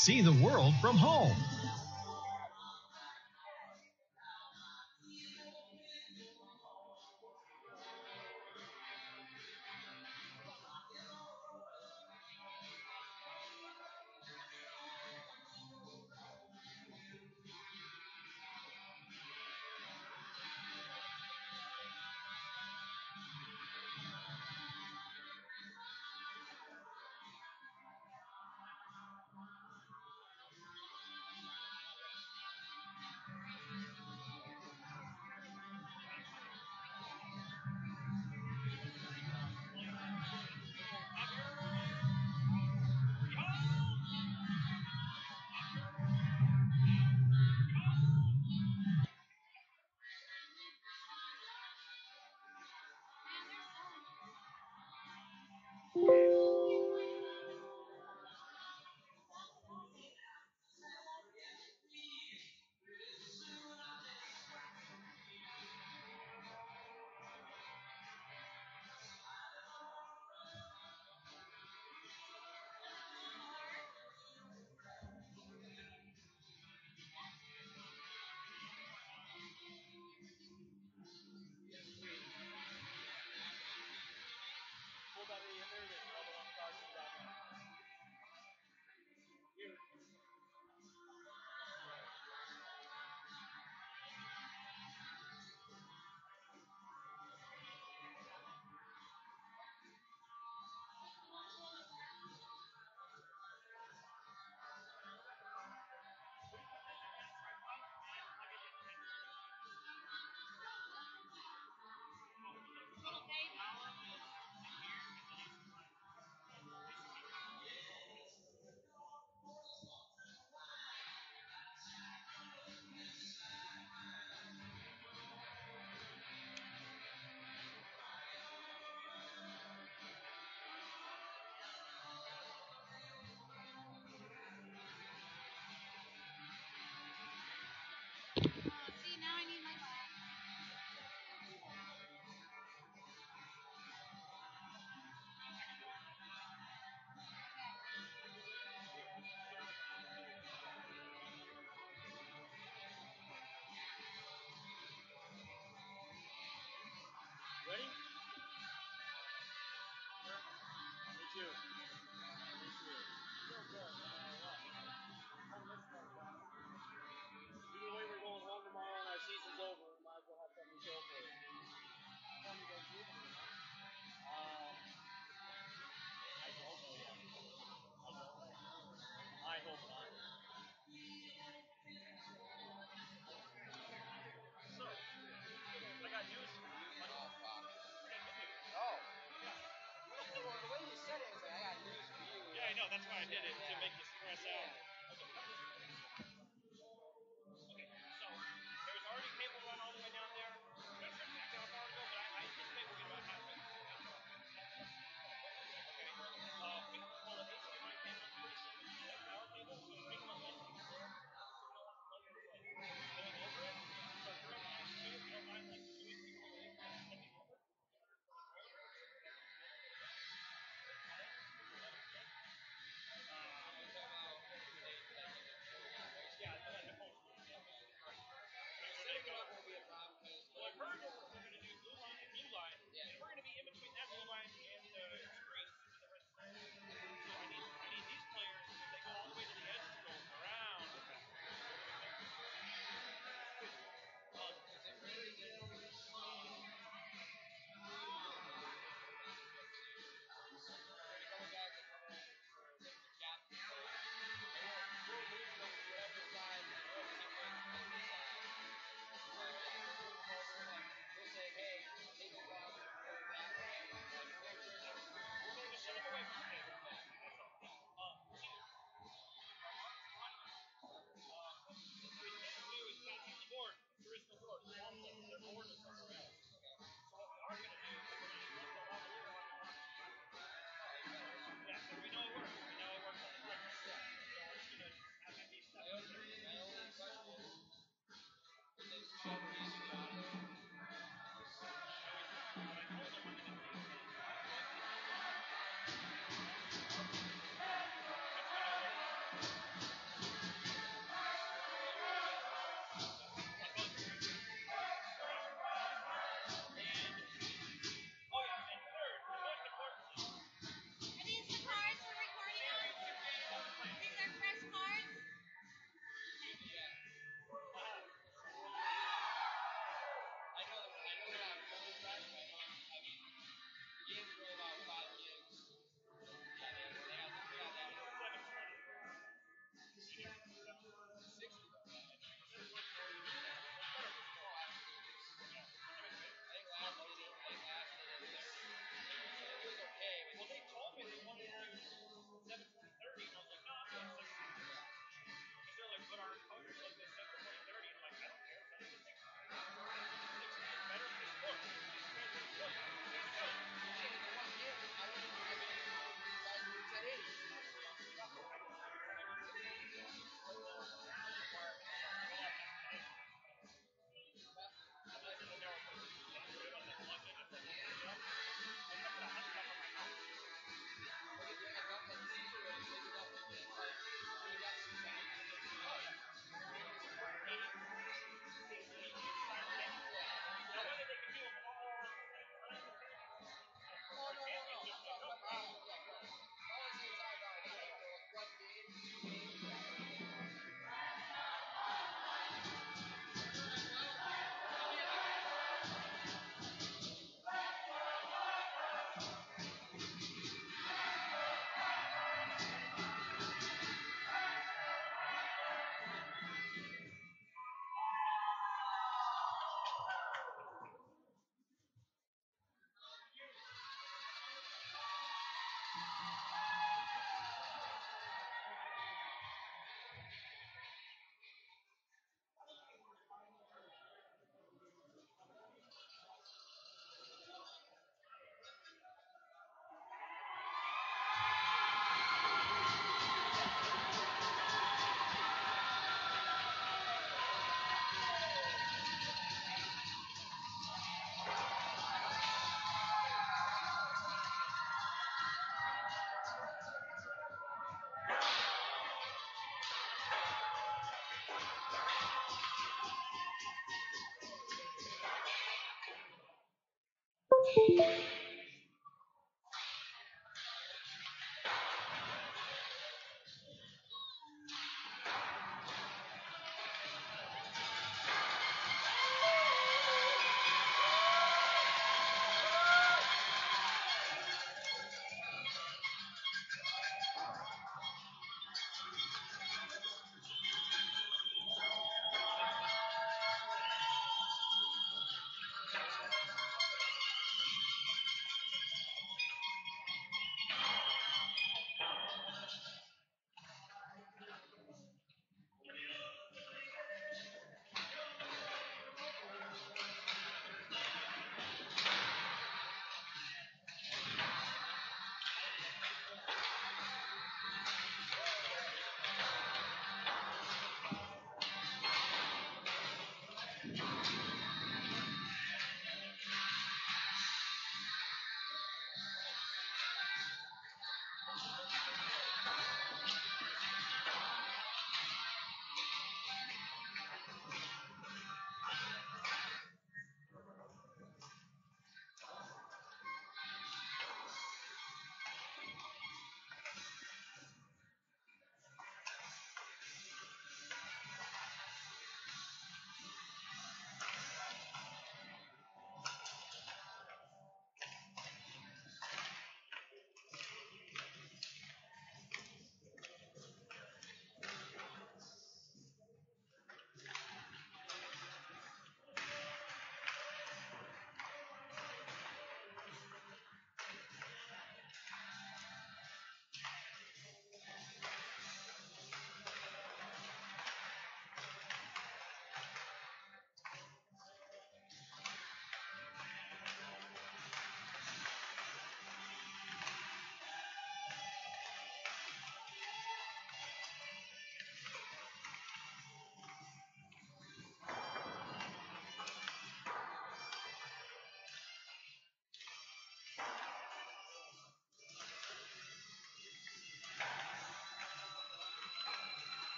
See the world from home.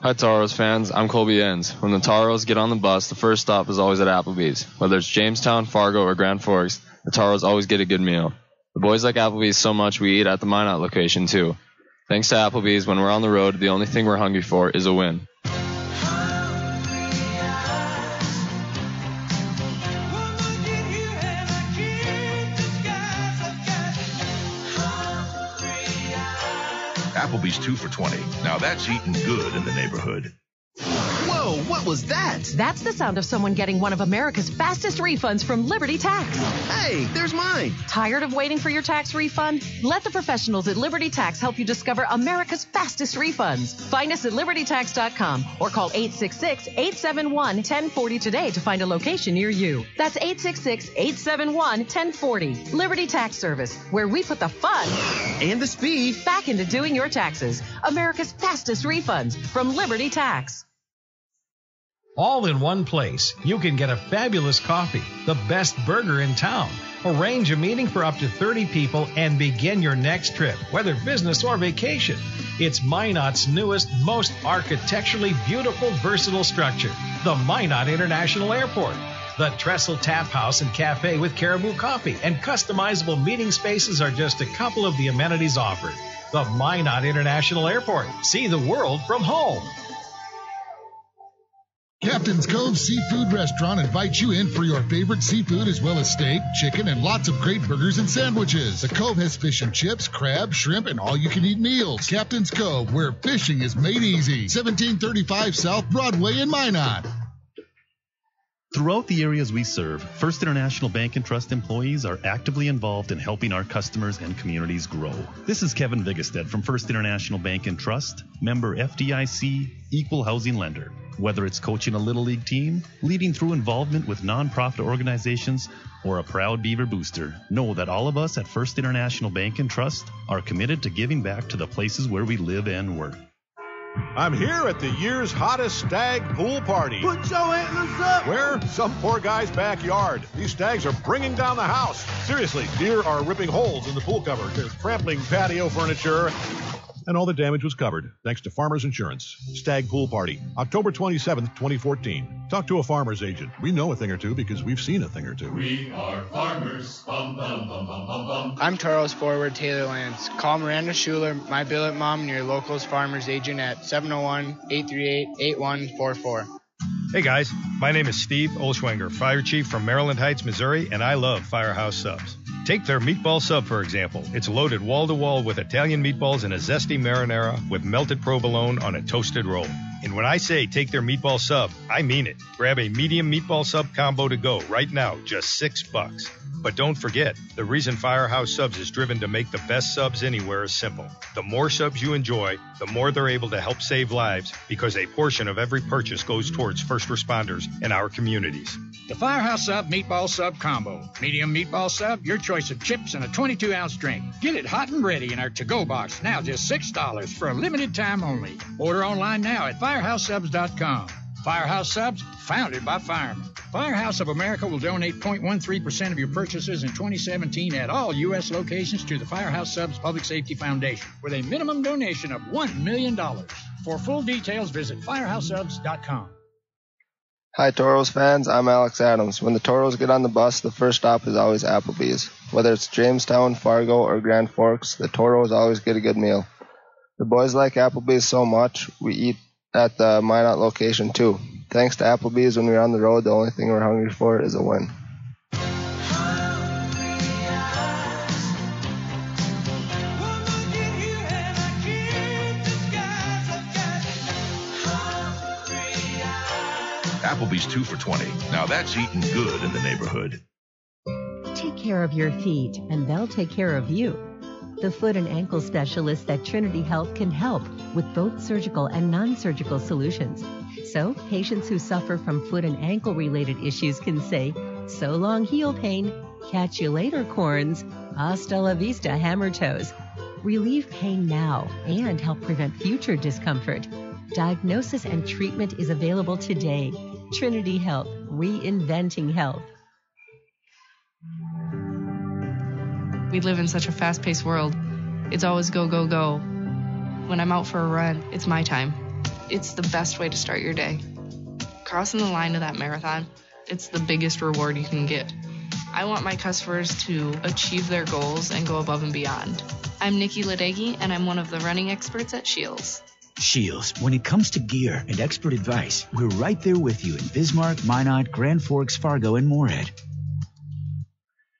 Hi Taros fans, I'm Colby Enns. When the Taros get on the bus, the first stop is always at Applebee's. Whether it's Jamestown, Fargo, or Grand Forks, the Taros always get a good meal. The boys like Applebee's so much we eat at the Minot location too. Thanks to Applebee's, when we're on the road, the only thing we're hungry for is a win. Applebee's 2 for $20. Now that's eating good in the neighborhood. Whoa! Whoa, what was that? That's the sound of someone getting one of America's fastest refunds from Liberty Tax. Hey, there's mine. Tired of waiting for your tax refund? Let the professionals at Liberty Tax help you discover America's fastest refunds. Find us at libertytax.com or call 866-871-1040 today to find a location near you. That's 866-871-1040. Liberty Tax Service, where we put the fun And the speed back into doing your taxes. America's fastest refunds from Liberty Tax. All in one place. You can get a fabulous coffee, the best burger in town, arrange a meeting for up to 30 people, and begin your next trip, whether business or vacation. It's Minot's newest, most architecturally beautiful, versatile structure, the Minot International Airport. The Trestle Tap House and Cafe with Caribou Coffee and customizable meeting spaces are just a couple of the amenities offered. The Minot International Airport. See the world from home. Captain's Cove Seafood Restaurant invites you in for your favorite seafood as well as steak, chicken, and lots of great burgers and sandwiches. The Cove has fish and chips, crab, shrimp, and all-you-can-eat meals. Captain's Cove, where fishing is made easy. 1735 South Broadway in Minot. Throughout the areas we serve, First International Bank and Trust employees are actively involved in helping our customers and communities grow. This is Kevin Vigestad from First International Bank and Trust, member FDIC, equal housing lender. Whether it's coaching a Little League team, leading through involvement with nonprofit organizations, or a proud Beaver booster, know that all of us at First International Bank and Trust are committed to giving back to the places where we live and work. I'm here at the year's hottest stag pool party. Put your antlers up! Where? Some poor guy's backyard. These stags are bringing down the house. Seriously, deer are ripping holes in the pool cover. They're trampling patio furniture. And all the damage was covered, thanks to Farmers Insurance. Stag Pool Party, October 27th, 2014. Talk to a farmer's agent. We know a thing or two because we've seen a thing or two. We are farmers. Bum, bum, bum, bum, bum, bum. I'm Toros forward Taylor Lance. Call Miranda Schuler, my billet mom, and your local's farmer's agent at 701-838-8144. Hey guys, my name is Steve Olschwenger, Fire Chief from Maryland Heights, Missouri, and I love Firehouse Subs. Take their meatball sub, for example. It's loaded wall-to-wall with Italian meatballs and a zesty marinara with melted provolone on a toasted roll. And when I say take their meatball sub, I mean it. Grab a medium meatball sub combo to go right now, just $6. But don't forget, the reason Firehouse Subs is driven to make the best subs anywhere is simple. The more subs you enjoy, the more they're able to help save lives, because a portion of every purchase goes towards first responders in our communities. The Firehouse Sub Meatball Sub Combo. Medium meatball sub, your choice of chips, and a 22-ounce drink. Get it hot and ready in our to-go box, now just $6 for a limited time only. Order online now at firehousesubs.com. Firehouse Subs, founded by firemen. Firehouse of America will donate 0.13% of your purchases in 2017 at all U.S. locations to the Firehouse Subs Public Safety Foundation with a minimum donation of $1 million. For full details, visit firehousesubs.com. Hi, Toros fans. I'm Alex Adams. When the Toros get on the bus, the first stop is always Applebee's. Whether it's Jamestown, Fargo, or Grand Forks, the Toros always get a good meal. The boys like Applebee's so much, we eat at the Minot location too. Thanks to Applebee's, when we're on the road, the only thing we're hungry for is a win. Applebee's 2 for $20. Now that's eating good in the neighborhood. Take care of your feet, and they'll take care of you. The foot and ankle specialists at Trinity Health can help with both surgical and non-surgical solutions. So patients who suffer from foot and ankle related issues can say, so long heel pain, catch you later corns, hasta la vista hammer toes. Relieve pain now and help prevent future discomfort. Diagnosis and treatment is available today. Trinity Health, reinventing health. We live in such a fast-paced world. It's always go, go, go. When I'm out for a run, it's my time. It's the best way to start your day. Crossing the line to that marathon, it's the biggest reward you can get. I want my customers to achieve their goals and go above and beyond. I'm Nikki Ladegi, and I'm one of the running experts at Shields. Shields, when it comes to gear and expert advice, we're right there with you in Bismarck, Minot, Grand Forks, Fargo, and Moorhead.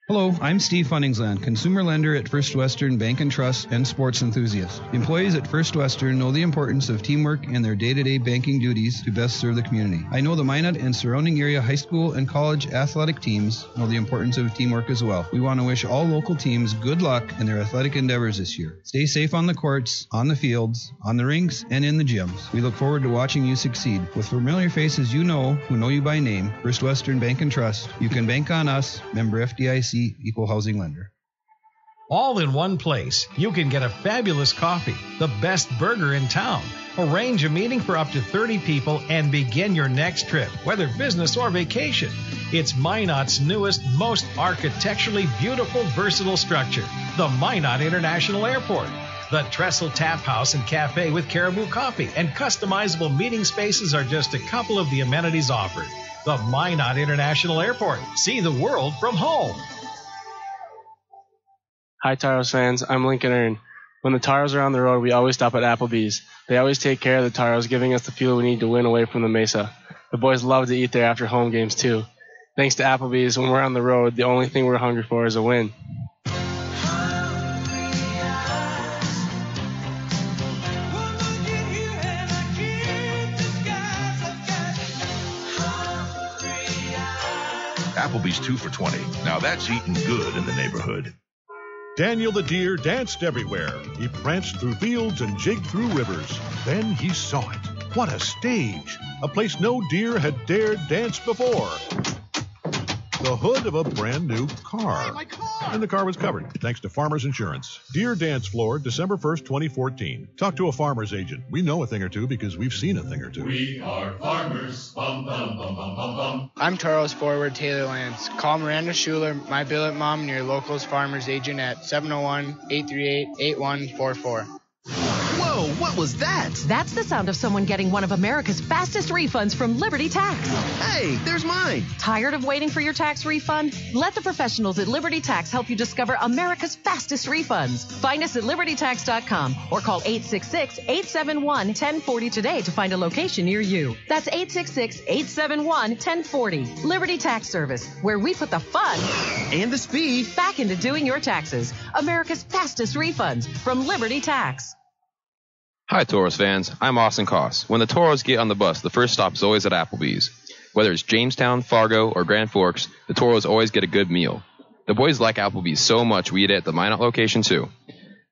Hello, I'm Steve Funningsland, consumer lender at First Western Bank and Trust and sports enthusiast. The employees at First Western know the importance of teamwork in their day-to-day banking duties to best serve the community. I know the Minot and surrounding area high school and college athletic teams know the importance of teamwork as well. We want to wish all local teams good luck in their athletic endeavors this year. Stay safe on the courts, on the fields, on the rinks, and in the gyms. We look forward to watching you succeed. With familiar faces you know, who know you by name, First Western Bank and Trust, you can bank on us, member FDIC, equal housing lender. All in one place. You can get a fabulous coffee, the best burger in town, arrange a meeting for up to 30 people, and begin your next trip, whether business or vacation. It's Minot's newest, most architecturally beautiful, versatile structure, the Minot International Airport. The Trestle Tap House and Cafe with Caribou Coffee and customizable meeting spaces are just a couple of the amenities offered. The Minot International Airport. See the world from home. Hi, Taros fans. I'm Lincoln Earn. When the Taros are on the road, we always stop at Applebee's. They always take care of the Taros, giving us the fuel we need to win away from the Mesa. The boys love to eat there after home games, too. Thanks to Applebee's, when we're on the road, the only thing we're hungry for is a win. Applebee's 2 for $20. Now that's eating good in the neighborhood. Daniel the deer danced everywhere. He pranced through fields and jigged through rivers. Then he saw it. What a stage! A place no deer had dared dance before. The hood of a brand new car. Hey, my car! And the car was covered, thanks to Farmers Insurance. Deer Dance Floor, December 1st, 2014. Talk to a farmer's agent. We know a thing or two because we've seen a thing or two. We are farmers. Bum, bum, bum, bum, bum, bum. I'm Taros forward Taylor Lance. Call Miranda Schuler, my billet mom, and your locals farmers agent at 701-838-8144. Whoa, what was that? That's the sound of someone getting one of America's fastest refunds from Liberty Tax. Hey, there's mine. Tired of waiting for your tax refund? Let the professionals at Liberty Tax help you discover America's fastest refunds. Find us at libertytax.com or call 866-871-1040 today to find a location near you. That's 866-871-1040. Liberty Tax Service, where we put the fun and the speed back into doing your taxes. America's fastest refunds from Liberty Tax. Hi, Toros fans. I'm Austin Koss. When the Toros get on the bus, the first stop is always at Applebee's. Whether it's Jamestown, Fargo, or Grand Forks, the Toros always get a good meal. The boys like Applebee's so much we eat it at the Minot location too.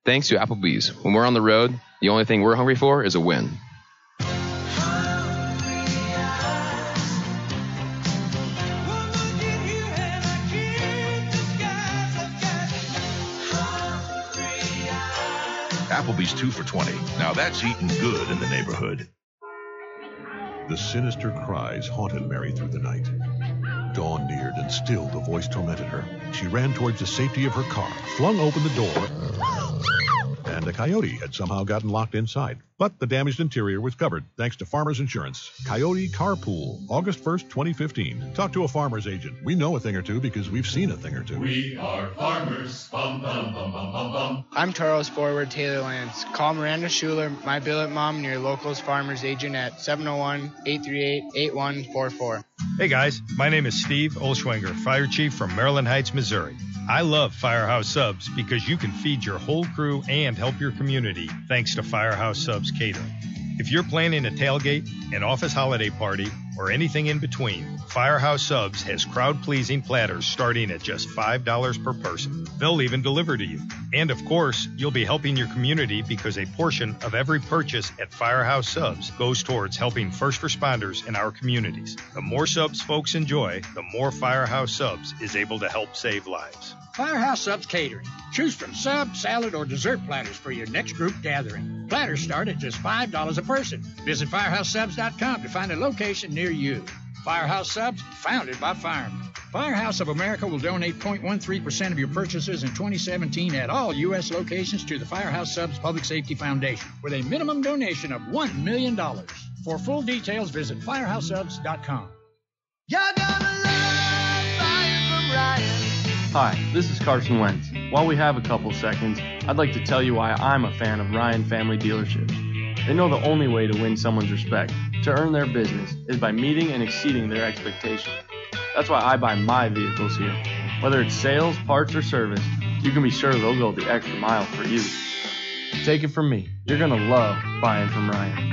Thanks to Applebee's, when we're on the road, the only thing we're hungry for is a win. Applebee's 2 for $20. Now that's eating good in the neighborhood. The sinister cries haunted Mary through the night. Dawn neared, and still the voice tormented her. She ran towards the safety of her car, flung open the door, and a coyote had somehow gotten locked inside. But the damaged interior was covered, thanks to Farmers Insurance. Coyote Carpool, August 1st, 2015. Talk to a farmer's agent. We know a thing or two because we've seen a thing or two. We are farmers. Bum, bum, bum, bum, bum, bum. I'm Taros forward Taylor Lance. Call Miranda Schuler, my billet mom, and your locals farmers agent at 701-838-8144. Hey guys, my name is Steve Olschwenger, Fire Chief from Maryland Heights, Missouri. I love Firehouse Subs because you can feed your whole crew and help your community thanks to Firehouse Subs Catering. If you're planning a tailgate, an office holiday party, or anything in between, Firehouse Subs has crowd-pleasing platters starting at just $5 per person. They'll even deliver to you. And of course, you'll be helping your community because a portion of every purchase at Firehouse Subs goes towards helping first responders in our communities. The more subs folks enjoy, the more Firehouse Subs is able to help save lives. Firehouse Subs Catering. Choose from sub, salad, or dessert platters for your next group gathering. Platters start at just $5 a person. Visit firehousesubs.com to find a location near you. Firehouse Subs, founded by firemen. Firehouse of America will donate 0.13% of your purchases in 2017 at all U.S. locations to the Firehouse Subs Public Safety Foundation with a minimum donation of $1 million. For full details, visit firehousesubs.com. You're gonna love buying from Ryan. Hi, this is Carson Wentz. While we have a couple seconds, I'd like to tell you why I'm a fan of Ryan Family Dealerships. They know the only way to win someone's respect, to earn their business, is by meeting and exceeding their expectations. That's why I buy my vehicles here. Whether it's sales, parts, or service, you can be sure they'll go the extra mile for you. Take it from me, you're going to love buying from Ryan.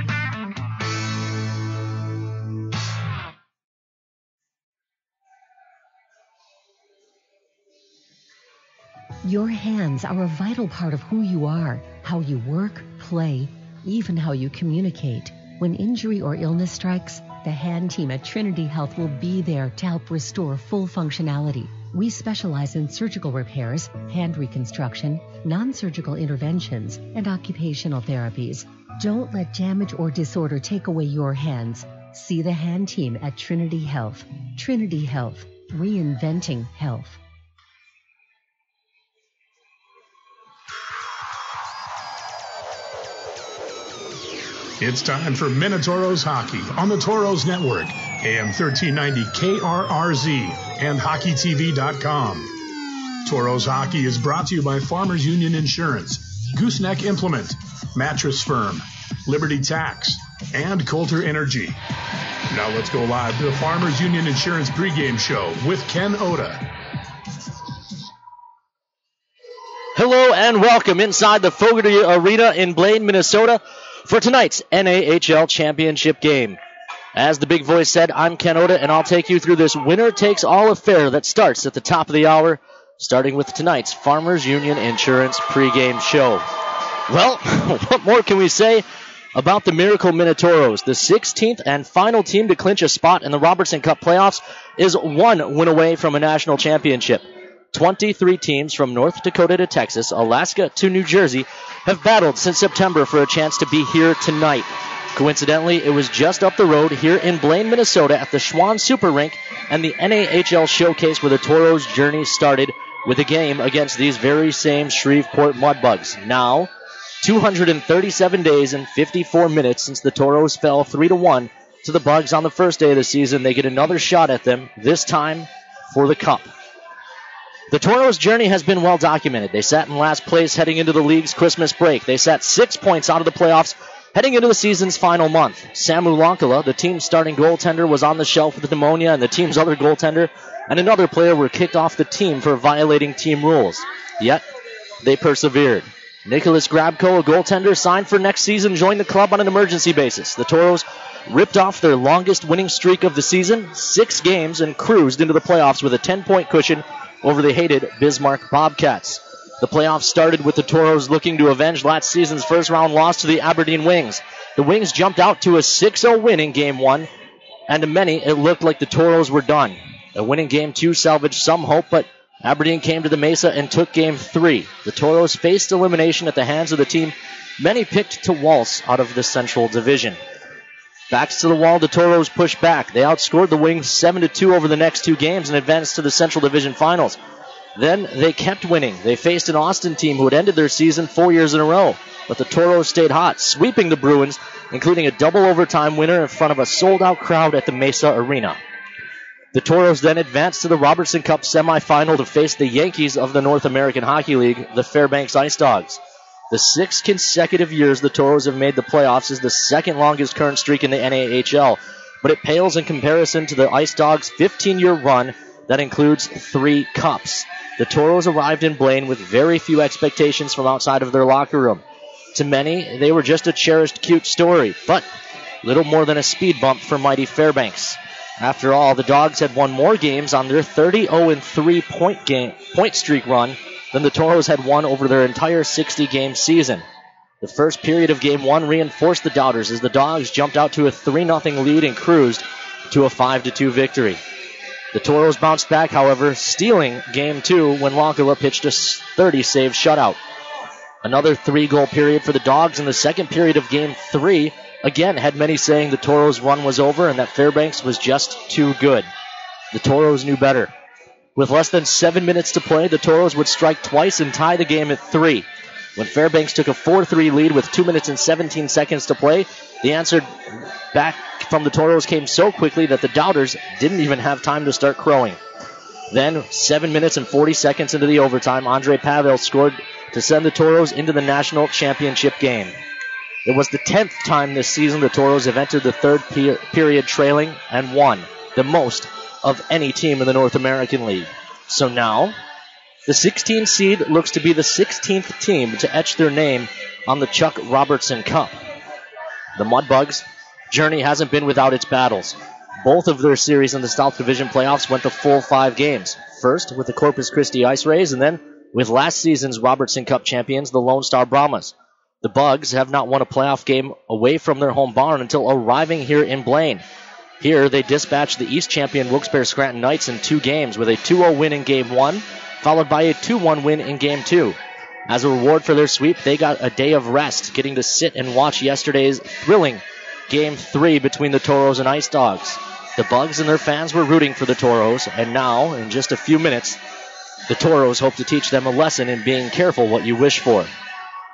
Your hands are a vital part of who you are, how you work, play, even how you communicate. When injury or illness strikes, the hand team at Trinity Health will be there to help restore full functionality. We specialize in surgical repairs, hand reconstruction, non-surgical interventions, and occupational therapies. Don't let damage or disorder take away your hands. See the hand team at Trinity Health. Trinity Health, reinventing health. It's time for Minotauros Hockey on the Toros Network, AM 1390 KRRZ, and HockeyTV.com. Toros Hockey is brought to you by Farmers Union Insurance, Gooseneck Implement, Mattress Firm, Liberty Tax, and Coulter Energy. Now let's go live to the Farmers Union Insurance pregame show with Ken Oda. Hello and welcome inside the Fogarty Arena in Blaine, Minnesota, for tonight's NAHL Championship game. As the big voice said, I'm Ken Oda, and I'll take you through this winner-takes-all affair that starts at the top of the hour, starting with tonight's Farmers Union Insurance pregame show. Well, what more can we say about the Miracle Minotauros? The 16th and final team to clinch a spot in the Robertson Cup playoffs is one win away from a national championship. 23 teams from North Dakota to Texas, Alaska to New Jersey have battled since September for a chance to be here tonight. Coincidentally, it was just up the road here in Blaine, Minnesota at the Schwann Super Rink and the NAHL Showcase where the Toros' journey started with a game against these very same Shreveport Mudbugs. Now, 237 days and 54 minutes since the Toros fell 3-1 to the Bugs on the first day of the season, they get another shot at them, this time for the Cup. The Toros' journey has been well documented. They sat in last place heading into the league's Christmas break. They sat 6 points out of the playoffs heading into the season's final month. Samu Lankala, the team's starting goaltender, was on the shelf with pneumonia, and the team's other goaltender and another player were kicked off the team for violating team rules. Yet, they persevered. Nicholas Grabko, a goaltender, signed for next season, joined the club on an emergency basis. The Toros ripped off their longest winning streak of the season, 6 games, and cruised into the playoffs with a 10-point cushion over the hated Bismarck Bobcats. The playoffs started with the Toros looking to avenge last season's first-round loss to the Aberdeen Wings. The Wings jumped out to a 6-0 win in Game 1, and to many, it looked like the Toros were done. A win in Game 2 salvaged some hope, but Aberdeen came to the Mesa and took Game 3. The Toros faced elimination at the hands of the team many picked to waltz out of the Central Division. Backs to the wall, the Toros pushed back. They outscored the Wings 7-2 over the next 2 games and advanced to the Central Division Finals. Then they kept winning. They faced an Austin team who had ended their season 4 years in a row. But the Toros stayed hot, sweeping the Bruins, including a double overtime winner in front of a sold-out crowd at the Mesa Arena. The Toros then advanced to the Robertson Cup semifinal to face the Yankees of the North American Hockey League, the Fairbanks Ice Dogs. The 6 consecutive years the Toros have made the playoffs is the second longest current streak in the NAHL, but it pales in comparison to the Ice Dogs' 15-year run that includes 3 cups. The Toros arrived in Blaine with very few expectations from outside of their locker room. To many, they were just a cherished, cute story, but little more than a speed bump for mighty Fairbanks. After all, the Dogs had won more games on their 30-0-3 point streak run than the Toros had won over their entire 60-game season. The first period of Game 1 reinforced the doubters as the Dogs jumped out to a 3-0 lead and cruised to a 5-2 victory. The Toros bounced back, however, stealing Game 2 when Lankala pitched a 30-save shutout. Another 3-goal period for the Dogs in the second period of Game 3 again had many saying the Toros' run was over and that Fairbanks was just too good. The Toros knew better. With less than 7 minutes to play, the Toros would strike twice and tie the game at 3. When Fairbanks took a 4-3 lead with 2 minutes and 17 seconds to play, the answer back from the Toros came so quickly that the doubters didn't even have time to start crowing. Then, 7 minutes and 40 seconds into the overtime, Andre Pavel scored to send the Toros into the national championship game. It was the 10th time this season the Toros have entered the third period trailing and won, the most of any team in the North American League. So now, the 16 seed looks to be the 16th team to etch their name on the Chuck Robertson Cup. The Mudbugs' journey hasn't been without its battles. Both of their series in the South Division playoffs went the full 5 games. First with the Corpus Christi Ice Rays, and then with last season's Robertson Cup champions, the Lone Star Brahmas. The Bugs have not won a playoff game away from their home barn until arriving here in Blaine. Here, they dispatched the East champion Wilkes-Barre Scranton Knights in 2 games with a 2-0 win in Game 1, followed by a 2-1 win in Game 2. As a reward for their sweep, they got a day of rest, getting to sit and watch yesterday's thrilling Game 3 between the Toros and Ice Dogs. The Bugs and their fans were rooting for the Toros, and now, in just a few minutes, the Toros hope to teach them a lesson in being careful what you wish for.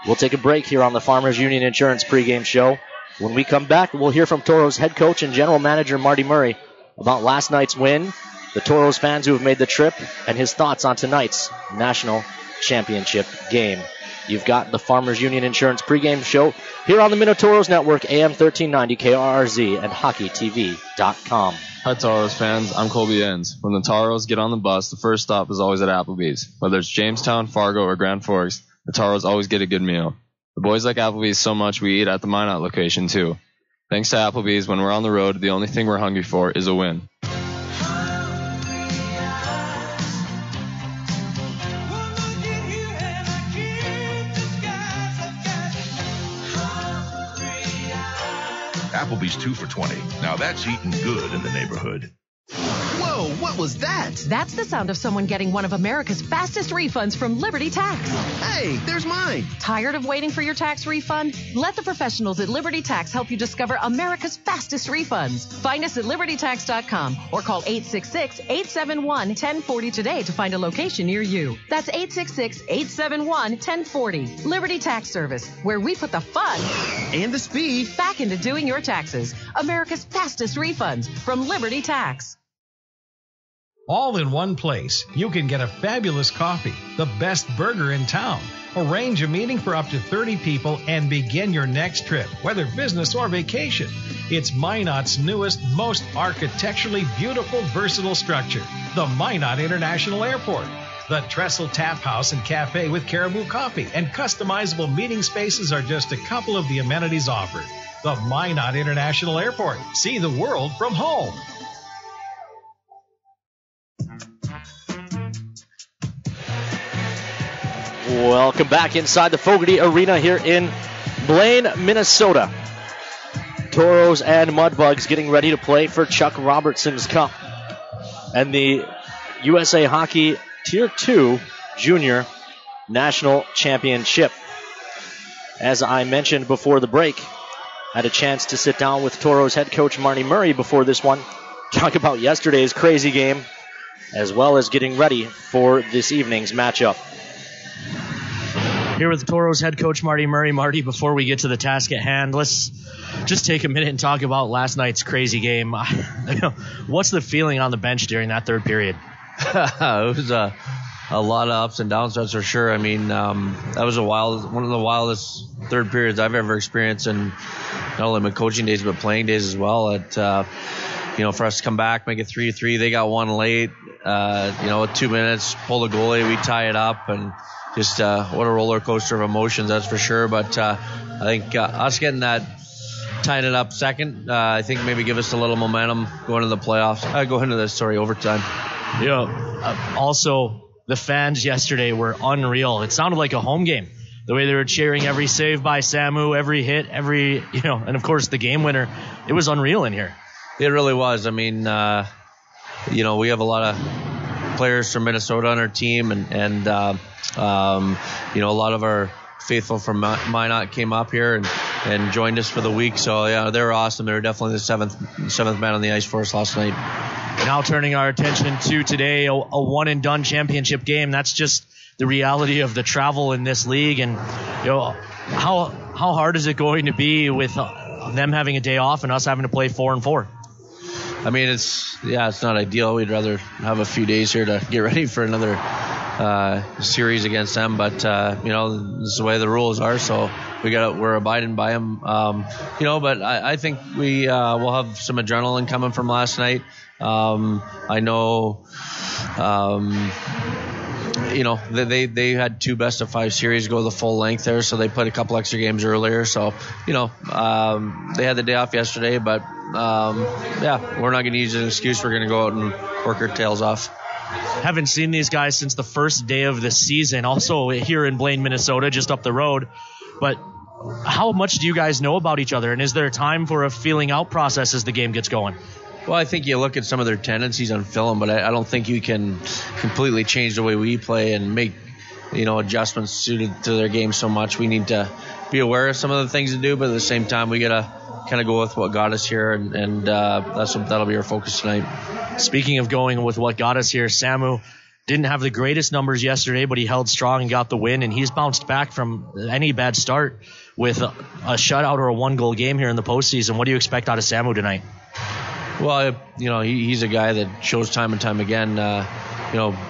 We'll take a break here on the Farmers Union Insurance pregame show. When we come back, we'll hear from Toros head coach and general manager Marty Murray about last night's win, the Toros fans who have made the trip, and his thoughts on tonight's national championship game. You've got the Farmers Union Insurance pregame show here on the Minotauros Network, AM 1390 KRRZ and HockeyTV.com. Hi, Toros fans. I'm Colby Enns. When the Toros get on the bus, the first stop is always at Applebee's. Whether it's Jamestown, Fargo, or Grand Forks, the Toros always get a good meal. The boys like Applebee's so much we eat at the Minot location, too. Thanks to Applebee's, when we're on the road, the only thing we're hungry for is a win. Applebee's 2 for $20. Now that's eating good in the neighborhood. Whoa, what was that? That's the sound of someone getting one of America's fastest refunds from Liberty Tax. Hey, there's mine. Tired of waiting for your tax refund? Let the professionals at Liberty Tax help you discover America's fastest refunds. Find us at libertytax.com or call 866-871-1040 today to find a location near you. That's 866-871-1040. Liberty Tax Service, where we put the fun and the speed back into doing your taxes. America's fastest refunds from Liberty Tax. All in one place. You can get a fabulous coffee, the best burger in town. Arrange a meeting for up to 30 people and begin your next trip, whether business or vacation. It's Minot's newest, most architecturally beautiful, versatile structure, the Minot International Airport. The Trestle Tap House and Cafe with Caribou Coffee and customizable meeting spaces are just a couple of the amenities offered. The Minot International Airport. See the world from home. Welcome back inside the Fogarty Arena here in Blaine, Minnesota. Toros and Mudbugs getting ready to play for Chuck Robertson's Cup and the USA Hockey Tier 2 Junior National Championship. As I mentioned before the break, had a chance to sit down with Toros head coach Marty Murray before this one, talk about yesterday's crazy game, as well as getting ready for this evening's matchup. Here with Toros head coach Marty Murray. Marty, before we get to the task at hand, let's just take a minute and talk about last night's crazy game. What's the feeling on the bench during that third period? It was a lot of ups and downs, that's for sure. I mean, that was one of the wildest third periods I've ever experienced, and not only my coaching days but playing days as well. For us to come back, make it 3-3, they got one late. With 2 minutes, pull the goalie, we tie it up, and just what a roller coaster of emotions, that's for sure. But I think us getting that, tying it up second, I think maybe give us a little momentum going into the playoffs. Overtime. Also, the fans yesterday were unreal. It sounded like a home game. The way they were cheering every save by Samu, every hit, and of course the game winner. It was unreal in here. It really was. I mean, we have a lot of players from Minnesota on our team, and a lot of our faithful from Minot came up here and joined us for the week. So yeah, they were awesome. They were definitely the seventh man on the ice for us last night. Now turning our attention to today, a one and done championship game. That's just the reality of the travel in this league. And how hard is it going to be with them having a day off and us having to play 4-4? I mean, it's not ideal. We'd rather have a few days here to get ready for another series against them, but this is the way the rules are, so we're abiding by them. But I think we will have some adrenaline coming from last night. I know. They had 2 best-of-5 series go the full length there, so they played a couple extra games earlier. So, they had the day off yesterday, but, we're not going to use an excuse. We're going to go out and work our tails off. Haven't seen these guys since the first day of the season, also here in Blaine, Minnesota, just up the road. But how much do you guys know about each other, and is there time for a feeling out process as the game gets going? Well, I think you look at some of their tendencies on film, but I don't think you can completely change the way we play and make, adjustments suited to their game so much. We need to be aware of some of the things to do, but at the same time, we got to kind of go with what got us here, and that'll be our focus tonight. Speaking of going with what got us here, Samu didn't have the greatest numbers yesterday, but he held strong and got the win, and he's bounced back from any bad start with a shutout or a 1-goal game here in the postseason. What do you expect out of Samu tonight? Well, he's a guy that shows time and time again,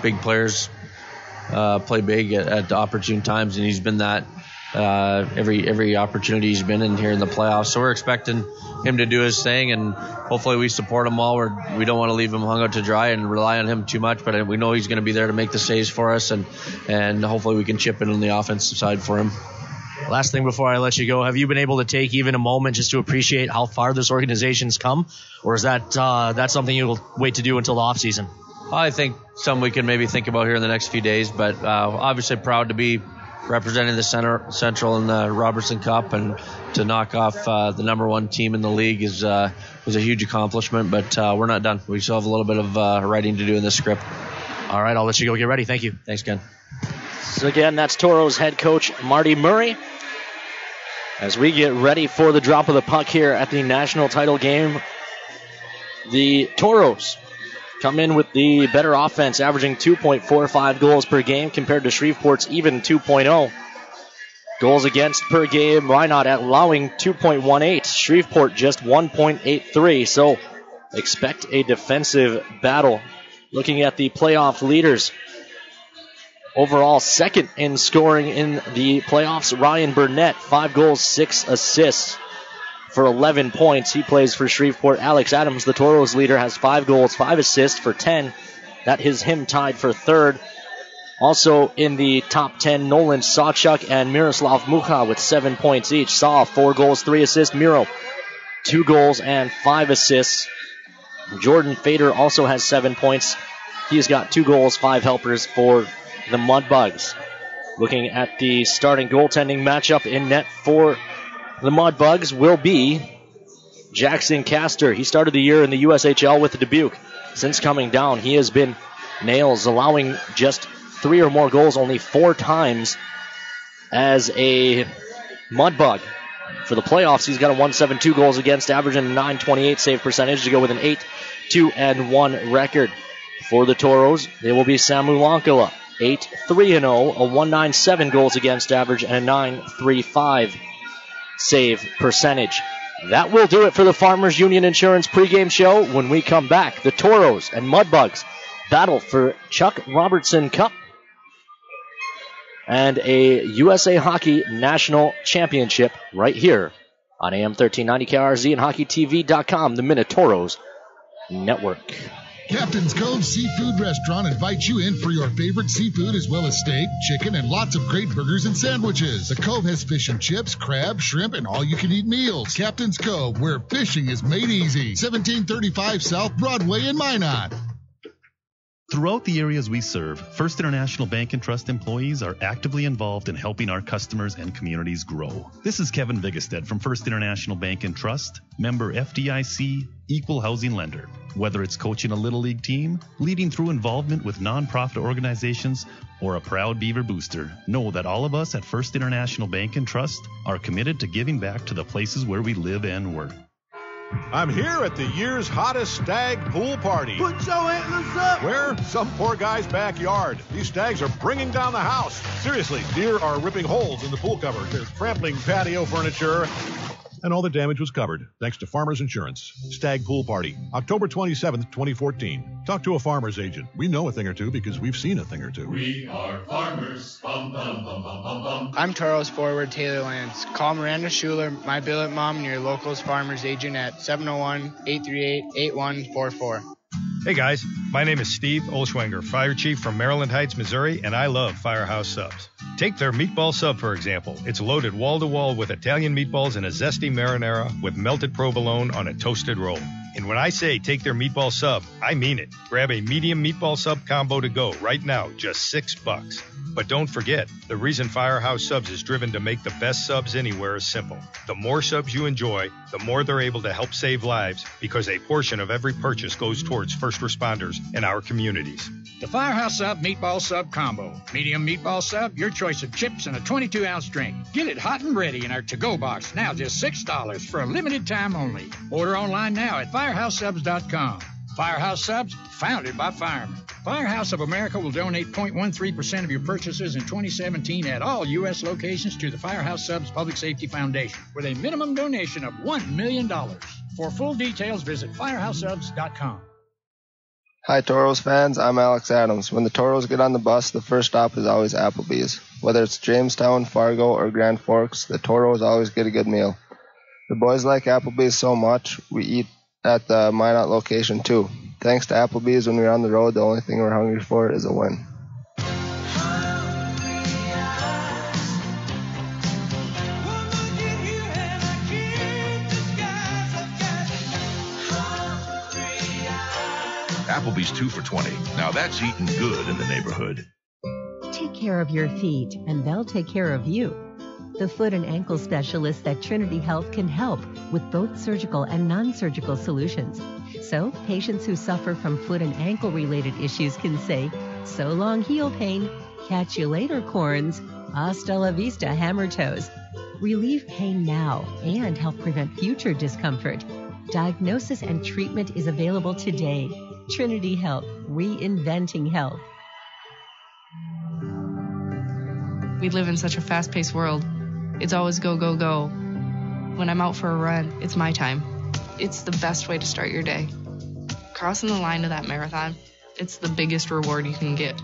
big players play big at opportune times, and he's been that every opportunity he's been in here in the playoffs. So we're expecting him to do his thing, and hopefully we support him all. We don't want to leave him hung out to dry and rely on him too much, but we know he's going to be there to make the saves for us, and hopefully we can chip in on the offensive side for him. Last thing before I let you go, have you been able to take even a moment just to appreciate how far this organization's come, or is that something you'll wait to do until the offseason? I think something we can maybe think about here in the next few days, but obviously proud to be representing the Central in the Robertson Cup, and to knock off the number 1 team in the league was a huge accomplishment, but we're not done. We still have a little bit of writing to do in this script. All right, I'll let you go. Get ready. Thank you. Thanks, Ken. So again, that's Toros head coach Marty Murray. As we get ready for the drop of the puck here at the national title game, the Toros come in with the better offense, averaging 2.45 goals per game compared to Shreveport's even 2.0. Goals against per game, Minot allowing 2.18. Shreveport just 1.83. So expect a defensive battle. Looking at the playoff leaders, overall second in scoring in the playoffs, Ryan Burnett, 5 goals, 6 assists for 11 points. He plays for Shreveport. Alex Adams, the Toros leader, has 5 goals, 5 assists for 10. That is him tied for third. Also in the top 10, Nolan Sawchuk and Miroslav Mucha with 7 points each. Saw 4 goals, 3 assists. Miro, 2 goals and 5 assists. Jordan Fader also has 7 points. He's got 2 goals, 5 helpers for the Mudbugs. Looking at the starting goaltending matchup, in net for the Mudbugs will be Jackson Castor. He started the year in the USHL with the Dubuque. Since coming down, he has been nails, allowing just 3 or more goals only 4 times as a Mudbug. For the playoffs, he's got a 1.72 goals against average and a 9.28 save percentage to go with an 8-2-1 record. For the Toros, they will be Samu Lankala, 8-3-0, a 1.97 goals against average and a 9.35 save percentage. That will do it for the Farmers Union Insurance pregame show. When we come back, the Toros and Mudbugs battle for Chuck Robertson Cup and a USA Hockey National Championship right here on AM 1390 KRZ and HockeyTV.com, the Minotauros Network. Captain's Cove Seafood Restaurant invites you in for your favorite seafood as well as steak, chicken, and lots of great burgers and sandwiches. The Cove has fish and chips, crab, shrimp, and all-you-can-eat meals. Captain's Cove, where fishing is made easy. 1735 South Broadway in Minot. Throughout the areas we serve, First International Bank and Trust employees are actively involved in helping our customers and communities grow. This is Kevin Vigestead from First International Bank and Trust, member FDIC, equal housing lender. Whether it's coaching a Little League team, leading through involvement with nonprofit organizations, or a proud Beaver booster, know that all of us at First International Bank and Trust are committed to giving back to the places where we live and work. I'm here at the year's hottest stag pool party. Put your antlers up! Where? Some poor guy's backyard. These stags are bringing down the house. Seriously, deer are ripping holes in the pool cover. They're trampling patio furniture. And all the damage was covered, thanks to Farmers Insurance. Stag Pool Party, October 27th, 2014. Talk to a farmer's agent. We know a thing or two because we've seen a thing or two. We are farmers. Bum, bum, bum, bum, bum, bum. I'm Toros forward Taylor Lance. Call Miranda Schuler, my billet mom, and your local's farmer's agent at 701-838-8144. Hey guys, my name is Steve Olschwenger, Fire Chief from Maryland Heights, Missouri, and I love Firehouse Subs. Take their meatball sub, for example. It's loaded wall-to-wall with Italian meatballs and a zesty marinara with melted provolone on a toasted roll. And when I say take their meatball sub, I mean it. Grab a medium meatball sub combo to go right now, just $6. But don't forget, the reason Firehouse Subs is driven to make the best subs anywhere is simple. The more subs you enjoy, the more they're able to help save lives because a portion of every purchase goes towards first responders in our communities. The Firehouse Sub Meatball Sub Combo. Medium meatball sub, your choice of chips, and a 22-ounce drink. Get it hot and ready in our to-go box, now just $6 for a limited time only. Order online now at firehousesubs.com. Firehouse Subs, founded by firemen. Firehouse of America will donate 0.13% of your purchases in 2017 at all U.S. locations to the Firehouse Subs Public Safety Foundation with a minimum donation of $1 million. For full details, visit firehousesubs.com. Hi, Toros fans. I'm Alex Adams. When the Toros get on the bus, the first stop is always Applebee's. Whether it's Jamestown, Fargo, or Grand Forks, the Toros always get a good meal. The boys like Applebee's so much, we eat at the Minot location too. Thanks to Applebee's, when we're on the road, the only thing we're hungry for is a win. Applebee's 2 for $20. Now that's eating good in the neighborhood. Take care of your feet, and they'll take care of you. The foot and ankle specialists at Trinity Health can help with both surgical and non-surgical solutions. So, patients who suffer from foot and ankle related issues can say, "So long, heel pain. Catch you later, corns. Hasta la vista, hammer toes." Relieve pain now and help prevent future discomfort. Diagnosis and treatment is available today. Trinity Health, reinventing health. We live in such a fast-paced world. It's always go, go, go. When I'm out for a run, it's my time. It's the best way to start your day. Crossing the line of that marathon, it's the biggest reward you can get.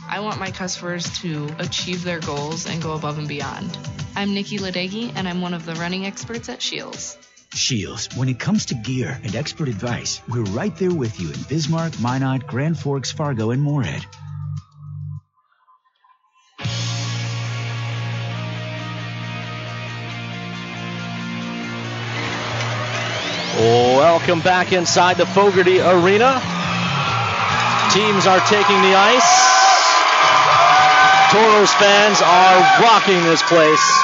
I want my customers to achieve their goals and go above and beyond. I'm Nikki Ladegi, and I'm one of the running experts at Shields. Shields, when it comes to gear and expert advice, we're right there with you in Bismarck, Minot, Grand Forks, Fargo, and Moorhead. Welcome back inside the Fogarty Arena. Teams are taking the ice. Toros fans are rocking this place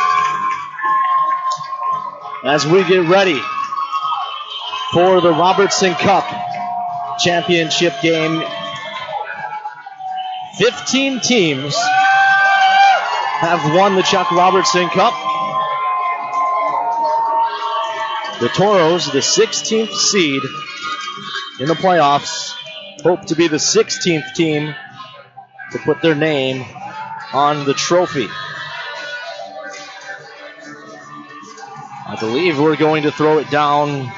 as we get ready for the Robertson Cup championship game. 15 teams have won the Chuck Robertson Cup. The Toros, the 16th seed in the playoffs, hope to be the 16th team to put their name on the trophy. I believe we're going to throw it down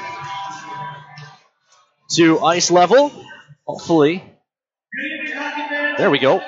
to ice level. Hopefully. There we go.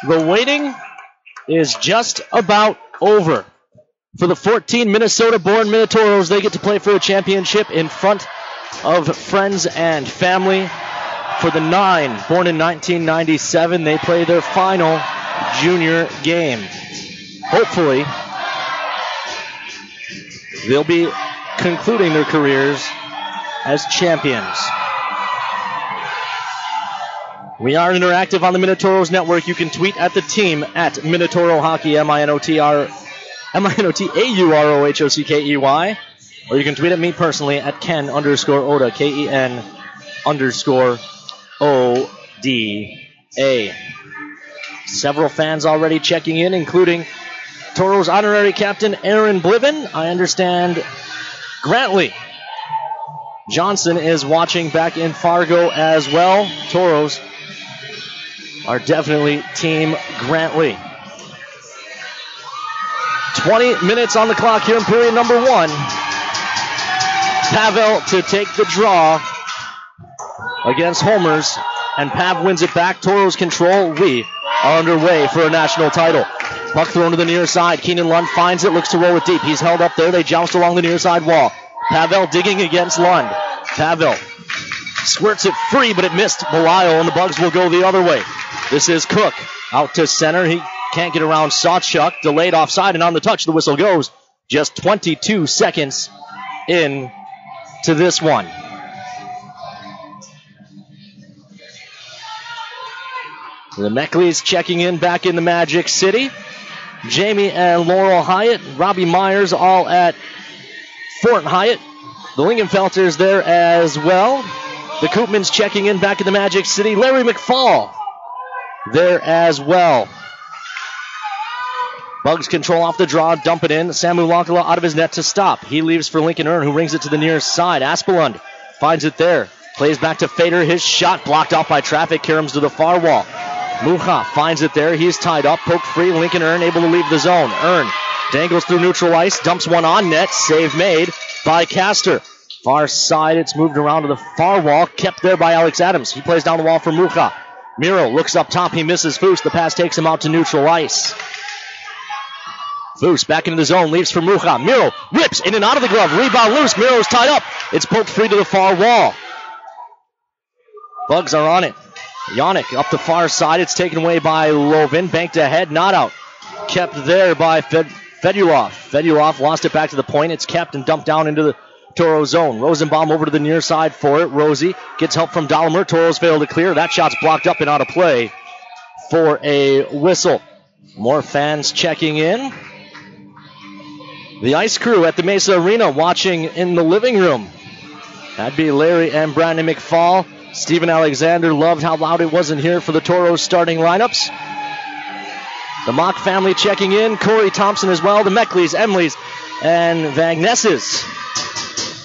the waiting is just about over. For the 14 Minnesota-born Minotauros, they get to play for a championship in front of friends and family. For the 9, born in 1997, they play their final junior game. Hopefully, they'll be concluding their careers as champions. We are interactive on the Minotauros Network. You can tweet at the team at Minotauros Hockey, MINOTAUROHOCKEY, or you can tweet at me personally at Ken_Oda, KEN_ODA. Several fans already checking in, including Toros honorary captain Aaron Bliven. I understand Grantley Johnson is watching back in Fargo as well. Toros are definitely Team Grantley. 20 minutes on the clock here in period number 1. Pavel to take the draw against Homers, and Pav wins it back. Toros control. We are underway for a national title. Puck thrown to the near side. Keenan Lund finds it, looks to roll it deep. He's held up there. They joust along the near side wall. Pavel digging against Lund. Pavel squirts it free, but it missed Belial, and the Bugs will go the other way. This is Cook out to center. He can't get around Sawchuk. Delayed offside, and on the touch, the whistle goes. Just 22 seconds in to this one. The Meckleys checking in back in the Magic City. Jamie and Laurel Hyatt, Robbie Myers all at Fort Hyatt. The Lingenfelters there as well. The Koopmans checking in back in the Magic City. Larry McFall there as well. Bugs control off the draw, dump it in. Samu Lankala out of his net to stop. He leaves for Lincoln Earn, who rings it to the near side. Aspelund finds it there. Plays back to Fader. His shot blocked off by traffic. Karams to the far wall. Mucha finds it there. He's tied up. Poked free. Lincoln Earn able to leave the zone. Earn dangles through neutral ice. Dumps one on net. Save made by Castor. Far side. It's moved around to the far wall. Kept there by Alex Adams. He plays down the wall for Mucha. Miro looks up top. He misses Foose. The pass takes him out to neutral ice. Foose back into the zone. Leaves for Mucha. Miro rips in and out of the glove. Rebound loose. Miro's tied up. It's poked free to the far wall. Bugs are on it. Yannick up the far side. It's taken away by Lovin. Banked ahead. Not out. Kept there by Fedulov. Fedulov lost it back to the point. It's kept and dumped down into the Toro zone. Rosenbaum over to the near side for it. Rosie gets help from Dahlimer. Toros fail to clear. That shot's blocked up and out of play for a whistle. More fans checking in. The ice crew at the Mesa Arena watching in the living room. That'd be Larry and Brandon McFall. Stephen Alexander loved how loud it was in here for the Toros starting lineups. The Mock family checking in. Corey Thompson as well. The Meckleys, Emleys, and Vagnesses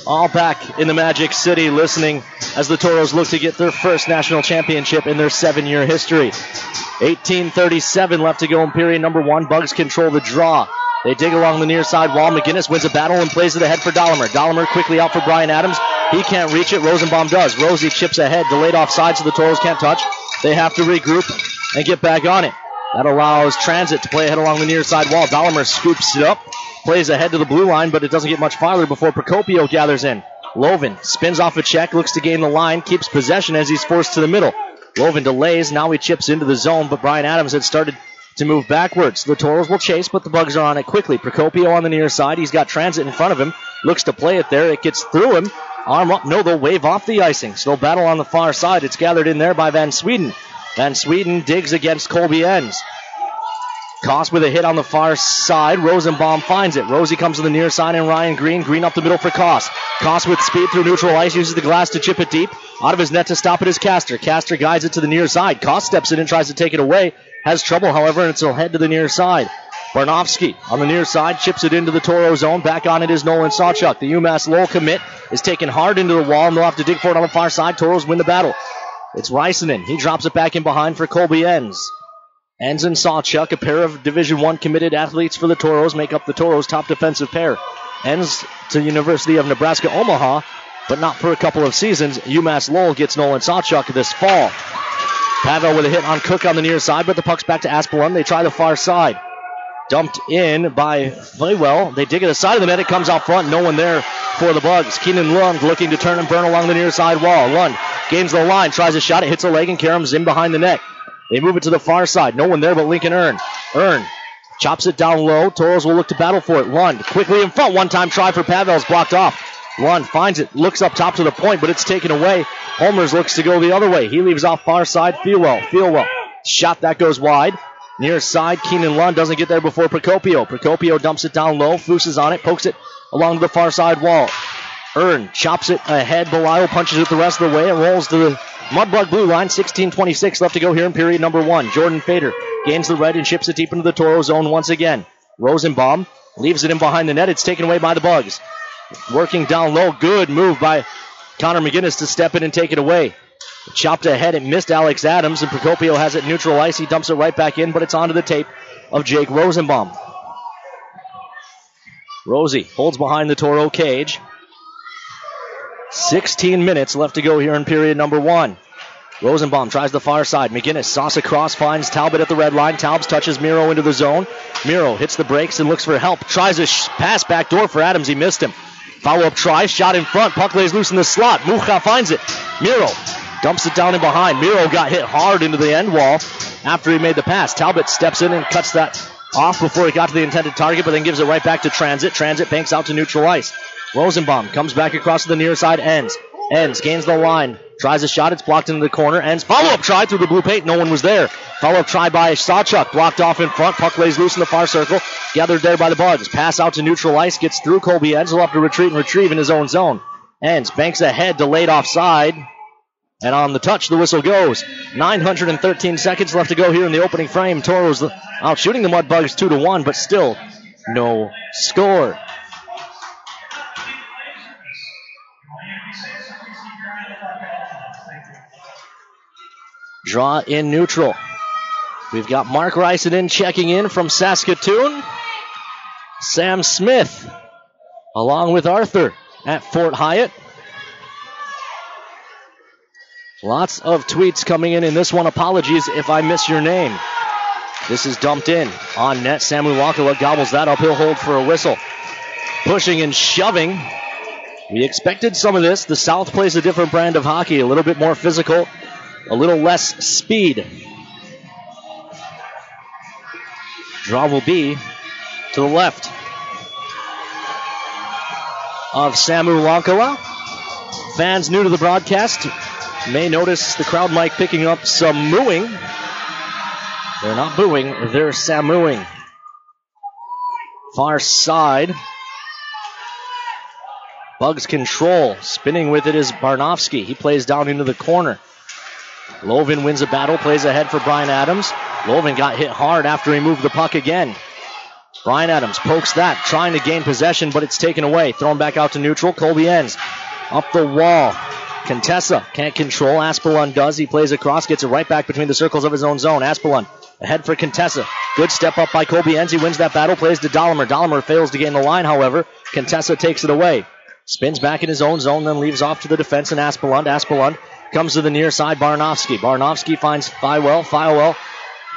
all back in the Magic City listening as the Toros look to get their first national championship in their 7-year history. 18:37 left to go in period number 1. Bugs control the draw. They dig along the near side wall. McGinnis wins a battle and plays it ahead for Dahlimer. Dahlimer quickly out for Brian Adams. He can't reach it. Rosenbaum does. Rosie chips ahead. Delayed offside, so the Toros can't touch. They have to regroup and get back on it. That allows Transit to play ahead along the near side wall. Dahlimer scoops it up. Plays ahead to the blue line, but it doesn't get much farther before Procopio gathers in. Lovin spins off a check. Looks to gain the line. Keeps possession as he's forced to the middle. Lovin delays. Now he chips into the zone, but Brian Adams had started to move backwards. The Toros will chase, but the Bugs are on it quickly. Procopio on the near side. He's got Transit in front of him. Looks to play it there. It gets through him. Arm up. No, they'll wave off the icing. So they'll battle on the far side. It's gathered in there by Van Sweden. Van Sweden digs against Colby Enns. Koss with a hit on the far side. Rosenbaum finds it. Rosie comes to the near side and Ryan Green. Green up the middle for Koss. Koss with speed through neutral ice. Uses the glass to chip it deep. Out of his net to stop it is Castor. Castor guides it to the near side. Koss steps in and tries to take it away. Has trouble, however, and it'll head to the near side. Barnofsky on the near side chips it into the Toro zone. Back on it is Nolan Sawchuk. The UMass Lowell commit is taken hard into the wall, and they'll have to dig for it on the far side. Toros win the battle. It's Reisanen. He drops it back in behind for Colby Enns. Enns and Sawchuk, a pair of Division I committed athletes for the Toros, make up the Toros' top defensive pair. Enns to University of Nebraska Omaha, but not for a couple of seasons. UMass Lowell gets Nolan Sawchuk this fall. Pavel with a hit on Cook on the near side, but the puck's back to Aspelund. They try the far side. Dumped in by Faywell. They dig it aside of the net. It comes out front. No one there for the Bugs. Keenan Lund looking to turn and burn along the near side wall. Lund gains the line, tries a shot. It hits a leg, and Karam's in behind the net. They move it to the far side. No one there but Lincoln Earn. Earn chops it down low. Toros will look to battle for it. Lund quickly in front. One-time try for Pavel's blocked off. Lund finds it, looks up top to the point, but it's taken away. Holmers looks to go the other way. He leaves off far side. Feelwell. Shot that goes wide. Near side, Keenan Lund doesn't get there before Procopio. Procopio dumps it down low. Foose is on it, pokes it along the far side wall. Earn chops it ahead. Belial punches it the rest of the way. It rolls to the Mudbug blue line. 16:26 left to go here in period number 1. Jordan Fader gains the red and ships it deep into the Toro zone once again. Rosenbaum leaves it in behind the net. It's taken away by the Bugs. Working down low. Good move by Connor McGinnis to step in and take it away. Chopped ahead. It missed Alex Adams, and Procopio has it neutral ice. He dumps it right back in, but it's onto the tape of Jake Rosenbaum. Rosie holds behind the Toro cage. 16 minutes left to go here in period number 1. Rosenbaum tries the far side. McGinnis sauce across, finds Talbot at the red line. Talbot touches Miro into the zone. Miro hits the brakes and looks for help. Tries a pass back door for Adams. He missed him. Follow-up try, shot in front. Puck lays loose in the slot. Mucha finds it. Miro dumps it down in behind. Miro got hit hard into the end wall after he made the pass. Talbot steps in and cuts that off before he got to the intended target, but then gives it right back to Transit. Transit banks out to neutral ice. Rosenbaum comes back across to the near side. Ends gains the line. Tries a shot. It's blocked into the corner. Ends follow-up try through the blue paint. No one was there. Follow-up try by Sawchuk. Blocked off in front. Puck lays loose in the far circle. Gathered there by the Bugs. Pass out to neutral ice. Gets through Colby Ends. He'll have to retreat and retrieve in his own zone. Ends banks ahead. Delayed offside. And on the touch, the whistle goes. 913 seconds left to go here in the opening frame. Toros out shooting the Mudbugs 2-1, but still no score. Draw in neutral. We've got Mark Rysenden checking in from Saskatoon. Sam Smith, along with Arthur at Fort Hyatt. Lots of tweets coming in this one. Apologies if I miss your name. This is dumped in. On net, Samu Wakala gobbles that up. He'll hold for a whistle. Pushing and shoving. We expected some of this. The South plays a different brand of hockey. A little bit more physical. A little less speed. Draw will be to the left of Samu Wakala. Fans new to the broadcast may notice the crowd mic picking up some mooing. They're not booing, they're Samooing. Far side. Bugs control. Spinning with it is Barnofsky. He plays down into the corner. Lovin wins a battle, plays ahead for Brian Adams. Lovin got hit hard after he moved the puck again. Brian Adams pokes that, trying to gain possession, but it's taken away. Thrown back out to neutral. Colby Ends up the wall. Contessa can't control. Aspelund does. He plays across, gets it right back between the circles of his own zone. Aspelund ahead for Contessa. Good step up by Colby Ends. He wins that battle, plays to Dahlimer. Dahlimer fails to gain the line, however. Contessa takes it away. Spins back in his own zone, then leaves off to the defense and Aspelund. Aspelund comes to the near side. Barnofsky. Barnofsky finds Fiwell. Fiwell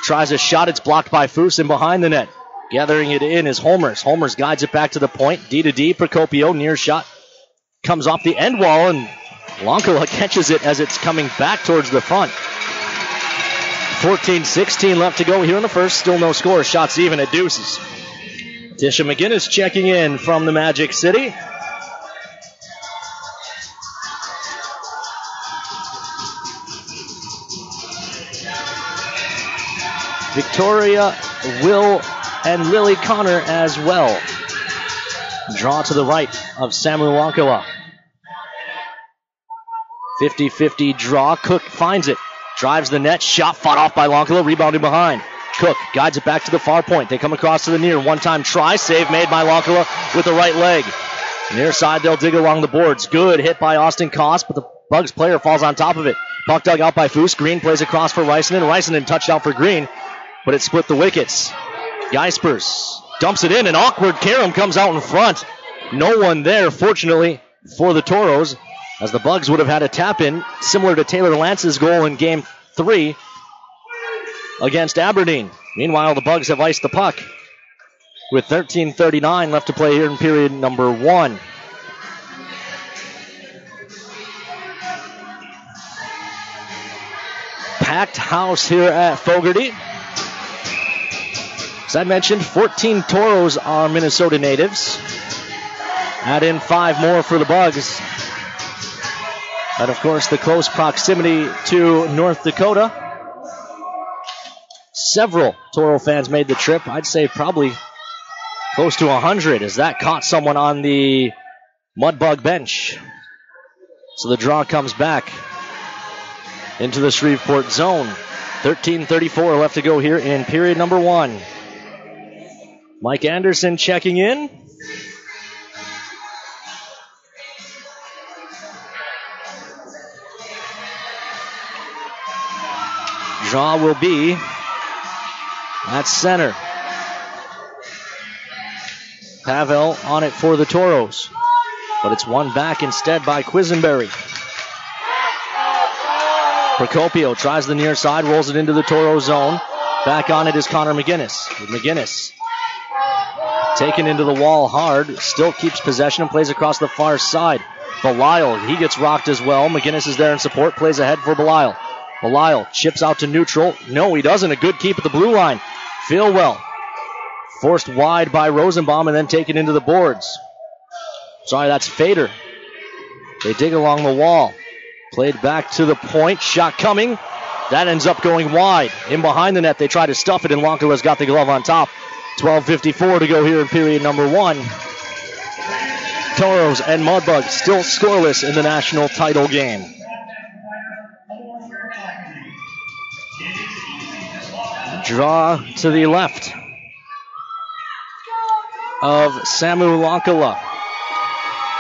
tries a shot. It's blocked by Foose and behind the net. Gathering it in is Holmers. Holmers guides it back to the point. D to D. Procopio. Near shot comes off the end wall, and Lonkala catches it as it's coming back towards the front. 14-16 left to go here in the first. Still no score. Shots even at deuces. Tisha McGinnis checking in from the Magic City. Victoria, Will, and Lily Connor as well. Draw to the right of Samu Lonkala. 50-50 draw. Cook finds it. Drives the net. Shot fought off by Lonkala. Rebounding behind. Cook guides it back to the far point. They come across to the near. One-time try. Save made by Lonkala with the right leg. Near side, they'll dig along the boards. Good hit by Austin Koss, but the Bugs player falls on top of it. Puck dug out by Foose. Green plays across for Rysenden. Rysenden touched out for Green, but it split the wickets. Geispers dumps it in. An awkward Karam comes out in front. No one there, fortunately, for the Toros, as the Bugs would have had a tap-in, similar to Taylor Lance's goal in Game 3 against Aberdeen. Meanwhile, the Bugs have iced the puck with 13:39 left to play here in period number 1. Packed house here at Fogarty. As I mentioned, 14 Toros are Minnesota natives. Add in 5 more for the Bugs. And, of course, the close proximity to North Dakota. Several Toro fans made the trip. I'd say probably close to 100, as that caught someone on the Mudbug bench. So the draw comes back into the Shreveport zone. 13:34 left to go here in period number 1. Mike Anderson checking in. Draw will be at center. Pavel on it for the Toros, but it's won back instead by Quisenberry. Procopio tries the near side, rolls it into the Toro zone. Back on it is Connor McGinnis. McGinnis taken into the wall hard, still keeps possession and plays across the far side. Belisle, he gets rocked as well. McGinnis is there in support, plays ahead for Belisle. Belisle chips out to neutral. No, he doesn't. A good keep at the blue line. Philwell forced wide by Rosenbaum and then taken into the boards. Sorry, that's Fader. They dig along the wall. Played back to the point. Shot coming. That ends up going wide. In behind the net, they try to stuff it, and Lonkala's got the glove on top. 12:54 to go here in period number 1. Toros and Mudbugs still scoreless in the national title game. Draw to the left of Samu Lonkala.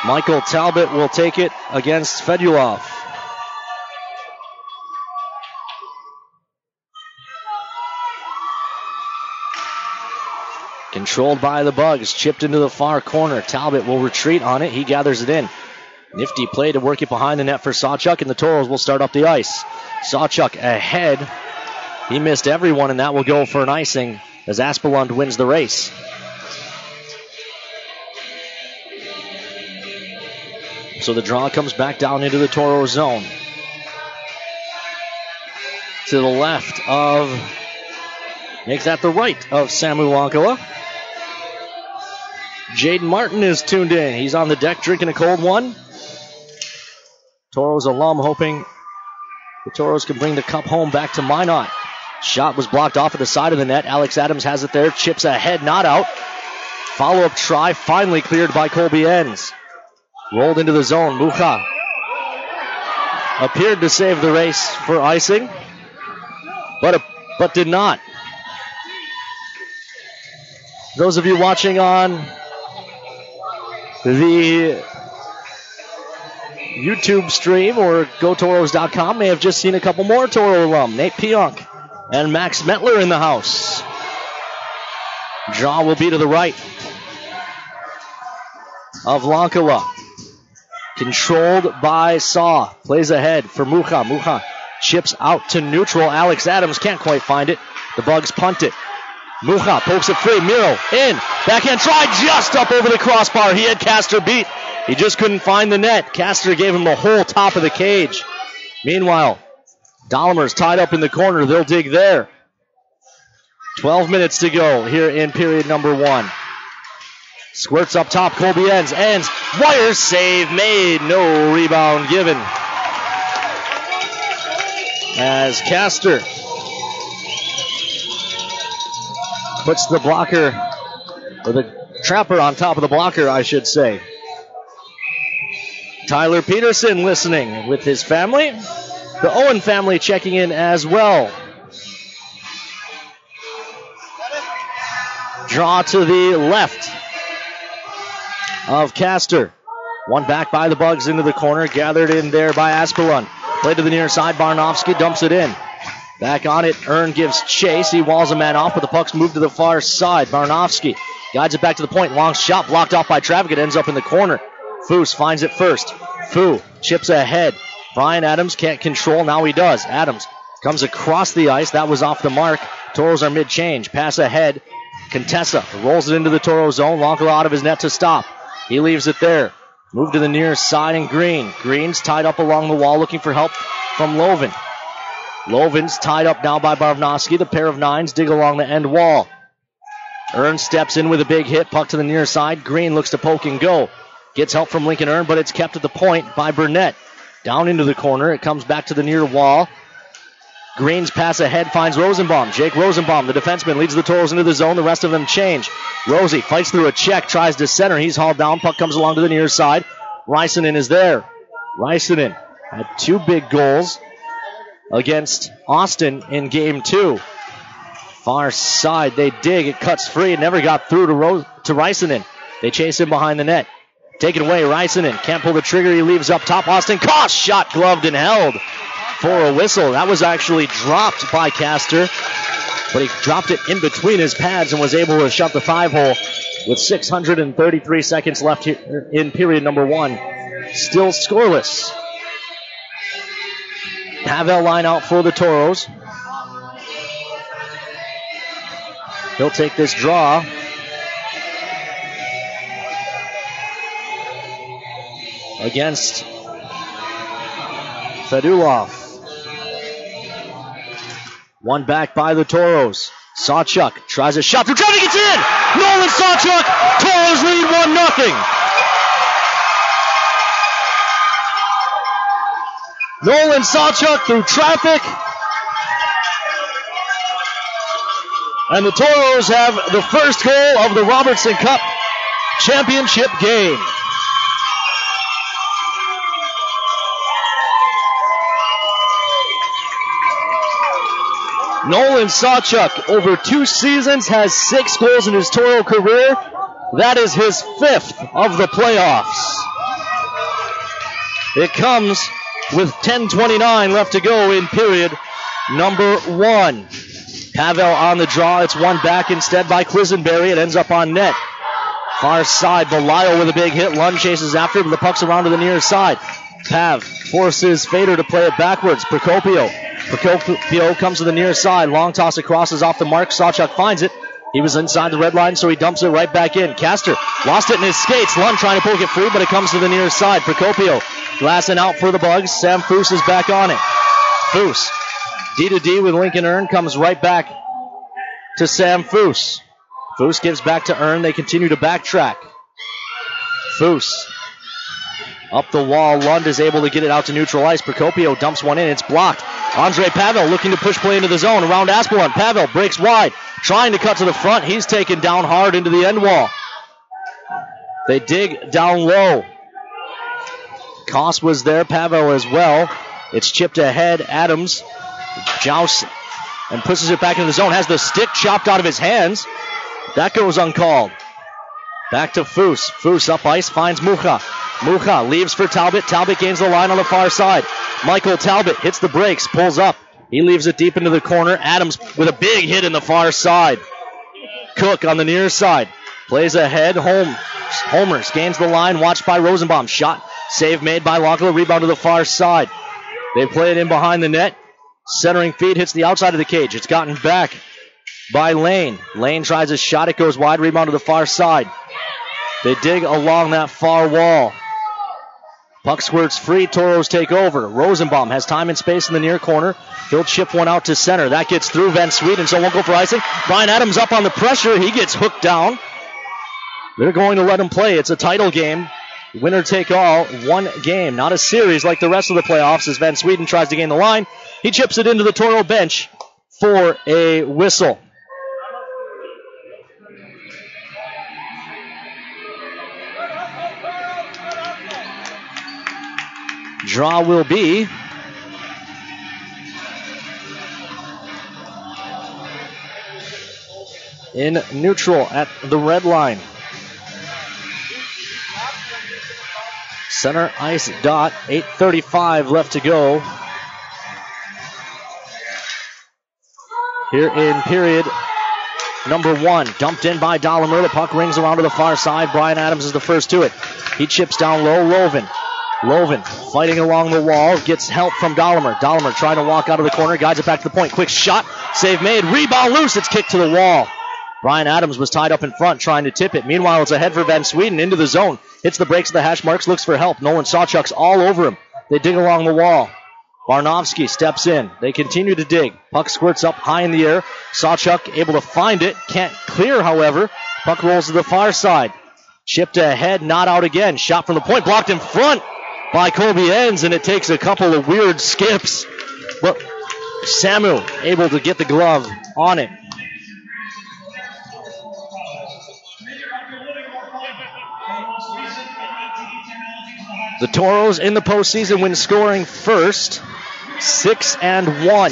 Michael Talbot will take it against Fedulov. Controlled by the Bugs, chipped into the far corner. Talbot will retreat on it. He gathers it in. Nifty play to work it behind the net for Sawchuk, and the Toros will start up the ice. Sawchuk ahead. He missed everyone, and that will go for an icing as Aspelund wins the race. So the draw comes back down into the Toro zone. To the left of, make that the right of Samu Lonkala. Jaden Martin is tuned in. He's on the deck drinking a cold one. Toros alum hoping the Toros can bring the cup home back to Minot. Shot was blocked off at the side of the net. Alex Adams has it there. Chips ahead, not out. Follow-up try, finally cleared by Colby Enns. Rolled into the zone. Mucha appeared to save the race for icing, but did not. Those of you watching on the YouTube stream or GoToros.com may have just seen a couple more Toro alum. Nate Pionk and Max Metler in the house. Draw will be to the right of Lonkala. Controlled by Saw. Plays ahead for Mucha. Mucha chips out to neutral. Alex Adams can't quite find it. The Bugs punt it. Mucha pokes it free. Miro in. Backhand try just up over the crossbar. He had Castor beat. He just couldn't find the net. Castor gave him the whole top of the cage. Meanwhile, Dahlemer's tied up in the corner. They'll dig there. 12 minutes to go here in period number 1. Squirts up top. Colby Enns. Enns. Wire save made. No rebound given. As Castor puts the blocker, or the trapper on top of the blocker, I should say. Tyler Peterson listening with his family. The Owen family checking in as well. Draw to the left of Castor. One back by the Bugs into the corner. Gathered in there by Aspelund. Play to the near side. Barnowski dumps it in. Back on it. Ern gives chase. He walls a man off, but the puck's moved to the far side. Barnowski guides it back to the point. Long shot blocked off by Travick. It ends up in the corner. Foose finds it first. Foo chips ahead. Brian Adams can't control. Now he does. Adams Comes across the ice. That was off the mark. Toros are mid-change. Pass ahead. Contessa rolls it into the Toro zone. Lonkala out of his net to stop. He leaves it there. Move to the near side and Green. Green's tied up along the wall looking for help from Loven. Loven's tied up now by Barvnovsky. The pair of nines dig along the end wall. Earn steps in with a big hit. Puck to the near side. Green looks to poke and go. Gets help from Lincoln Earn, but it's kept at the point by Burnett. Down into the corner. It comes back to the near wall. Green's pass ahead finds Rosenbaum. Jake Rosenbaum, the defenseman, leads the Toros into the zone. The rest of them change. Rosie fights through a check, tries to center. He's hauled down. Puck comes along to the near side. Raisanen is there. Raisanen had 2 big goals against Austin in Game 2. Far side, they dig. It cuts free. It never got through to Raisanen. They chase him behind the net. Taken away, Raisanen can't pull the trigger. He leaves up top. Austin Koss, shot gloved and held for a whistle. That was actually dropped by Castor, but he dropped it in between his pads and was able to shut the 5-hole with 633 seconds left here in period number 1. Still scoreless. Pavel line out for the Toros. He'll take this draw. Against Fedulov. One back by the Toros. Sawchuk tries a shot through traffic. It's in! Nolan Sawchuk! Toros lead 1-0. Nolan Sawchuk through traffic. And the Toros have the first goal of the Robertson Cup championship game. Nolan Sawchuk, over 2 seasons, has 6 goals in his Toro career. That is his 5th of the playoffs. It comes with 10:29 left to go in period number 1. Pavel on the draw. It's one back instead by Quisenberry. It ends up on net. Far side, Belisle with a big hit. Lund chases after, but the puck's around to the near side. Pav forces Fader to play it backwards. Procopio comes to the near side. Long toss across is off the mark. Sawchuk finds it. He was inside the red line, so he dumps it right back in. Castor lost it in his skates. Lund trying to poke it free, but it comes to the near side. Procopio glassing out for the Bugs. Sam Foose is back on it. Foose, D-to-D with Lincoln Earn, comes right back to Sam Foose. Foose gives back to Earn. They continue to backtrack. Foose up the wall. Lund is able to get it out to neutral ice. Procopio dumps one in. It's blocked. Andre Pavel looking to push play into the zone around Aspelund. Pavel breaks wide, trying to cut to the front. He's taken down hard into the end wall. They dig down low. Koss was there. Pavel as well. It's chipped ahead. Adams jousts and pushes it back into the zone. Has the stick chopped out of his hands. That goes uncalled. Back to Foose. Foose up ice, finds Mucha. Mucha leaves for Talbot. Talbot gains the line on the far side. Michael Talbot hits the brakes, pulls up. He leaves it deep into the corner. Adams with a big hit in the far side. Cook on the near side. Plays ahead. Homers gains the line, watched by Rosenbaum. Shot, save made by Lonkala. Rebound to the far side. They play it in behind the net. Centering feed hits the outside of the cage. It's gotten back by Lane. Lane tries a shot. It goes wide. Rebound to the far side. They dig along that far wall. Puck squirts free. Toros take over. Rosenbaum has time and space in the near corner. He'll chip one out to center. That gets through Van Sweden, so won't go for icing. Brian Adams up on the pressure. He gets hooked down. They're going to let him play. It's a title game. Winner take all. One game, not a series like the rest of the playoffs as Van Sweden tries to gain the line. He chips it into the Toro bench for a whistle. Draw will be in neutral at the red line. Center ice dot, 8:35 left to go here in period number 1. Dumped in by Dahlimer. The puck rings around to the far side. Brian Adams is the first to it. He chips down low. Loven fighting along the wall, gets help from Dollimer. Dollimer trying to walk out of the corner, guides it back to the point. Quick shot, save made, rebound loose, it's kicked to the wall. Brian Adams was tied up in front trying to tip it. Meanwhile, it's ahead for Van Sweden into the zone. Hits the brakes of the hash marks, looks for help. Nolan Sawchuk's all over him. They dig along the wall. Barnovsky steps in. They continue to dig. Puck squirts up high in the air. Sawchuk able to find it. Can't clear, however. Puck rolls to the far side. Chipped ahead, not out again. Shot from the point, blocked in front by Colby Enns, and it takes a couple of weird skips. But Samu able to get the glove on it. The Toros in the postseason when scoring first, 6-1.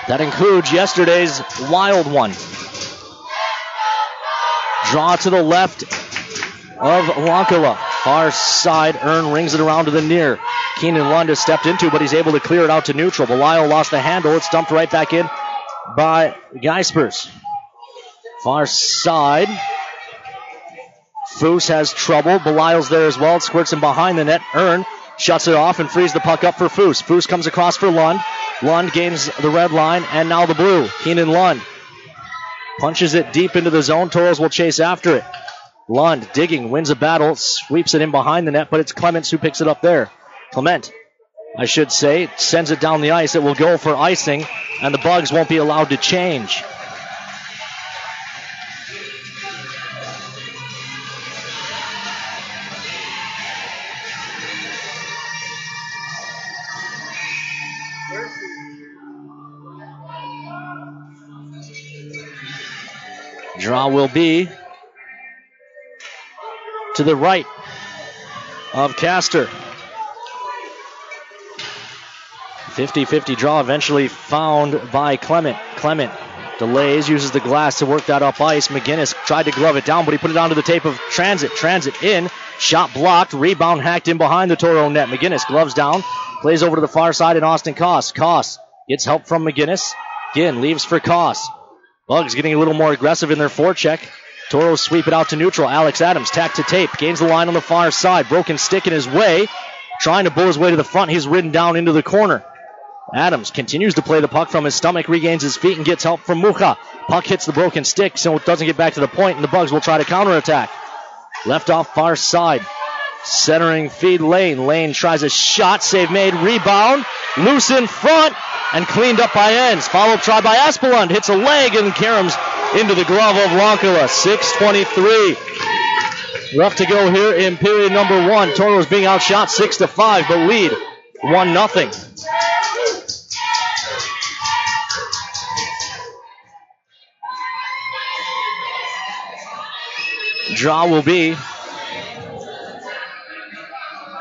That includes yesterday's wild one. Draw to the left of Lankala. Far side, Ern rings it around to the near. Keenan Lund has stepped into, but he's able to clear it out to neutral. Belisle lost the handle. It's dumped right back in by Geispers. Far side. Foose has trouble. Belisle's there as well. It squirts him behind the net. Ern shuts it off and frees the puck up for Foose. Foose comes across for Lund. Lund gains the red line and now the blue. Keenan Lund punches it deep into the zone. Toros will chase after it. Lund digging, wins a battle, sweeps it in behind the net, but it's Clements who picks it up there. Clement, I should say, sends it down the ice. It will go for icing, and the Bugs won't be allowed to change. Draw will be to the right of Castor. 50-50 draw eventually found by Clement. Clement delays, uses the glass to work that up ice. McGinnis tried to glove it down, but he put it onto the tape of Transit. Transit in, shot blocked, rebound hacked in behind the Toro net. McGinnis gloves down, plays over to the far side, and Austin Koss. Koss gets help from McGinnis. Again, leaves for Koss. Bugs getting a little more aggressive in their forecheck. Toros sweep it out to neutral. Alex Adams tacked to tape. Gains the line on the far side. Broken stick in his way. Trying to bull his way to the front. He's ridden down into the corner. Adams continues to play the puck from his stomach. Regains his feet and gets help from Mucha. Puck hits the broken stick so it doesn't get back to the point, and the Bugs will try to counterattack. Left off far side. Centering feed Lane. Lane tries a shot. Save made. Rebound. Loose in front. And cleaned up by Enns. Follow-up try by Aspelund. Hits a leg and caroms into the glove of Ronkala. 6:23 left to go here in period number one. Toros being outshot 6-5, but lead 1-0. Draw will be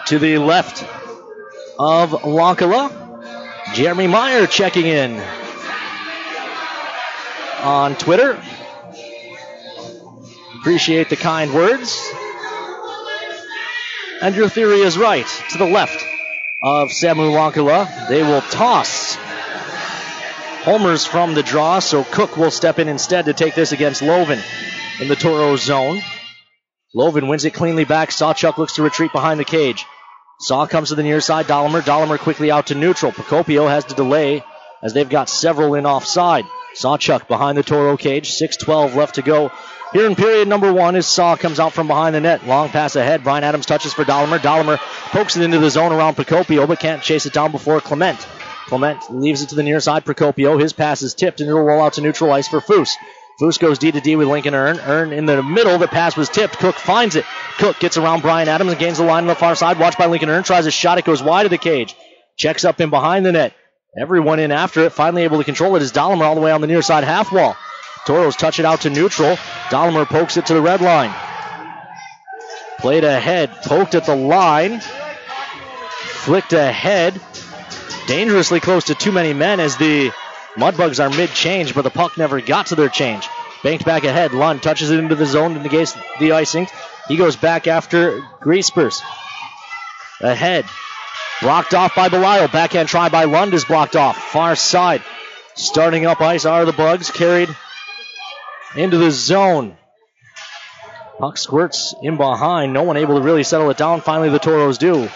to the left of Ronkala. Jeremy Meyer checking in on Twitter. Appreciate the kind words. And your theory is right. To the left of Samu Ronkala, they will toss. Homers from the draw, so Cook will step in instead to take this against Loven in the Toro zone. Loven wins it cleanly back. Sawchuk looks to retreat behind the cage. Saw comes to the near side. Dollimer quickly out to neutral. Procopio has to delay as they've got several in offside. Sawchuk behind the Toro cage. 6:12 left to go here in period number one as Saw comes out from behind the net. Long pass ahead. Brian Adams touches for Dollimer. Dollimer pokes it into the zone around Procopio but can't chase it down before Clement. Clement leaves it to the near side. Procopio. His pass is tipped and it'll roll out to neutral ice for Foose. Foose goes D-to-D with Lincoln Ern. Ern in the middle. The pass was tipped. Cook finds it. Cook gets around Brian Adams and gains the line on the far side. Watched by Lincoln Ern. Tries a shot. It goes wide of the cage. Checks up in behind the net. Everyone in after it. Finally able to control it is Dollimer all the way on the near side half wall. Toros touch it out to neutral. Dollimer pokes it to the red line. Played ahead. Poked at the line. Flicked ahead. Dangerously close to too many men as the Mudbugs are mid-change, but the puck never got to their change. Banked back ahead. Lund touches it into the zone to negate the icing. He goes back after Griespers. Ahead. Blocked off by Belisle. Backhand try by Lund is blocked off. Far side. Starting up ice are the Bugs. Carried into the zone. Puck squirts in behind. No one able to really settle it down. Finally, the Toros do.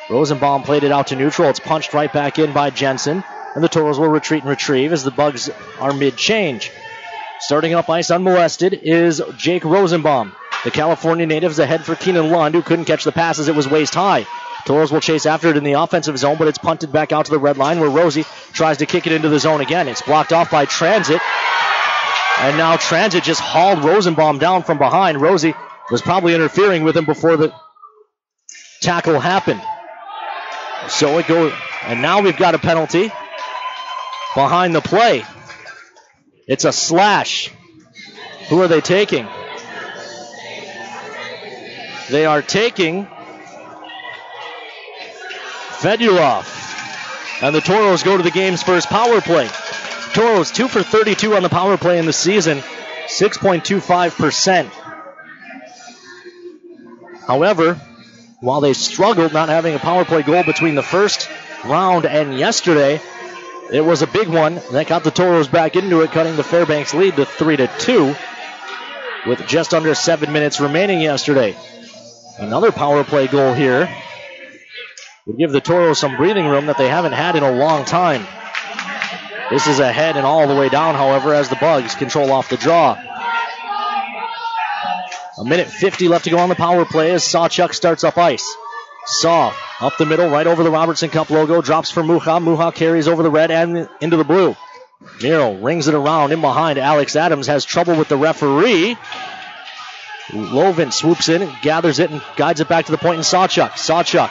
Rosenbaum played it out to neutral. It's punched right back in by Jensen. And the Toros will retreat and retrieve as the Bugs are mid-change. Starting up ice unmolested is Jake Rosenbaum. The California natives ahead for Keenan Lund, who couldn't catch the pass as it was waist high. Toros will chase after it in the offensive zone, but it's punted back out to the red line where Rosie tries to kick it into the zone again. It's blocked off by Transit. And now Transit just hauled Rosenbaum down from behind. Rosie was probably interfering with him before the tackle happened. So it goes, and now we've got a penalty behind the play. It's a slash. Who are they taking? They are taking Fedorov. And the Toros go to the game's first power play. Toros 2 for 32 on the power play in the season, 6.25%. However, while they struggled not having a power play goal between the first round and yesterday, it was a big one that got the Toros back into it, cutting the Fairbanks lead to 3-2 with just under 7 minutes remaining yesterday. Another power play goal here would give the Toros some breathing room that they haven't had in a long time. This is ahead and all the way down, however, as the Bugs control off the draw. 1:50 left to go on the power play as Sawchuk starts up ice. Saw up the middle, right over the Robertson Cup logo, drops for Muha. Muha carries over the red and into the blue. Miro rings it around in behind. Alex Adams has trouble with the referee. Lovin swoops in, gathers it, and guides it back to the point in Sawchuk. Sawchuk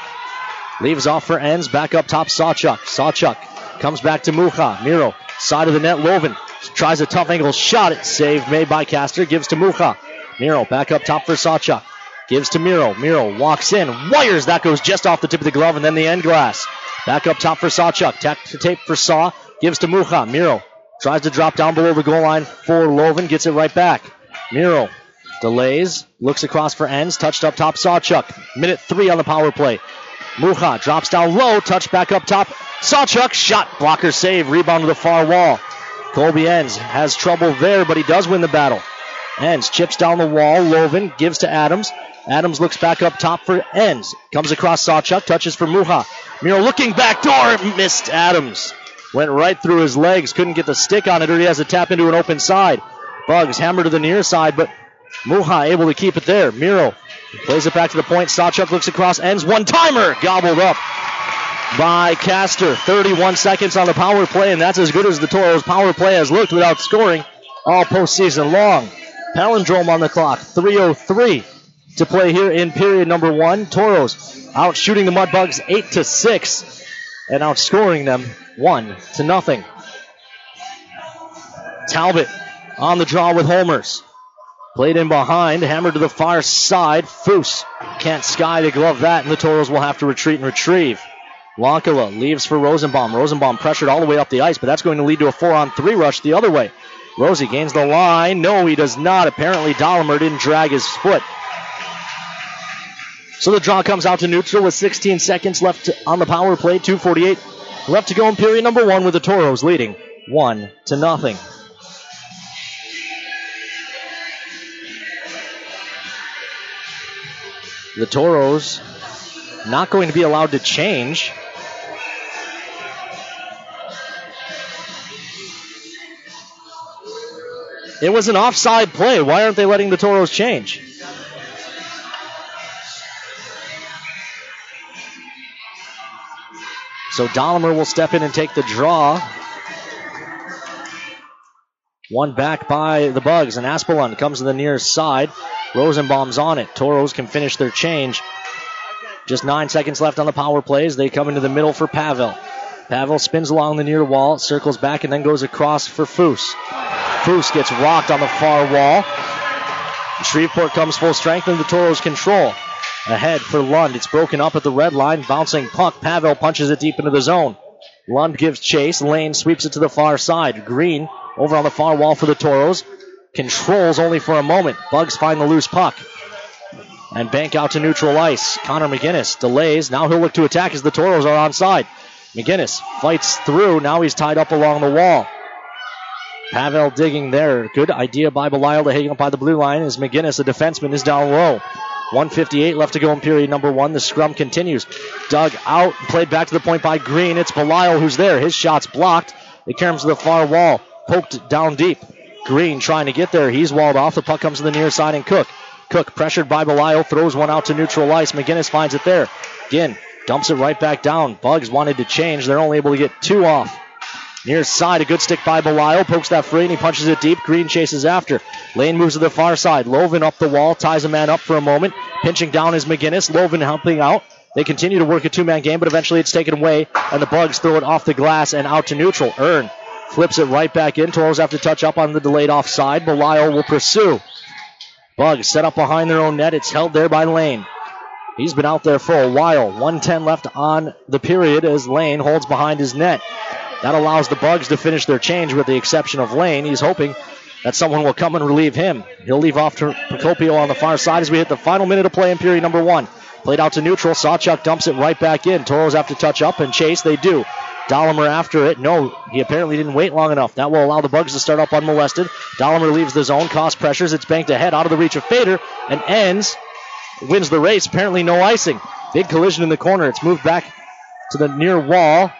leaves off for ends, back up top Sawchuk. Sawchuk comes back to Muha. Miro, side of the net, Lovin tries a tough angle shot. It's saved, made by Castor, gives to Muha. Miro back up top for Sawchuk. Gives to Miro. Miro walks in, wires. That goes just off the tip of the glove and then the end glass. Back up top for Sawchuk. Tap to tape for Saw. Gives to Muha. Miro tries to drop down below the goal line for Lovin. Gets it right back. Miro delays. Looks across for ends. Touched up top Sawchuk. 3 on the power play. Muha drops down low. Touch back up top. Sawchuk. Shot. Blocker save. Rebound to the far wall. Colby Enns has trouble there, but he does win the battle. Enns chips down the wall. Lovin gives to Adams. Adams looks back up top for Enns. Comes across Sawchuk. Touches for Muha. Miro looking back door. Missed Adams. Went right through his legs. Couldn't get the stick on it, or he has to tap into an open side. Bugs hammer to the near side, but Muha able to keep it there. Miro plays it back to the point. Sawchuk looks across. Enns one-timer. Gobbled up by Castor. 31 seconds on the power play, and that's as good as the Toros' power play has looked without scoring all postseason long. Palindrome on the clock. 3:03 to play here in period number 1. Toros out shooting the Mudbugs 8-6 and outscoring them 1-0. Talbot on the draw with homers. Played in behind, hammered to the far side. Foose can't sky to glove that, and the Toros will have to retreat and retrieve. Lonkala leaves for Rosenbaum. Rosenbaum pressured all the way up the ice, but that's going to lead to a 4-on-3 rush the other way. Rosie gains the line. No, he does not. Apparently, Dahlimer didn't drag his foot. So the draw comes out to neutral with 16 seconds left on the power play. 2:48 left to go in period number 1 with the Toros leading 1-0. The Toros not going to be allowed to change. It was an offside play. Why aren't they letting the Toros change? So Dahlimer will step in and take the draw. One back by the Bugs, and Aspelund comes to the near side. Rosenbaum's on it. Toros can finish their change. Just 9 seconds left on the power plays. They come into the middle for Pavel. Pavel spins along the near wall, circles back, and then goes across for Foose. Foose gets rocked on the far wall. Shreveport comes full strength, and the Toros control. Ahead for Lund. It's broken up at the red line. Bouncing puck. Pavel punches it deep into the zone. Lund gives chase. Lane sweeps it to the far side. Green over on the far wall for the Toros. Controls only for a moment. Bugs find the loose puck and bank out to neutral ice. Connor McGinnis delays. Now he'll look to attack as the Toros are onside. McGinnis fights through. Now he's tied up along the wall. Pavel digging there. Good idea by Belial to hang up by the blue line as McGinnis, a defenseman, is down low. 1:58 left to go in period number 1. The scrum continues. Dug out, played back to the point by Green. It's Belial who's there. His shot's blocked. It comes to the far wall. Poked down deep. Green trying to get there. He's walled off. The puck comes to the near side and Cook. Cook pressured by Belial. Throws one out to neutral ice. McGinnis finds it there. Again, dumps it right back down. Bugs wanted to change. They're only able to get 2 off. Near side, a good stick by Belial. Pokes that free and he punches it deep. Green chases after. Lane moves to the far side. Loven up the wall. Ties a man up for a moment. Pinching down is McGinnis. Loven helping out. They continue to work a 2-man game, but eventually it's taken away, and the Bugs throw it off the glass and out to neutral. Earn flips it right back in. Toros have to touch up on the delayed offside. Belial will pursue. Bugs set up behind their own net. It's held there by Lane. He's been out there for a while. 1:10 left on the period as Lane holds behind his net. That allows the Bugs to finish their change with the exception of Lane. He's hoping that someone will come and relieve him. He'll leave off to Procopio on the far side as we hit the final minute of play in period number 1. Played out to neutral. Sawchuk dumps it right back in. Toros have to touch up and chase. They do. Dahlimer after it. No, he apparently didn't wait long enough. That will allow the Bugs to start up unmolested. Dahlimer leaves the zone. Cost pressures. It's banked ahead out of the reach of Fader and ends. Wins the race. Apparently no icing. Big collision in the corner. It's moved back to the near wall.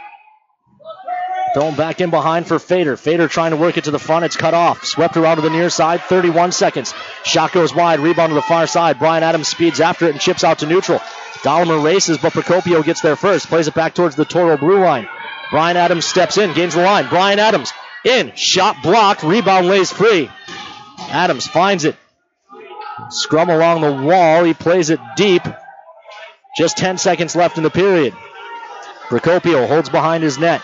Thrown back in behind for Fader. Fader trying to work it to the front. It's cut off. Swept around to the near side. 31 seconds. Shot goes wide. Rebound to the far side. Brian Adams speeds after it and chips out to neutral. Dahlimer races, but Procopio gets there first. Plays it back towards the Toro blue line. Brian Adams steps in. Gains the line. Brian Adams in. Shot blocked. Rebound lays free. Adams finds it. Scrum along the wall. He plays it deep. Just 10 seconds left in the period. Procopio holds behind his net.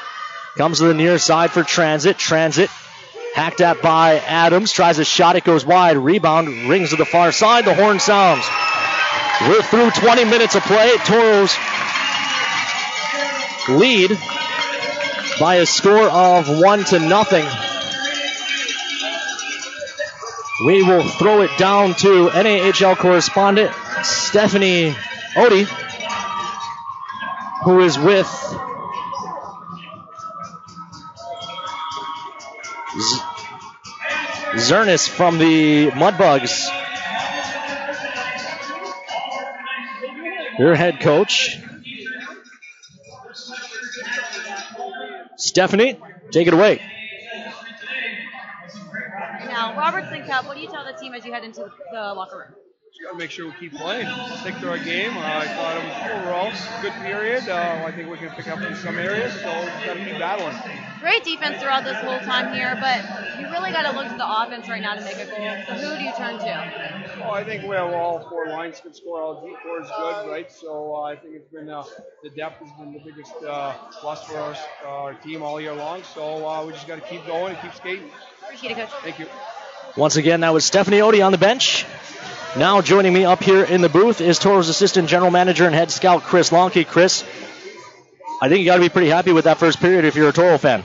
Comes to the near side for Transit. Transit hacked at by Adams. Tries a shot. It goes wide. Rebound rings to the far side. The horn sounds. We're through 20 minutes of play. Toros lead by a score of 1-0. We will throw it down to NAHL correspondent Stephanie Odie, who is with Zernis from the Mudbugs. Your head coach. Stephanie, take it away. Now, Robertson Cup, what do you tell the team as you head into the locker room? Just got to make sure we keep playing, stick to our game. I thought it was overall a good period. I think we can pick up in some areas, so we just got to keep battling. Great defense throughout this whole time here, but you really got to look to the offense right now to make a goal. So who do you turn to? Well, I think we have all 4 lines can score. All D4 is good, right? So I think it's been the depth has been the biggest plus for us, our team all year long. So we just got to keep going and keep skating. Appreciate it, Coach. Thank you. Once again, that was Stephanie Odie on the bench. Now joining me up here in the booth is Toros Assistant General Manager and Head Scout Chris Lonke. Chris, I think you got to be pretty happy with that first period if you're a Toro fan.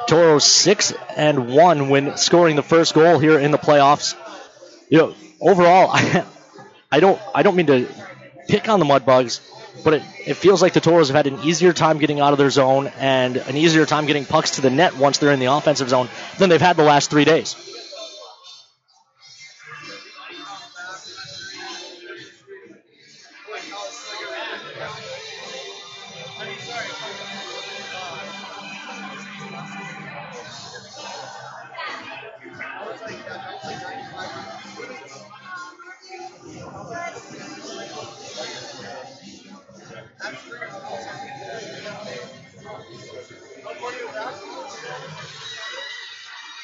Toros 6-1 when scoring the first goal here in the playoffs. You know, overall, I don't mean to pick on the Mudbugs, but it feels like the Toros have had an easier time getting out of their zone and an easier time getting pucks to the net once they're in the offensive zone than they've had the last 3 days.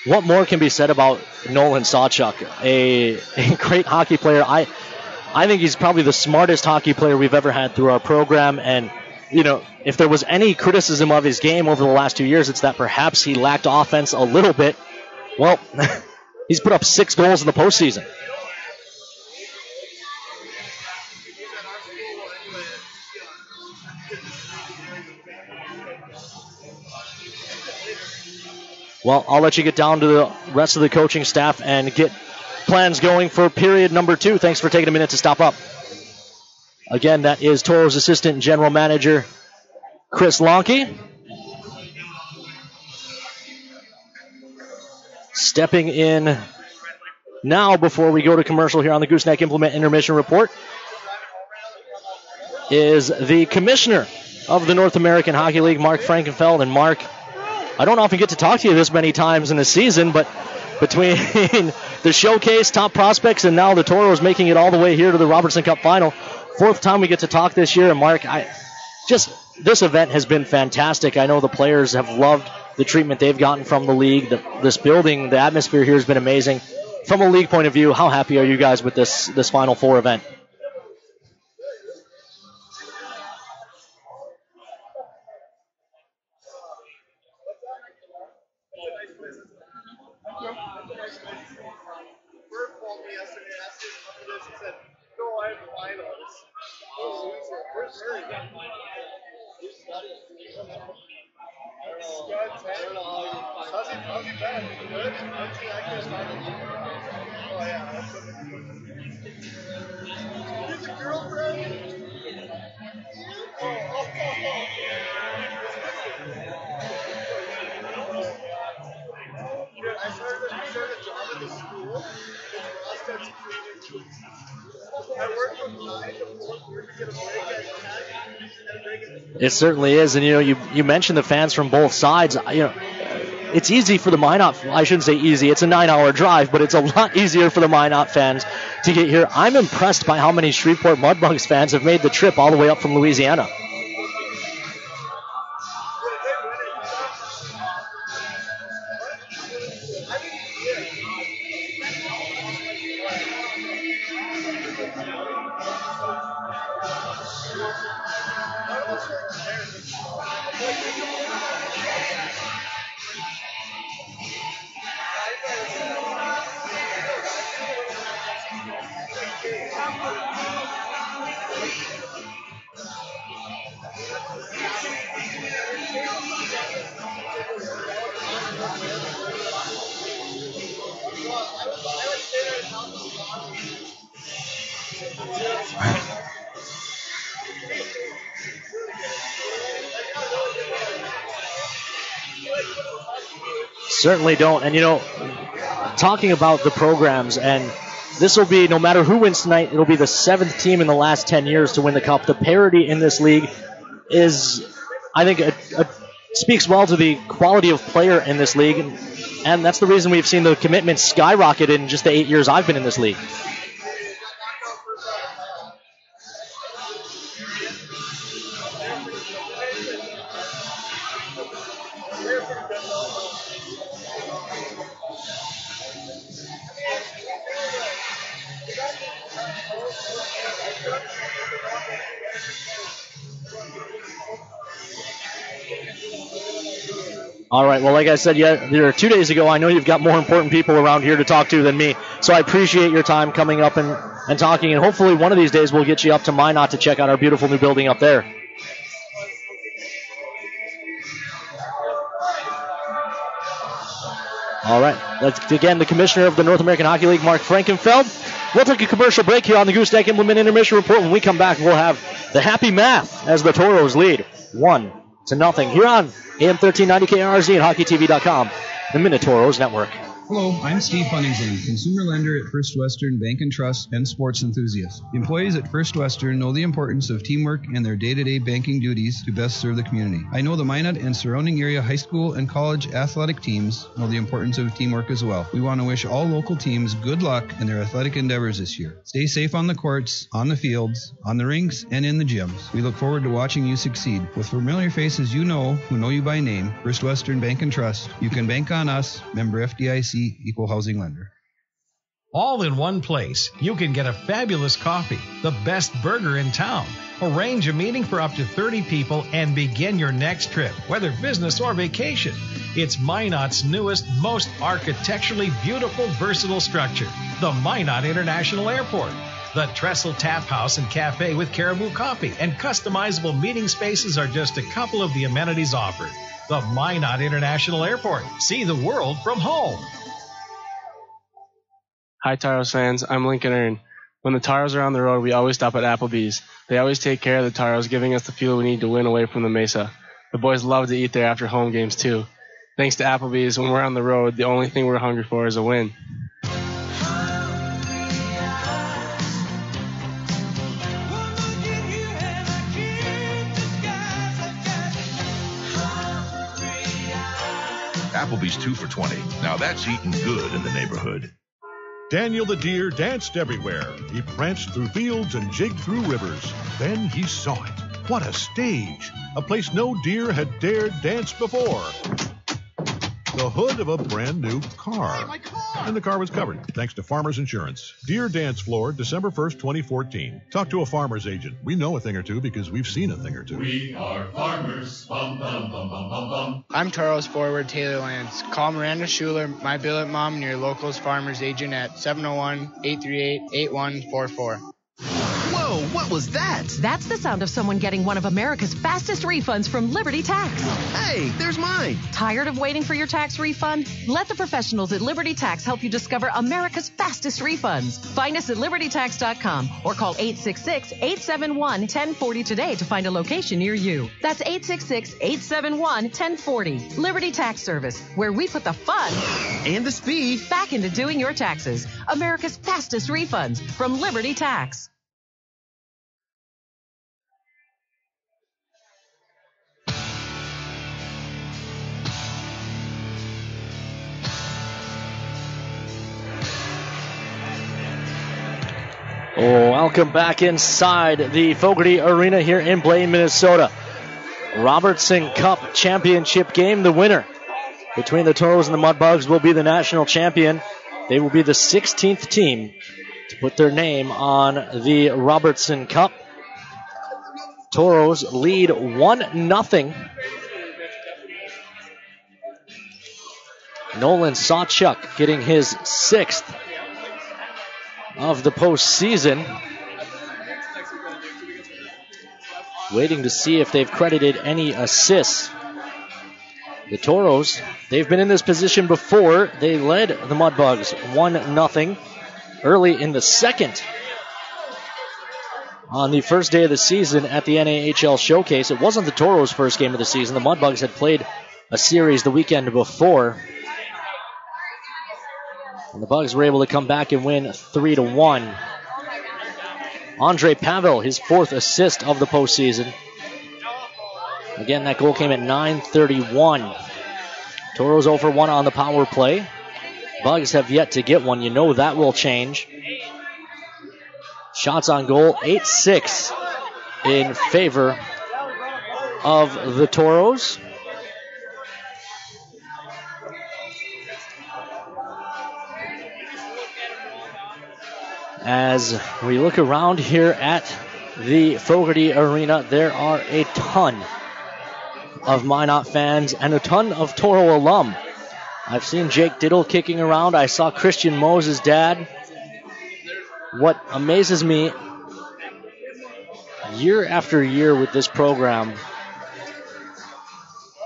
What more can be said about Nolan Sawchuk? A great hockey player. I think he's probably the smartest hockey player we've ever had through our program. And, you know, if there was any criticism of his game over the last 2 years, it's that perhaps he lacked offense a little bit. Well, he's put up 6 goals in the postseason. Well, I'll let you get down to the rest of the coaching staff and get plans going for period number 2. Thanks for taking a minute to stop up. Again, that is Toros Assistant General Manager Chris Lonke. Stepping in now before we go to commercial here on the Gooseneck Implement Intermission Report is the Commissioner of the North American Hockey League, Mark Frankenfeld. And Mark, I don't often get to talk to you this many times in a season, but between the showcase, top prospects, and now the Toros making it all the way here to the Robertson Cup final, fourth time we get to talk this year. And Mark, this event has been fantastic. I know the players have loved the treatment they've gotten from the league. This building, the atmosphere here has been amazing. From a league point of view, how happy are you guys with this Final Four event? It certainly is, and you mentioned the fans from both sides. It's easy for the Minot. I shouldn't say easy. It's a 9-hour drive, but it's a lot easier for the Minot fans to get here. I'm impressed by how many Shreveport Mudbugs fans have made the trip all the way up from Louisiana. Certainly don't. And, talking about the programs, and this will be, no matter who wins tonight, it'll be the 7th team in the last 10 years to win the Cup. The parity in this league is, I think, speaks well to the quality of player in this league. And that's the reason we've seen the commitment skyrocket in just the 8 years I've been in this league. All right, well, like I said, there 2 days ago, I know you've got more important people around here to talk to than me, so I appreciate your time coming up and talking, and hopefully one of these days we'll get you up to Minot to check out our beautiful new building up there. All right, that's, again, the Commissioner of the North American Hockey League, Mark Frankenfeld. We'll take a commercial break here on the Gooseneck Implement Intermission Report. When we come back, we'll have the happy math as the Toros lead 1-0 here on AM 1390 KRZ and HockeyTV.com, the Minotauros Network. Hello, I'm Steve Huntington, consumer lender at First Western Bank and Trust and sports enthusiast. Employees at First Western know the importance of teamwork and their day-to-day banking duties to best serve the community. I know the Minot and surrounding area high school and college athletic teams know the importance of teamwork as well. We want to wish all local teams good luck in their athletic endeavors this year. Stay safe on the courts, on the fields, on the rinks, and in the gyms. We look forward to watching you succeed. With familiar faces you know, who know you by name, First Western Bank and Trust, you can bank on us, member FDIC, equal housing lender. All in one place. You can get a fabulous coffee, the best burger in town. Arrange a meeting for up to 30 people and begin your next trip, whether business or vacation. It's Minot's newest, most architecturally beautiful, versatile structure, the Minot International Airport. The Trestle Tap House and Cafe with Caribou Coffee and customizable meeting spaces are just a couple of the amenities offered. The Minot International Airport. See the world from home. Hi, Toros fans. I'm Lincoln Earn. When the Taros are on the road, we always stop at Applebee's. They always take care of the Taros, giving us the fuel we need to win away from the Mesa. The boys love to eat there after home games, too. Thanks to Applebee's, when we're on the road, the only thing we're hungry for is a win. Applebee's 2 for $20. Now that's eating good in the neighborhood. Daniel the deer danced everywhere. He pranced through fields and jigged through rivers. Then he saw it. What a stage! A place no deer had dared dance before. The hood of a brand new car. My car! And the car was covered, thanks to Farmers Insurance. Deer Dance Floor, December 1st, 2014. Talk to a farmer's agent. We know a thing or two because we've seen a thing or two. We are farmers. Bum, bum, bum, bum, bum, bum. I'm Toros forward Taylor Lance. Call Miranda Schuler, my billet mom, and your locals farmers agent at 701-838-8144. Whoa, what was that? That's the sound of someone getting one of America's fastest refunds from Liberty Tax. Hey, there's mine. Tired of waiting for your tax refund? Let the professionals at Liberty Tax help you discover America's fastest refunds. Find us at libertytax.com or call 866-871-1040 today to find a location near you. That's 866-871-1040. Liberty Tax Service, where we put the fun and the speed back into doing your taxes. America's fastest refunds from Liberty Tax. Welcome back inside the Fogarty Arena here in Blaine, Minnesota. Robertson Cup Championship game. The winner between the Toros and the Mudbugs will be the national champion. They will be the 16th team to put their name on the Robertson Cup. Toros lead 1-0. Nolan Sawchuk getting his 6th of the postseason. Waiting to see if they've credited any assists. The Toros, they've been in this position before. They led the Mudbugs 1-0 early in the second. On the first day of the season at the NAHL Showcase, it wasn't the Toros' first game of the season. The Mudbugs had played a series the weekend before. And the Bugs were able to come back and win 3-1. Andre Pavel, his 4th assist of the postseason. Again, that goal came at 9:31. Toros 0 for 1 on the power play. Bugs have yet to get one. You know that will change. Shots on goal, 8-6 in favor of the Toros. As we look around here at the Fogarty Arena, there are a ton of Minot fans and a ton of Toro alum. I've seen Jake Diddle kicking around. I saw Christian Moses' dad. What amazes me year after year with this program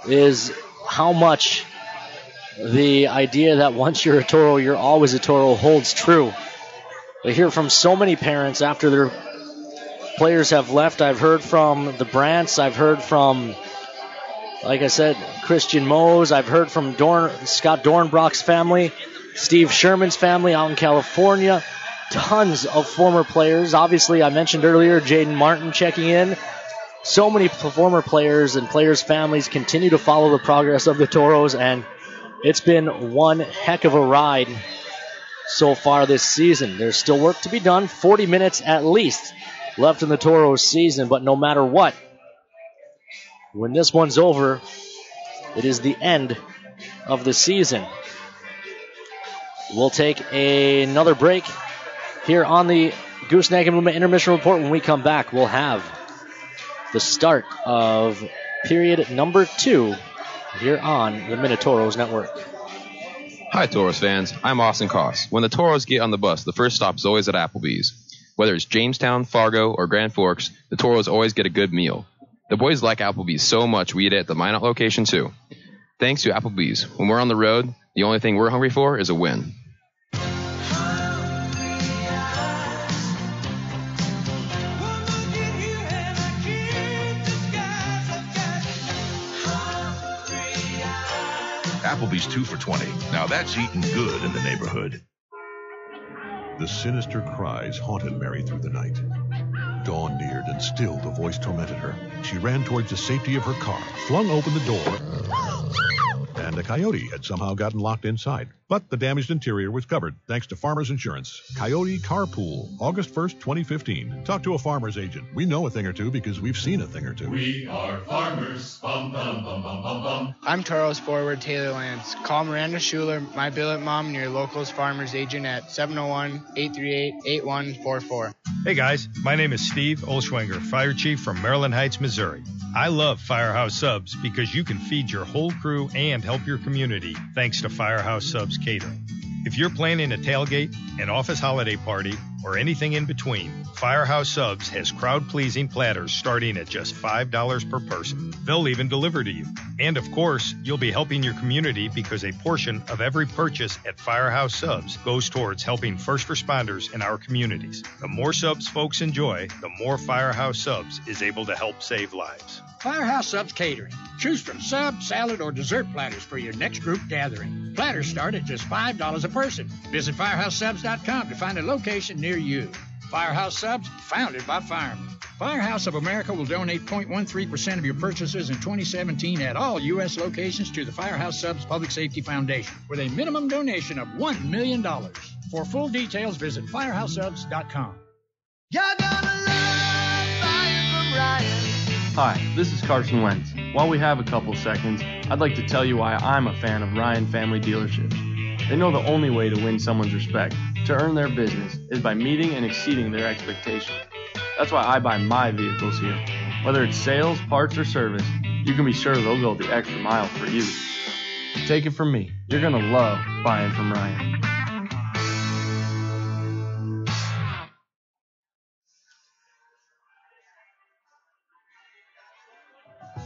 is how much the idea that once you're a Toro, you're always a Toro holds true. I hear from so many parents after their players have left. I've heard from the Brants. I've heard from, like I said, Christian Mose. I've heard from Scott Dornbrock's family, Steve Sherman's family out in California. Tons of former players. Obviously, I mentioned earlier, Jaden Martin checking in. So many former players and players' families continue to follow the progress of the Toros, and it's been one heck of a ride so far this season. There's still work to be done. 40 minutes at least left in the Toros season, but no matter what, when this one's over, it is the end of the season. We'll take another break here on the Gooseneck and Movement Intermission Report. When we come back, we'll have the start of period number 2 here on the Minotauros Network. Hi, Toros fans. I'm Austin Koss. When the Toros get on the bus, the first stop is always at Applebee's. Whether it's Jamestown, Fargo, or Grand Forks, the Toros always get a good meal. The boys like Applebee's so much we eat it at the Minot location too. Thanks to Applebee's, when we're on the road, the only thing we're hungry for is a win. Applebee's 2 for $20. Now that's eating good in the neighborhood. The sinister cries haunted Mary through the night. Dawn neared, and still the voice tormented her. She ran towards the safety of her car, flung open the door, and a coyote had somehow gotten locked inside. But the damaged interior was covered, thanks to Farmers Insurance. Coyote Carpool, August 1st, 2015. Talk to a farmer's agent. We know a thing or two because we've seen a thing or two. We are farmers. Bum, bum, bum, bum, bum, bum. I'm Toros forward Taylor Lance. Call Miranda Schuler, my billet mom, and your locals farmers agent at 701-838-8144. Hey guys, my name is Steve Olschwenger, Fire Chief from Maryland Heights, Missouri. I love Firehouse Subs because you can feed your whole crew and help your community thanks to Firehouse Subs Catering. If you're planning a tailgate, an office holiday party, or anything in between, Firehouse Subs has crowd-pleasing platters starting at just $5 per person. They'll even deliver to you. And of course, you'll be helping your community because a portion of every purchase at Firehouse Subs goes towards helping first responders in our communities. The more subs folks enjoy, the more Firehouse Subs is able to help save lives. Firehouse Subs Catering. Choose from sub, salad, or dessert platters for your next group gathering. Platters start at just $5 a person. Visit firehousesubs.com to find a location near you. Firehouse Subs, founded by firemen. Firehouse of America will donate 0.13% of your purchases in 2017 at all U.S. locations to the Firehouse Subs Public Safety Foundation with a minimum donation of $1 million. For full details, visit firehousesubs.com. You're gonna love Fire from Ryan. Hi, this is Carson Wentz. While we have a couple seconds, I'd like to tell you why I'm a fan of Ryan Family Dealerships. They know the only way to win someone's respect, to earn their business, is by meeting and exceeding their expectations. That's why I buy my vehicles here. Whether it's sales, parts, or service, you can be sure they'll go the extra mile for you. Take it from me, you're going to love buying from Ryan.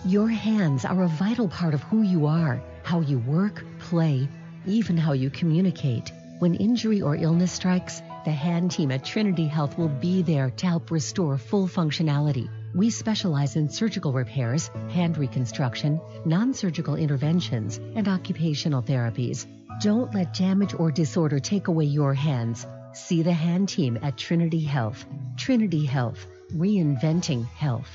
Your hands are a vital part of who you are, how you work, play, even how you communicate. When injury or illness strikes, the hand team at Trinity Health will be there to help restore full functionality. We specialize in surgical repairs, hand reconstruction, non-surgical interventions, and occupational therapies. Don't let damage or disorder take away your hands. See the hand team at Trinity Health. Trinity Health, reinventing health.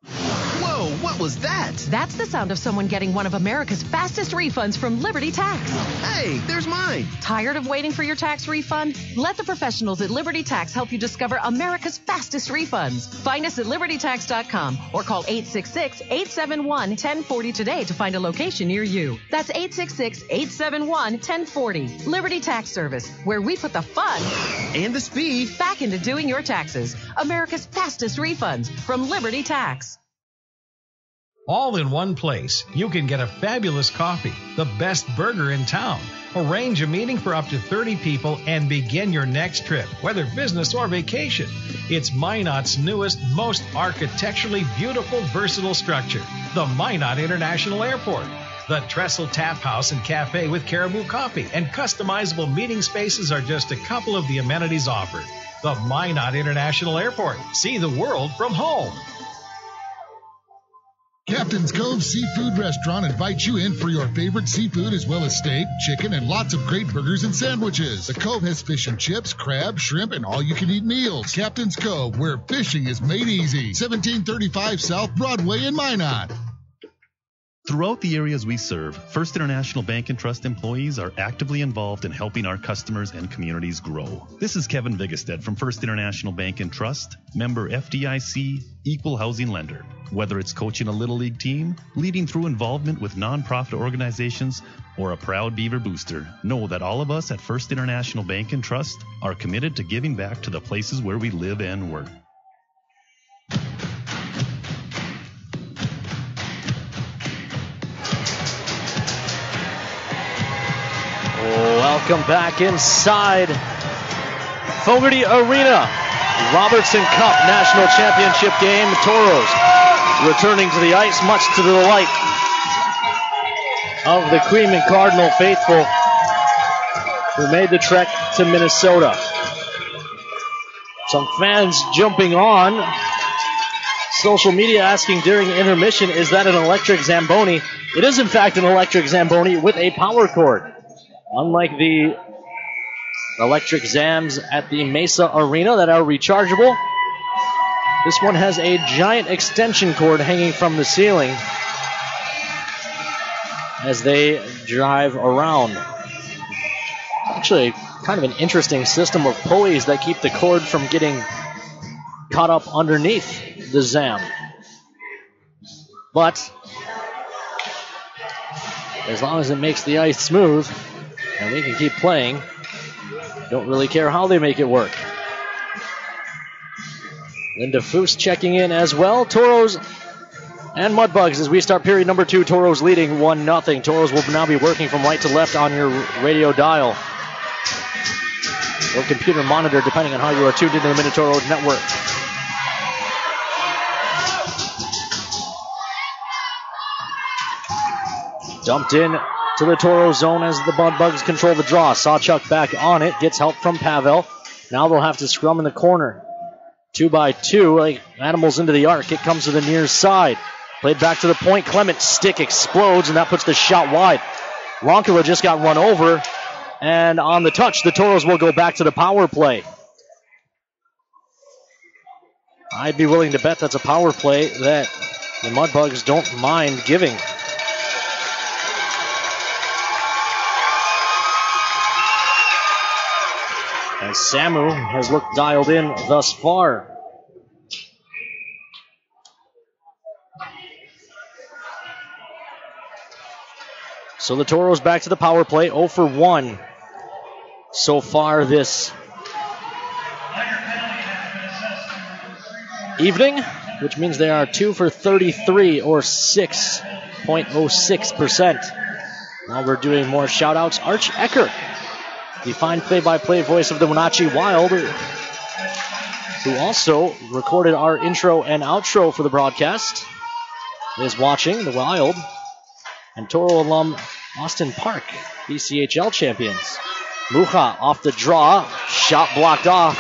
Whoa, what was that? That's the sound of someone getting one of America's fastest refunds from Liberty Tax. Hey, there's mine. Tired of waiting for your tax refund? Let the professionals at Liberty Tax help you discover America's fastest refunds. Find us at libertytax.com or call 866-871-1040 today to find a location near you. That's 866-871-1040. Liberty Tax Service, where we put the fun and the speed back into doing your taxes. America's fastest refunds from Liberty Tax. All in one place. You can get a fabulous coffee, the best burger in town, arrange a meeting for up to 30 people, and begin your next trip, whether business or vacation. It's Minot's newest, most architecturally beautiful, versatile structure, the Minot International Airport. The Trestle Tap House and Cafe with Caribou Coffee and customizable meeting spaces are just a couple of the amenities offered. The Minot International Airport. See the world from home. Captain's Cove Seafood Restaurant invites you in for your favorite seafood as well as steak, chicken, and lots of great burgers and sandwiches. The Cove has fish and chips, crab, shrimp, and all-you-can-eat meals. Captain's Cove, where fishing is made easy. 1735 South Broadway in Minot. Throughout the areas we serve, First International Bank and Trust employees are actively involved in helping our customers and communities grow. This is Kevin Vigestad from First International Bank and Trust, member FDIC, equal housing lender. Whether it's coaching a Little League team, leading through involvement with nonprofit organizations, or a proud Beaver booster, know that all of us at First International Bank and Trust are committed to giving back to the places where we live and work. Welcome back inside Fogarty Arena. Robertson Cup National Championship game. Toros returning to the ice, much to the delight of the Cream and Cardinal faithful who made the trek to Minnesota. Some fans jumping on social media asking during intermission, is that an electric Zamboni? It is, in fact, an electric Zamboni with a power cord. Unlike the electric Zams at the Mesa Arena that are rechargeable, this one has a giant extension cord hanging from the ceiling as they drive around. Actually, kind of an interesting system of pulleys that keep the cord from getting caught up underneath the Zam. But as long as it makes the ice smooth and we can keep playing, don't really care how they make it work. Linda Foose checking in as well. Toros and Mudbugs as we start period number 2. Toros leading 1-0. Toros will now be working from right to left on your radio dial or computer monitor, depending on how you are tuned into the Minotauros network. Dumped in to the Toro zone as the Mudbugs control the draw. Sawchuk back on it, gets help from Pavel. Now they'll have to scrum in the corner. 2x2, like animals into the arc. It comes to the near side. Played back to the point. Clement's stick explodes, and that puts the shot wide. Lonkala just got run over, and on the touch, the Toros will go back to the power play. I'd be willing to bet that's a power play that the Mudbugs don't mind giving. As Samu has looked dialed in thus far. So the Toros back to the power play, 0 for 1 so far this evening, which means they are 2 for 33 or 6.06%. Now we're doing more shout-outs. Arch Eckert, the fine play-by-play voice of the Wenatchee Wild, who also recorded our intro and outro for the broadcast, is watching the Wild. And Toro alum Austin Park, BCHL champions. Mucha off the draw, shot blocked off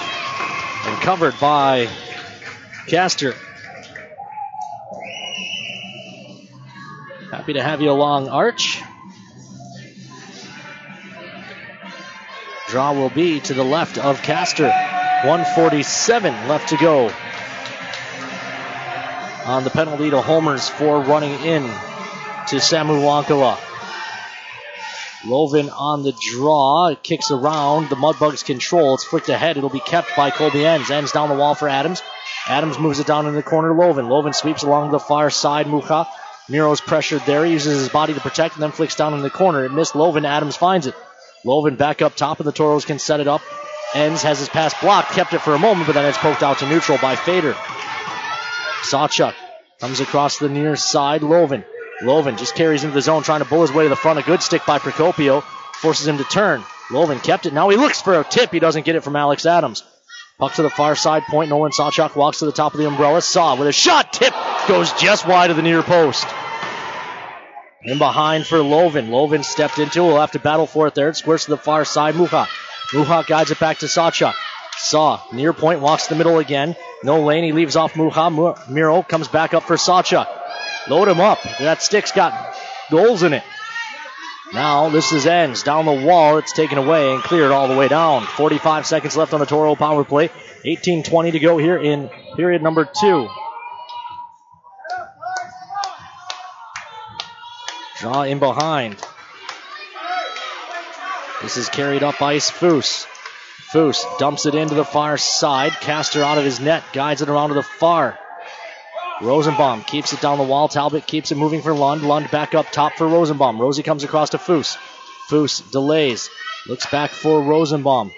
and covered by Castor. Happy to have you along, Arch. Draw will be to the left of Castor. 1:47 left to go on the penalty to homers for running in to Samu Lonkala. Loven on the draw. It kicks around. The Mudbugs control. It's flicked ahead. It'll be kept by Colby Enns. Enns down the wall for Adams. Adams moves it down in the corner. Loven sweeps along the far side. Mucha. Miro's pressured there. He uses his body to protect and then flicks down in the corner. It missed Loven. Adams finds it. Loven back up top, and the Toros can set it up. Enns has his pass blocked. Kept it for a moment, but then it's poked out to neutral by Fader. Sawchuk comes across the near side. Loven just carries into the zone, trying to bull his way to the front. A good stick by Procopio. Forces him to turn. Loven kept it. Now he looks for a tip. He doesn't get it from Alex Adams. Puck to the far side point. Nolan Sawchuk walks to the top of the umbrella. Saw with a shot. Tip goes just wide of the near post. In behind for Loven. Loven stepped into it. We'll have to battle for it there. It squirts to the far side. Mucha guides it back to Sawchuk. Saw near point. Walks the middle again. No lane. He leaves off Mucha. Miro comes back up for Sawchuk. Load him up. That stick's got goals in it. Now this is Enns. Down the wall. It's taken away and cleared all the way down. 45 seconds left on the Toro power play. 18:20 to go here in period number 2. Draw in behind. This is carried up ice. Foose dumps it into the far side. Castor out of his net. Guides it around to the far. Rosenbaum keeps it down the wall. Talbot keeps it moving for Lund. Lund back up top for Rosenbaum. Rosie comes across to Foose. Foose delays. Looks back for Rosenbaum.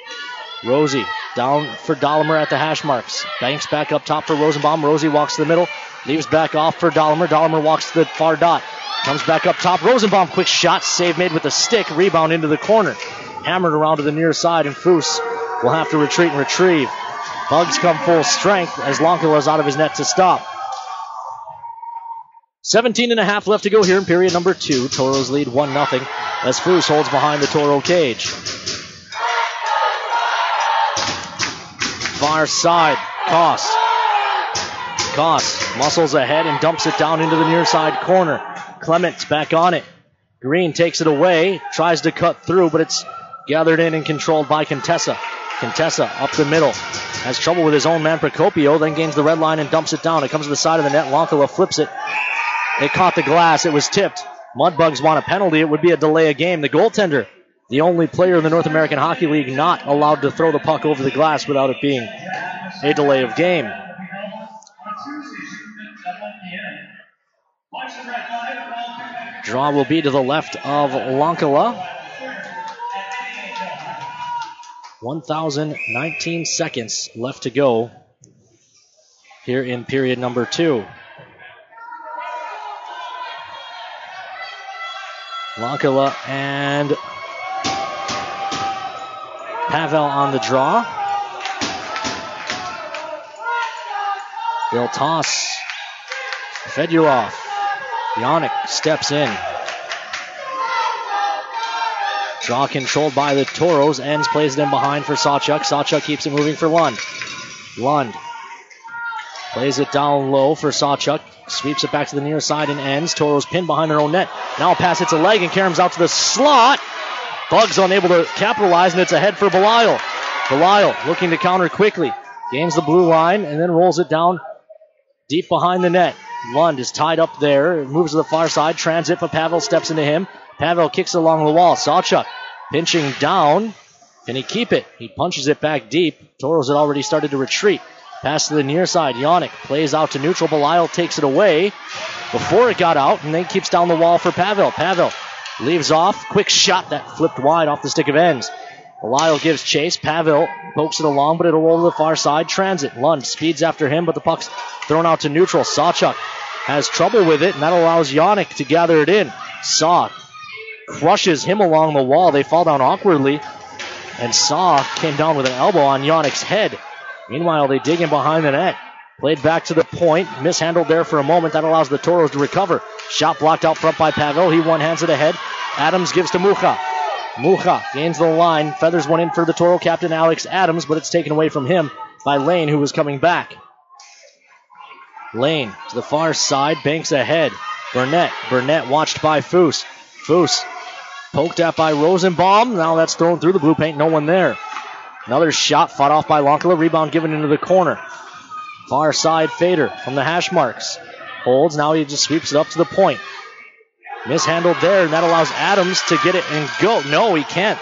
Rosie down for Dahlemer at the hash marks. Banks back up top for Rosenbaum. Rosie walks to the middle. Leaves back off for Dahlemer. Dahlemer walks to the far dot. Comes back up top. Rosenbaum, quick shot. Save made with a stick. Rebound into the corner. Hammered around to the near side, and Foose will have to retreat and retrieve. Bugs come full strength as Lonkala is out of his net to stop. 17.5 left to go here in period number 2. Toros lead 1-0 as Foose holds behind the Toro cage. Far side, Koss Koss muscles ahead and dumps it down into the near side corner. Clements back on it. Green takes it away, tries to cut through, but it's gathered in and controlled by Contessa. Contessa up the middle. Has trouble with his own man Procopio, then gains the red line and dumps it down. It comes to the side of the net. Lonkala flips it. It caught the glass. It was tipped. Mudbugs want a penalty. It would be a delay of game. The goaltender, the only player in the North American Hockey League not allowed to throw the puck over the glass without it being a delay of game. Draw will be to the left of Lonkala. 1,019 seconds left to go here in period number 2. Lonkala and Pavel on the draw. They'll toss. Fedorov. Yannick steps in. Draw controlled by the Toros. Ends plays it in behind for Sawchuk. Sawchuk keeps it moving for Lund. Lund plays it down low for Sawchuk. Sweeps it back to the near side and ends. Toros pinned behind their own net. Now a pass hits a leg and Karam's out to the slot. Bugs unable to capitalize, and it's ahead for Belisle. Belisle looking to counter quickly. Gains the blue line and then rolls it down deep behind the net. Lund is tied up there. Moves to the far side. Transit, but Pavel steps into him. Pavel kicks it along the wall. Sawchuk pinching down. Can he keep it? He punches it back deep. Toros had already started to retreat. Pass to the near side. Yannick plays out to neutral. Belisle takes it away before it got out and then keeps down the wall for Pavel. Pavel leaves off. Quick shot that flipped wide off the stick of ends. Belisle gives chase. Pavel pokes it along, but it'll roll to the far side. Transit. Lund speeds after him, but the puck's thrown out to neutral. Sawchuk has trouble with it, and that allows Yannick to gather it in. Saw crushes him along the wall. They fall down awkwardly, and Saw came down with an elbow on Yannick's head. Meanwhile, they dig in behind the net. Played back to the point. Mishandled there for a moment. That allows the Toros to recover. Shot blocked out front by Pavel. He one-hands it ahead. Adams gives to Mucha. Mucha gains the line. Feathers one in for the Toro captain, Alex Adams, but it's taken away from him by Lane, who was coming back. Lane to the far side. Banks ahead. Burnett watched by Foose. Foose poked at by Rosenbaum. Now that's thrown through the blue paint. No one there. Another shot fought off by Lonkala. Rebound given into the corner. Far side Fader from the hash marks. Holds. Now he just sweeps it up to the point. Mishandled there, and that allows Adams to get it and go. No, he can't.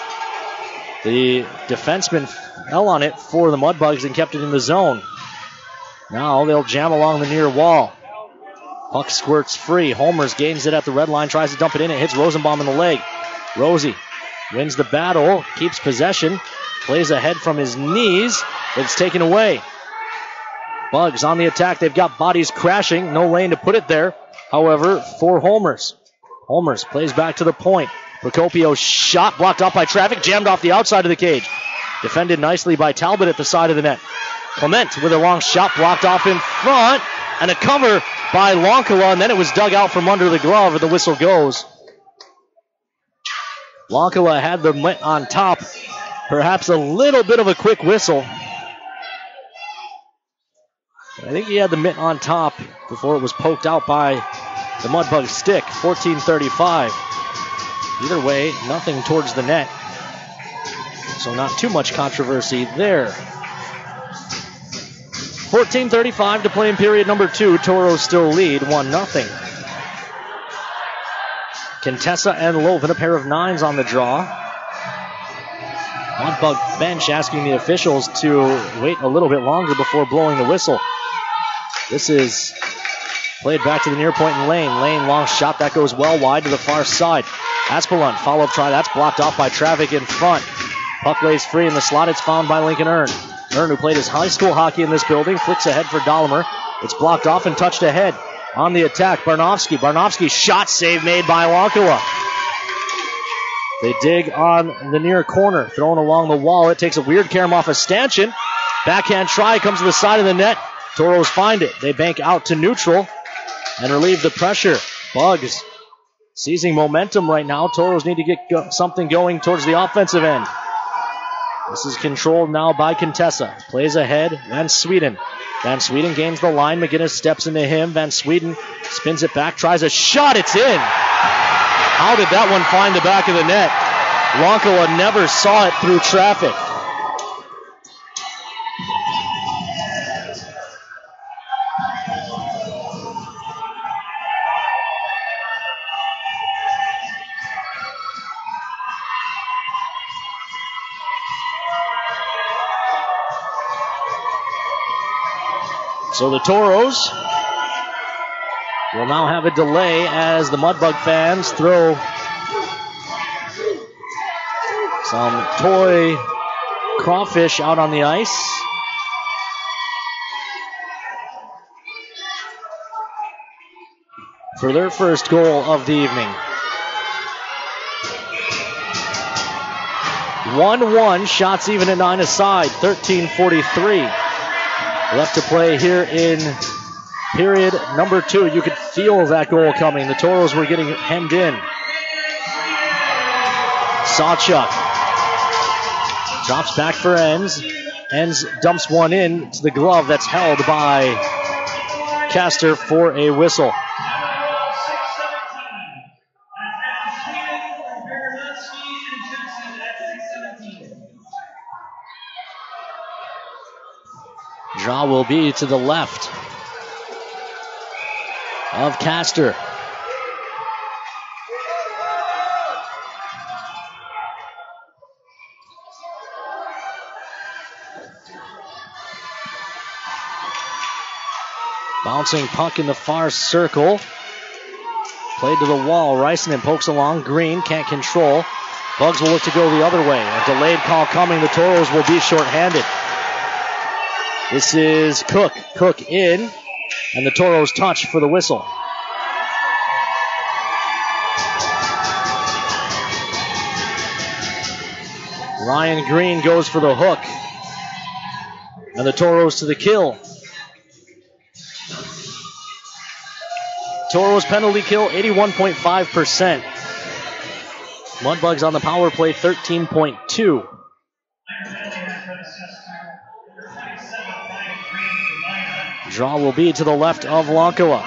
The defenseman fell on it for the Mudbugs and kept it in the zone. Now they'll jam along the near wall. Puck squirts free. Holmers gains it at the red line, tries to dump it in. It hits Rosenbaum in the leg. Rosie wins the battle, keeps possession, plays ahead from his knees. It's taken away. Bugs on the attack. They've got bodies crashing. No lane to put it there. However, for Holmers. Holmers plays back to the point. Procopio's shot blocked off by traffic, jammed off the outside of the cage. Defended nicely by Talbot at the side of the net. Clement with a long shot blocked off in front, and a cover by Lonkala, and then it was dug out from under the glove, and the whistle goes. Lonkala had the mitt on top. Perhaps a little bit of a quick whistle. I think he had the mitt on top before it was poked out by the Mudbug stick. 14:35. Either way, nothing towards the net. So not too much controversy there. 14:35 to play in period number 2. Toros still lead 1-0. Contessa and Loven, a pair of 9s on the draw. Mudbug bench asking the officials to wait a little bit longer before blowing the whistle. This is played back to the near point in Lane. Lane, long shot, that goes well wide to the far side. Aspelunt, follow-up try, that's blocked off by Traffic in front. Puck lays free in the slot, it's found by Lincoln Earn. Earn, who played his high school hockey in this building, flicks ahead for Dahlemer. It's blocked off and touched ahead. On the attack, Barnovsky shot save made by Lonkala. They dig on the near corner, thrown along the wall. It takes a weird carom off of Stanchion. Backhand try, comes to the side of the net. Toros find it. They bank out to neutral and relieve the pressure. Bugs seizing momentum right now. Toros need to get something going towards the offensive end. This is controlled now by Contessa. Plays ahead, and Sweden Van Sweden gains the line. McGinnis steps into him. Van Sweden spins it back, tries a shot. It's in. How did that one find the back of the net? Lonkola never saw it through traffic. So the Toros will now have a delay as the Mudbug fans throw some toy crawfish out on the ice. For their first goal of the evening. 1-1, shots even at 9 aside, 13:43. Left to play here in period number 2. You could feel that goal coming. The Toros were getting hemmed in. Sawchuk drops back for Enns. Enns dumps one in to the glove that's held by Castor for a whistle. Draw will be to the left of Castor. Bouncing puck in the far circle. Played to the wall. Rysonen pokes along. Green can't control. Bugs will look to go the other way. A delayed call coming. The Toros will be shorthanded. This is Cook. Cook in. And the Toros touch for the whistle. Ryan Green goes for the hook. And the Toros to the kill. Toros penalty kill, 81.5%. Mudbugs on the power play, 13.2. Draw will be to the left of Lonkoa.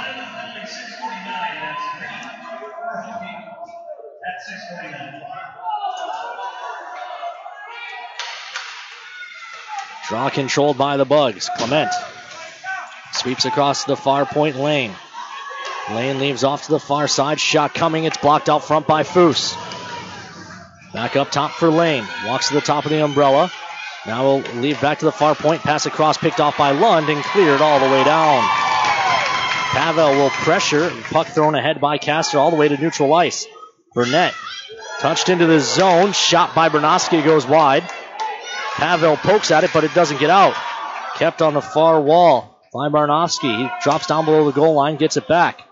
Draw controlled by the Bugs. Clement sweeps across the far point lane. Lane leaves off to the far side. Shot coming. It's blocked out front by Foose. Back up top for Lane. Walks to the top of the umbrella. Now we'll leave back to the far point. Pass across, picked off by Lund and cleared all the way down. Pavel will pressure. Puck thrown ahead by Castor all the way to neutral ice. Burnett touched into the zone. Shot by Bernowski goes wide. Pavel pokes at it, but it doesn't get out. Kept on the far wall by Barnowski. He drops down below the goal line, gets it back.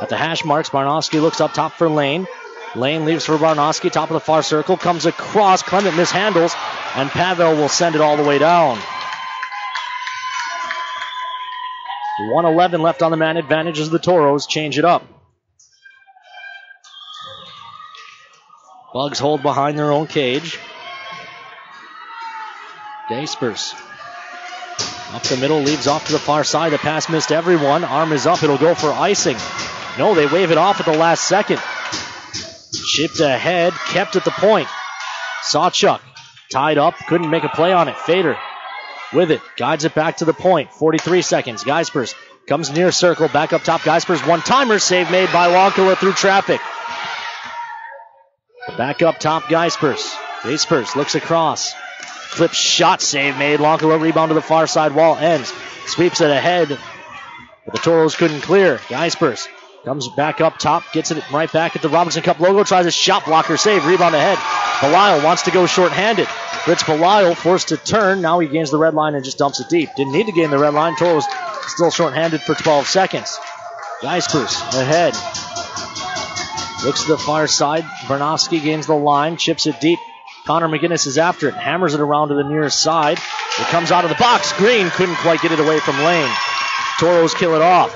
At the hash marks, Barnowski looks up top for Lane. Lane leaves for Barnowski, top of the far circle, comes across. Clement mishandles, and Pavel will send it all the way down. 1:11 left on the man advantage as the Toros change it up. Bugs hold behind their own cage. Daspers up the middle, leaves off to the far side. The pass missed everyone. Arm is up. It'll go for icing. No, they wave it off at the last second. Chipped ahead, kept at the point. Sawchuk tied up, couldn't make a play on it. Fader with it, guides it back to the point. 43 seconds. Geispers comes near circle, back up top. Geispers one-timer, save made by Lonkola through traffic. Back up top, Geispers. Geispers looks across. Flip shot, save made. Lonkola rebound to the far side wall, ends. Sweeps it ahead, but the Toros couldn't clear. Geispers comes back up top, gets it right back at the Robinson Cup logo, tries a shot blocker save, rebound ahead. Belisle wants to go shorthanded. Fritz Belisle forced to turn. Now he gains the red line and just dumps it deep. Didn't need to gain the red line. Toros still shorthanded for 12 seconds. Geispers ahead. Looks to the far side. Bernowski gains the line, chips it deep. Connor McGinnis is after it, hammers it around to the near side. It comes out of the box. Green couldn't quite get it away from Lane. Toros kill it off.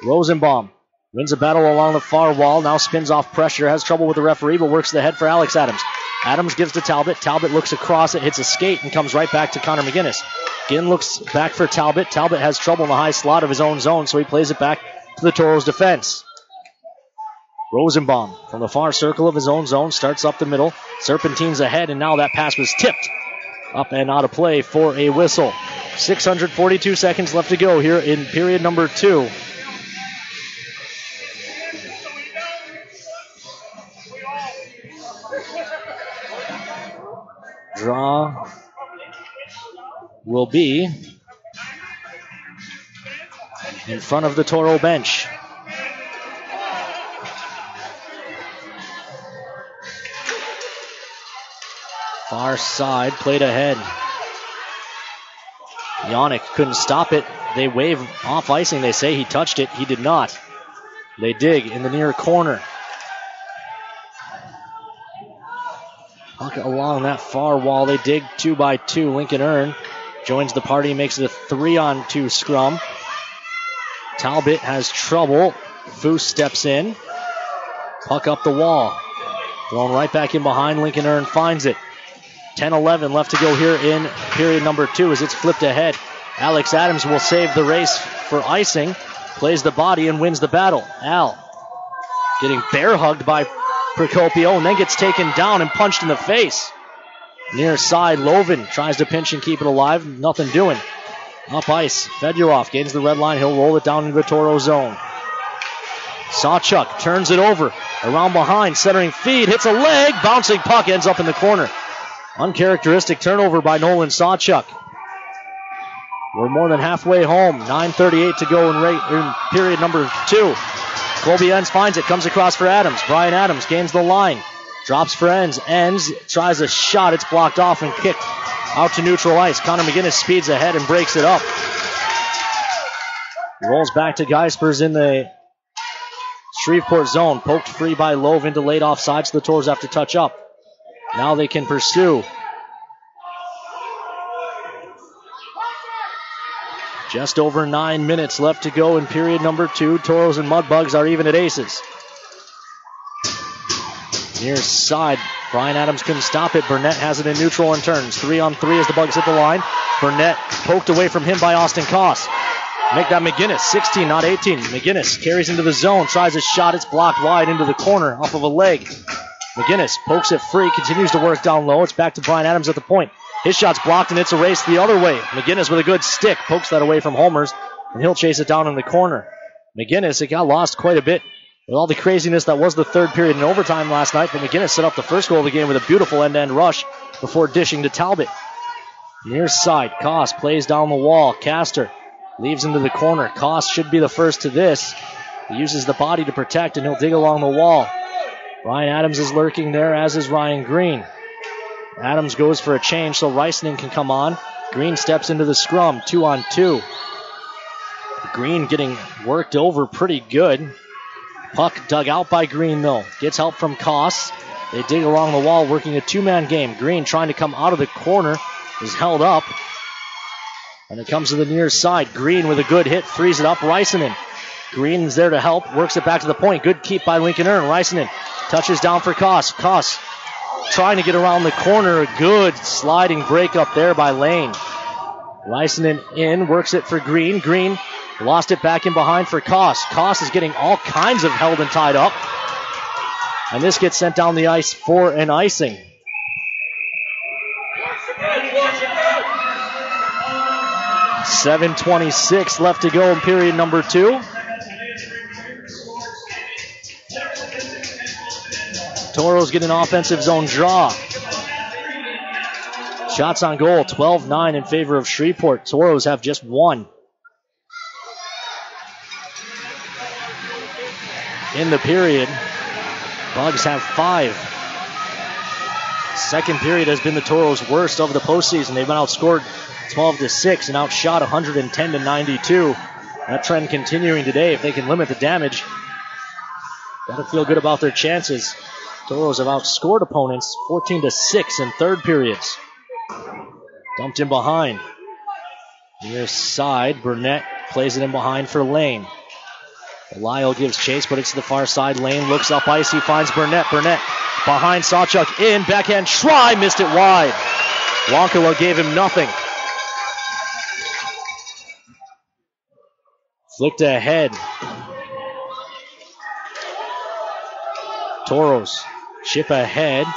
Rosenbaum wins a battle along the far wall, now spins off pressure, has trouble with the referee, but works the head for Alex Adams. Adams gives to Talbot. Talbot looks across it, hits a skate, and comes right back to Connor McGinnis. Again looks back for Talbot. Talbot has trouble in the high slot of his own zone, so he plays it back to the Toros defense. Rosenbaum from the far circle of his own zone starts up the middle. Serpentines ahead, and now that pass was tipped up and out of play for a whistle. 642 seconds left to go here in period number 2. Draw will be in front of the Toro bench. Far side, played ahead. Yannick couldn't stop it. They wave off icing. They say he touched it. He did not. They dig in the near corner. Puck along that far wall. They dig 2-by-2. Lincoln Earn joins the party, makes it a 3-on-2 scrum. Talbot has trouble. Foose steps in. Puck up the wall. Thrown right back in behind. Lincoln Earn finds it. 10-11 left to go here in period number 2 as it's flipped ahead. Alex Adams will save the race for icing. Plays the body and wins the battle. Al getting bear hugged by Procopio and then gets taken down and punched in the face. Near side, Loven tries to pinch and keep it alive. Nothing doing. Up ice, Fedorov gains the red line. He'll roll it down into the Toro zone. Sawchuk turns it over. Around behind, centering feed, hits a leg. Bouncing puck ends up in the corner. Uncharacteristic turnover by Nolan Sawchuk. We're more than halfway home. 9:38 to go in period number 2. Colby Enns finds it, comes across for Adams. Brian Adams gains the line. Drops for Enns. Enns tries a shot. It's blocked off and kicked out to neutral ice. Connor McGinnis speeds ahead and breaks it up. Rolls back to Geispers in the Shreveport zone. Poked free by Love into late offside, so the Toros have to touch up. Now they can pursue. Just over 9 minutes left to go in period number 2. Toros and Mudbugs are even at aces. Near side, Brian Adams couldn't stop it. Burnett has it in neutral and turns. 3-on-3 as the Bugs hit the line. Burnett poked away from him by Austin Koss. Make that McGinnis, 16, not 18. McGinnis carries into the zone, tries a shot. It's blocked wide into the corner off of a leg. McGinnis pokes it free, continues to work down low. It's back to Brian Adams at the point. His shot's blocked, and it's erased the other way. McGinnis with a good stick pokes that away from Holmers, and he'll chase it down in the corner. McGinnis, it got lost quite a bit with all the craziness that was the third period in overtime last night, but McGinnis set up the first goal of the game with a beautiful end-to-end rush before dishing to Talbot. Near side, Koss plays down the wall. Castor leaves into the corner. Koss should be the first to this. He uses the body to protect, and he'll dig along the wall. Brian Adams is lurking there, as is Ryan Green. Adams goes for a change so Reisning can come on. Green steps into the scrum, 2-on-2. Green getting worked over pretty good. Puck dug out by Green, though. Gets help from Koss. They dig along the wall, working a two-man game. Green trying to come out of the corner is held up. And it comes to the near side. Green with a good hit, frees it up. Reisning. Green's there to help, works it back to the point. Good keep by Lincoln Earn. Reisning touches down for Koss. Koss trying to get around the corner. A good sliding break up there by Lane. Reisning in, works it for Green. Green lost it back in behind for Koss. Koss is getting all kinds of held and tied up. And this gets sent down the ice for an icing. .7:26 left to go in period number 2. Toros get an offensive zone draw. Shots on goal, 12-9 in favor of Shreveport. Toros have just one. In the period, Bugs have 5. Second period has been the Toros' worst of the postseason. They've been outscored 12-6 and outshot 110-92. That trend continuing today. If they can limit the damage, gotta feel good about their chances. Toros have outscored opponents 14-6 in third periods. Dumped in behind. Near side, Burnett plays it in behind for Lane. Lyle gives chase, but it's to the far side. Lane looks up ice. He finds Burnett. Burnett behind Sawchuk in. Backhand try. Missed it wide. Wonkala gave him nothing. Flicked ahead. Toros chip ahead.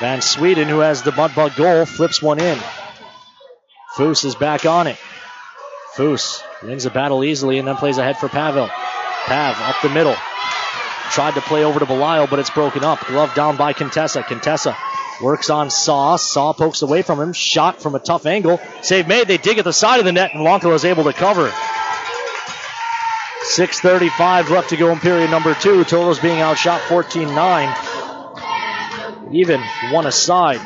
Van Sweden, who has the Mudbug goal, flips one in. Foose is back on it. Foose wins the battle easily and then plays ahead for Pavel. Pav up the middle. Tried to play over to Belial, but it's broken up. Glove down by Contessa. Contessa works on Saw. Saw pokes away from him. Shot from a tough angle. Save made. They dig at the side of the net, and Wonkala is able to cover. 6:35 left to go in period number 2. Toros being outshot 14-9. Even one aside.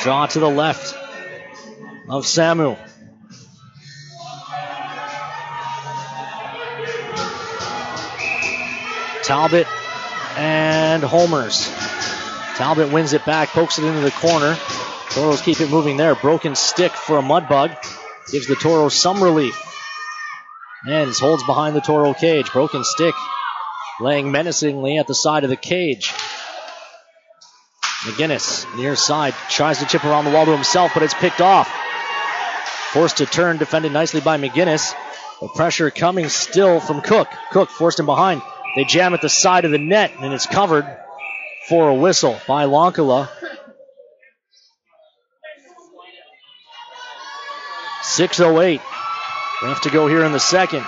Draw to the left of Samuel. Talbot and Homers. Talbot wins it back, pokes it into the corner. Toros keep it moving there. Broken stick for a Mudbug. Gives the Toros some relief. Ends, holds behind the Toro cage. Broken stick laying menacingly at the side of the cage. McGinnis, near side, tries to chip around the wall to himself, but it's picked off. Forced to turn, defended nicely by McGinnis. The pressure coming still from Cook. Cook forced him behind. They jam at the side of the net, and it's covered for a whistle by Wonkala. 6:08 left to go here in the second.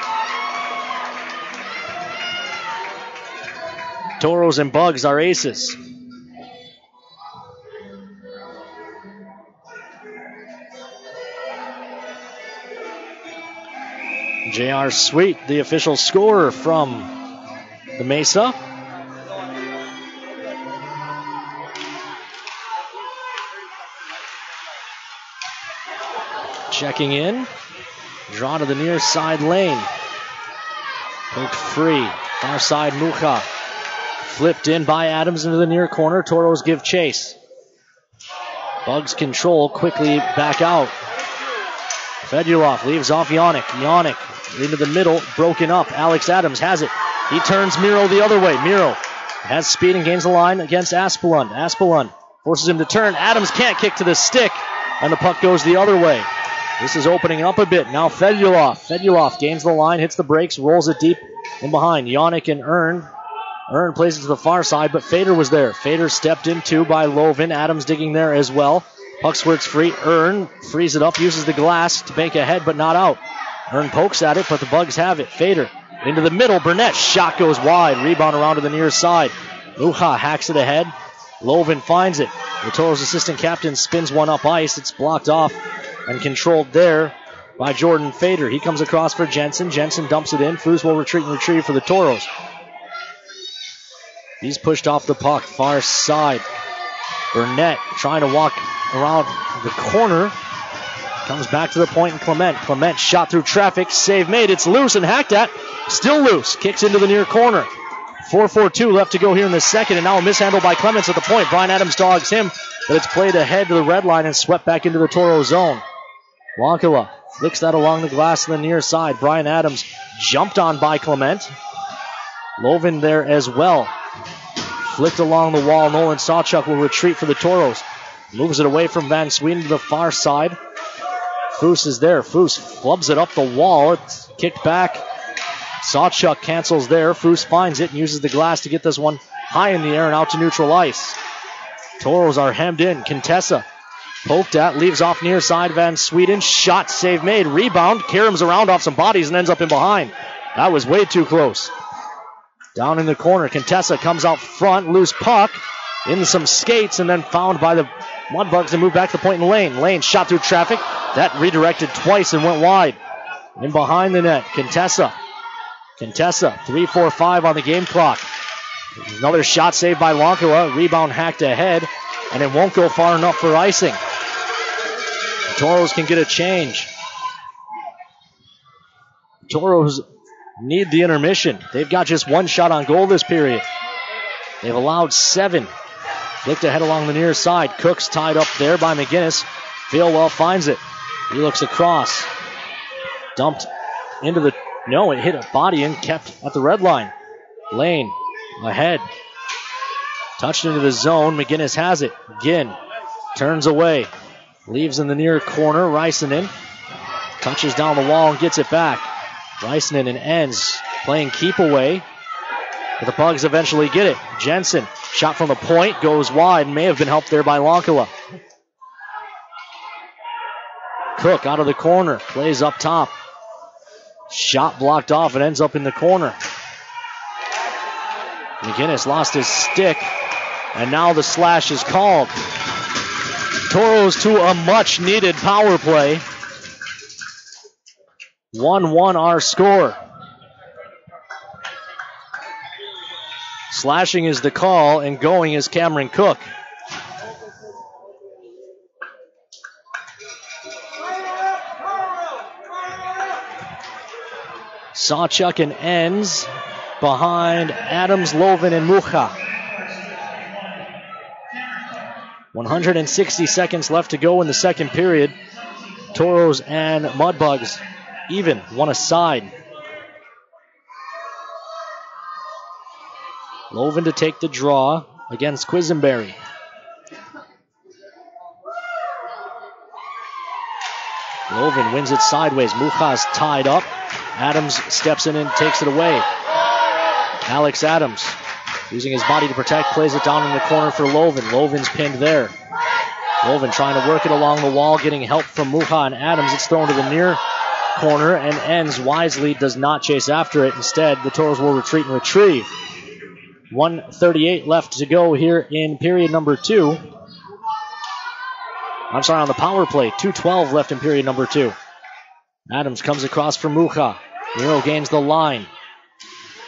Toros and Bugs are aces. J.R. Sweet, the official scorer from the Mesa. Checking in. Draw to the near side lane. Poked free. Far side Mucha. Flipped in by Adams into the near corner. Toros give chase. Bugs control. Quickly back out. Fedulov leaves off Yannick. Yannick into the middle. Broken up. Alex Adams has it. He turns Miro the other way. Miro has speed and gains the line against Aspelund. Aspelund forces him to turn. Adams can't kick to the stick. And the puck goes the other way. This is opening up a bit. Now Fedulov. Fedulov gains the line, hits the brakes, rolls it deep in behind. Yannick and Earn. Earn plays it to the far side, but Fader was there. Fader stepped into by Lovin. Adams digging there as well. Puck squirts free. Earn frees it up, uses the glass to bank ahead, but not out. Earn pokes at it, but the Bugs have it. Fader into the middle. Burnett. Shot goes wide. Rebound around to the near side. Uha hacks it ahead. Lovin finds it. The Toros assistant captain spins one up ice. It's blocked off and controlled there by Jordan Fader. He comes across for Jensen. Jensen dumps it in. Foos will retreat and retrieve for the Toros. He's pushed off the puck. Far side. Burnett trying to walk around the corner. Comes back to the point and Clement. Clement shot through traffic. Save made. It's loose and hacked at. Still loose. Kicks into the near corner. 4:42 left to go here in the second, and now a mishandle by Clements at the point. Brian Adams dogs him, but it's played ahead to the red line and swept back into the Toro zone. Wonkala flicks that along the glass to the near side. Brian Adams jumped on by Clement. Lovin there as well. Flicked along the wall. Nolan Sawchuk will retreat for the Toros. Moves it away from Van Sweden to the far side. Foos is there. Foos flubs it up the wall. It's kicked back. Sawchuk cancels there. Foos finds it and uses the glass to get this one high in the air and out to neutral ice. Toros are hemmed in. Contessa poked at, leaves off near side. Van Sweden. Shot, save made. Rebound. Karam's around off some bodies and ends up in behind. That was way too close. Down in the corner. Contessa comes out front. Loose puck. In some skates and then found by the Mudbugs and moved back to the point in the lane. Lane shot through traffic. That redirected twice and went wide. In behind the net. Contessa. 3:45 on the game clock. Another shot saved by Wonkala. Rebound hacked ahead, and it won't go far enough for icing. The Toros can get a change. Toros need the intermission. They've got just one shot on goal this period. They've allowed 7. Flicked ahead along the near side. Cook's tied up there by McGinnis. Feelwell finds it. He looks across. Dumped into the... No, it hit a body and kept at the red line. Lane ahead. Touched into the zone. McGinnis has it. Ginn turns away. Leaves in the near corner. Reisinen touches down the wall and gets it back. Reisinen and Enns playing keep away. But the Bugs eventually get it. Jensen, shot from the point, goes wide. May have been helped there by Lonkala. Cook out of the corner. Plays up top. Shot blocked off. It ends up in the corner. McGinnis lost his stick. And now the slash is called. Toros to a much-needed power play. 1-1 our score. Slashing is the call, and going is Cameron Cook. Sawchuk and Enns behind Adams, Loven, and Mucha. 160 seconds left to go in the second period. Toros and Mudbugs even, one aside. Loven to take the draw against Quisenberry. Loven wins it sideways. Mucha's tied up. Adams steps in and takes it away. Alex Adams, using his body to protect, plays it down in the corner for Loven. Loven's pinned there. Loven trying to work it along the wall, getting help from Mucha and Adams. It's thrown to the near corner, and Enns wisely does not chase after it. Instead, the Toros will retreat and retrieve. 1:38 left to go here in period number 2. I'm sorry, on the power play. 2:12 left in period number 2. Adams comes across for Mucha. Miro gains the line.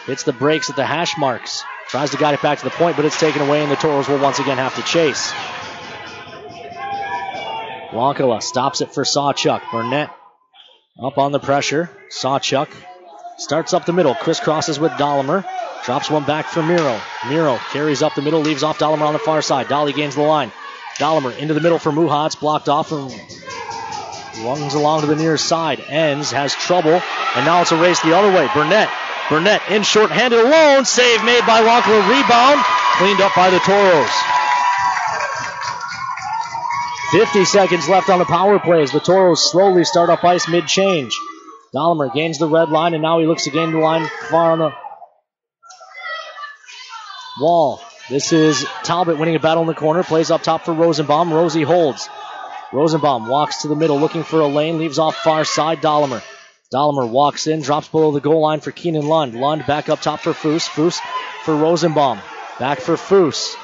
Hits the brakes at the hash marks. Tries to guide it back to the point, but it's taken away, and the Toros will once again have to chase. Lonkala stops it for Sawchuk. Burnett up on the pressure. Sawchuk starts up the middle. Crisscrosses with Dahlimer. Drops one back for Miro. Miro carries up the middle, leaves off Dahlimer on the far side. Dolly gains the line. Dahlimer into the middle for Mucha. It's blocked off and runs along to the near side. Enns has trouble, and now it's a race the other way. Burnett in short-handed alone. Save made by Lonkala. Rebound cleaned up by the Toros. 50 seconds left on the power play as the Toros slowly start up ice mid-change. Dahlimer gains the red line, and now he looks to gain the line far on the wall. This is Talbot winning a battle in the corner. Plays up top for Rosenbaum. Rosie holds. Rosenbaum walks to the middle looking for a lane. Leaves off far side Dahlimer. Dahlimer walks in. Drops below the goal line for Keenan Lund. Lund back up top for Foose. Foose for Rosenbaum. Back for Foose.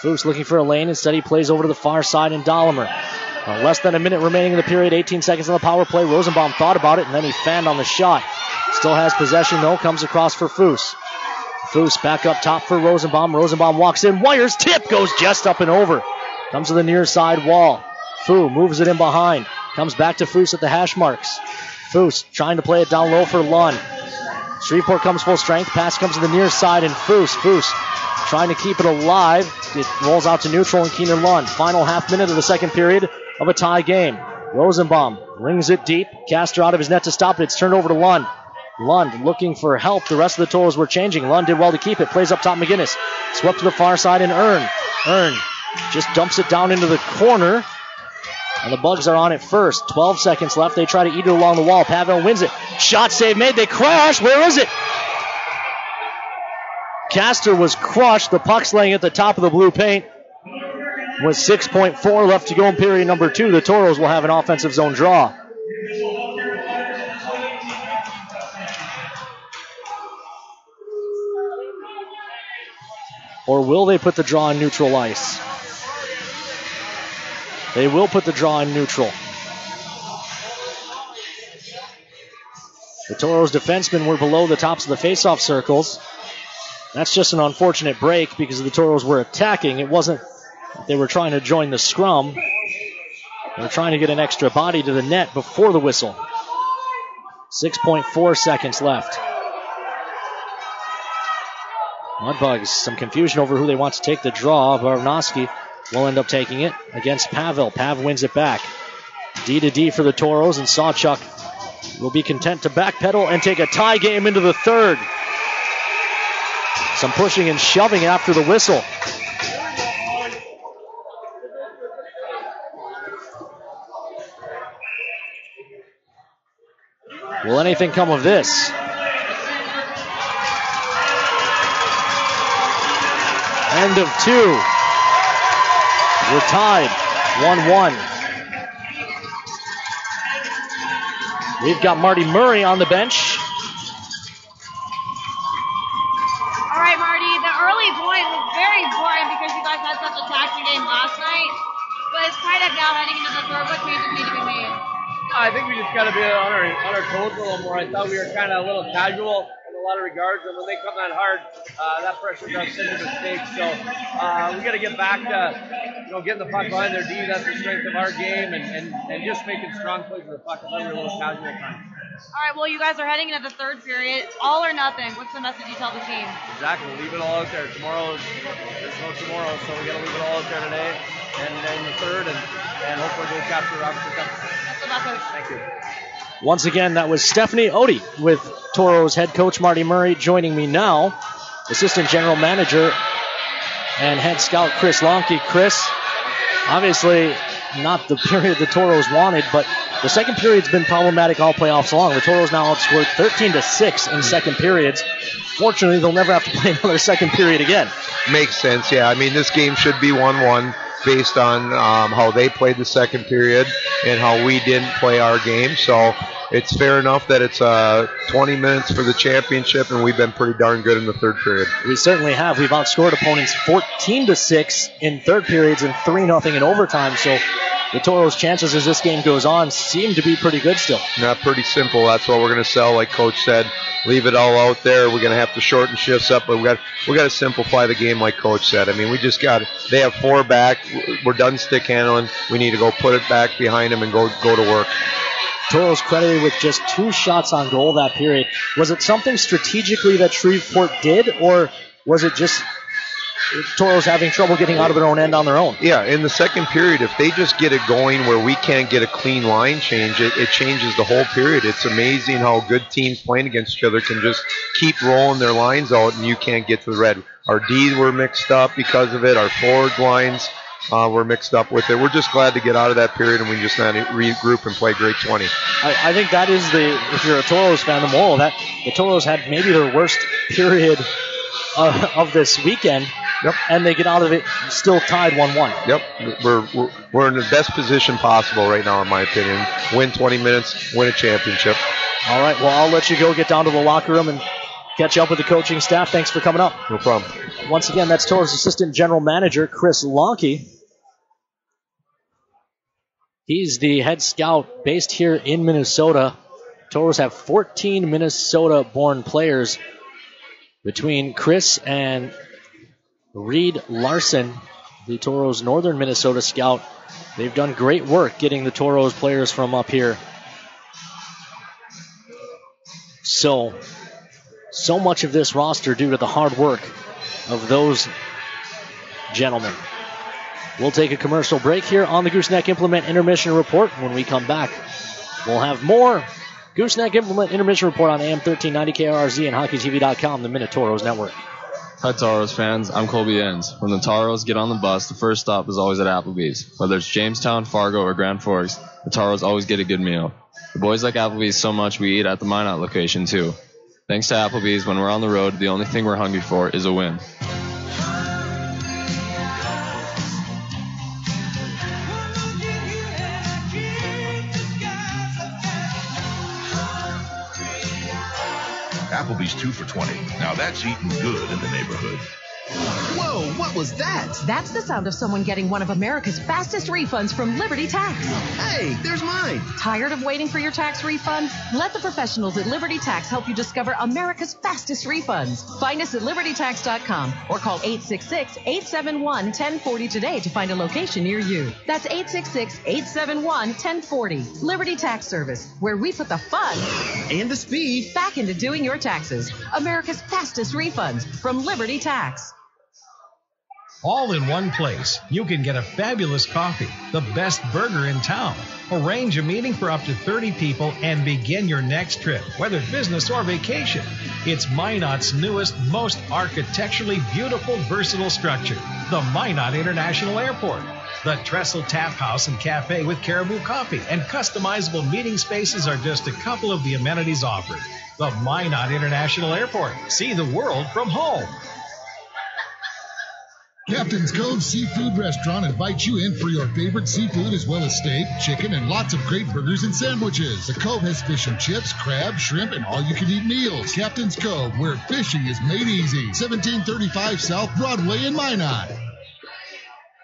Foose looking for a lane. Instead he plays over to the far side and Dahlimer. Less than a minute remaining in the period. 18 seconds on the power play. Rosenbaum thought about it and then he fanned on the shot. Still has possession though. Comes across for Foose. Foose back up top for Rosenbaum. Rosenbaum walks in. Wires tip. Goes just up and over. Comes to the near side wall. Foo moves it in behind. Comes back to Foose at the hash marks. Foose trying to play it down low for Lund. Shreveport comes full strength. Pass comes to the near side and Foose trying to keep it alive. It rolls out to neutral and Keenan Lund. Final half minute of the second period of a tie game. Rosenbaum rings it deep. Caster out of his net to stop it. It's turned over to Lund. Lund looking for help. The rest of the Toros were changing. Lund did well to keep it. Plays up top McGinnis. Swept to the far side and Earn just dumps it down into the corner. And the Bugs are on it first. 12 seconds left. They try to eat it along the wall. Pavel wins it. Shot save made. They crash. Where is it? Caster was crushed. The puck's laying at the top of the blue paint. With 6.4 left to go in period number 2, the Toros will have an offensive zone draw. Or will they put the draw in neutral ice? They will put the draw in neutral. The Toros defensemen were below the tops of the faceoff circles. That's just an unfortunate break because the Toros were attacking. It wasn't that they were trying to join the scrum. They were trying to get an extra body to the net before the whistle. 6.4 seconds left. Mudbugs, some confusion over who they want to take the draw. Barovsky will end up taking it against Pavel. Pav wins it back. D-to-D for the Toros, and Sawchuk will be content to backpedal and take a tie game into the third. Some pushing and shoving after the whistle. Will anything come of this? End of 2. We're tied 1-1. We've got Marty Murray on the bench. All right, Marty, the early point was very important because you guys had such a taxing game last night. But it's tied up now heading into the third. What changes need to be made? I think we just got to be on our toes a little more. I thought we were kind of a little casual in a lot of regards, and when they come that hard, that pressure does send to mistakes. So we got to get back to getting the puck behind their D. That's the strength of our game, and just making strong plays with the puck. I thought we were a little casual at times. All right, well, you guys are heading into the third period. All or nothing. What's the message you tell the team? Exactly. Leave it all out there. There's no tomorrow, so we got to leave it all out there today and in the third, and hopefully we'll capture Robertson Cup. Thank you. Once again, that was Stephanie Odie with Toros head coach Marty Murray. Joining me now, assistant general manager and head scout Chris Lonke. Chris, obviously not the period the Toros wanted, but the second period's been problematic all playoffs long. The Toros now outscored 13-6 in second periods. Fortunately, they'll never have to play another second period again. Makes sense, yeah. I mean, this game should be 1-1 based on how they played the second period and how we didn't play our game. So it's fair enough that it's 20 minutes for the championship, and we've been pretty darn good in the third period. We certainly have. We've outscored opponents 14-6 in third periods and 3-0 in overtime. So the Toros' chances as this game goes on seem to be pretty good still. Not pretty simple. That's what we're going to sell, like Coach said. Leave it all out there. We're going to have to shorten shifts up, but we got to simplify the game, like Coach said. I mean, we just got. They have 4 back. We're done stick handling. We need to go put it back behind them and go to work. Toros credited with just 2 shots on goal that period. Was it something strategically that Shreveport did, or was it just Toros having trouble getting out of their own end on their own? Yeah, in the second period, if they just get it going where we can't get a clean line change, it changes the whole period. It's amazing how good teams playing against each other can just keep rolling their lines out and you can't get to the red. Our D were mixed up because of it. Our forward lines were mixed up with it. We're just glad to get out of that period and we just not regroup and play great 20. I think that is if you're a Toros fan, the moral that the Toros had maybe their worst period of this weekend. Yep. And they get out of it still tied 1-1. Yep. We're in the best position possible right now, in my opinion. Win 20 minutes, win a championship. All right. Well, I'll let you go get down to the locker room and catch up with the coaching staff. Thanks for coming up. No problem. Once again, that's Toros assistant general manager Chris Lonke. He's the head scout based here in Minnesota. Toros have 14 Minnesota-born players between Chris and Reed Larson, the Toros Northern Minnesota scout. They've done great work getting the Toros players from up here. So much of this roster due to the hard work of those gentlemen. We'll take a commercial break here on the Gooseneck Implement Intermission Report. When we come back, we'll have more Gooseneck Implement Intermission Report on AM 1390 KRZ and HockeyTV.com, the Minotauros Network. Hi, Toros fans. I'm Colby Enns. When the Toros get on the bus, the first stop is always at Applebee's. Whether it's Jamestown, Fargo, or Grand Forks, the Toros always get a good meal. The boys like Applebee's so much we eat at the Minot location, too. Thanks to Applebee's, when we're on the road, the only thing we're hungry for is a win. Applebee's 2 for $20. Now that's eating good in the neighborhood. Whoa, what was that? That's the sound of someone getting one of America's fastest refunds from Liberty Tax. Hey, there's mine. Tired of waiting for your tax refund? Let the professionals at Liberty Tax help you discover America's fastest refunds. Find us at libertytax.com or call 866-871-1040 today to find a location near you. That's 866-871-1040. Liberty Tax Service, where we put the fun and the speed back into doing your taxes. America's fastest refunds from Liberty Tax. all in one place. You can get a fabulous coffee, the best burger in town, arrange a meeting for up to 30 people, and begin your next trip, whether business or vacation. It's Minot's newest, most architecturally beautiful, versatile structure, the Minot International Airport. The Trestle Tap House and Cafe with Caribou Coffee and customizable meeting spaces are just a couple of the amenities offered. The Minot International Airport. See the world from home. Captain's Cove Seafood Restaurant invites you in for your favorite seafood as well as steak, chicken, and lots of great burgers and sandwiches. The Cove has fish and chips, crab, shrimp, and all-you-can-eat meals. Captain's Cove, where fishing is made easy. 1735 South Broadway in Minot.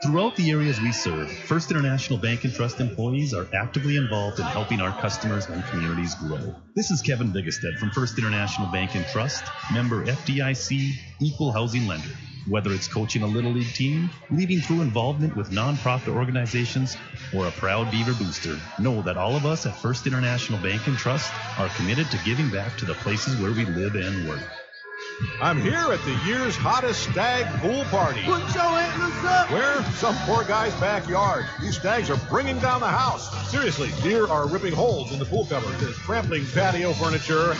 Throughout the areas we serve, First International Bank and Trust employees are actively involved in helping our customers and communities grow. This is Kevin Vigestad from First International Bank and Trust, member FDIC, equal housing lender. Whether it's coaching a Little League team, leading through involvement with nonprofit organizations, or a proud Beaver booster, know that all of us at First International Bank and Trust are committed to giving back to the places where we live and work. I'm here at the year's hottest stag pool party. Put your antlers up. Where? Some poor guy's backyard. These stags are bringing down the house. Seriously, deer are ripping holes in the pool cover. There's trampling patio furniture.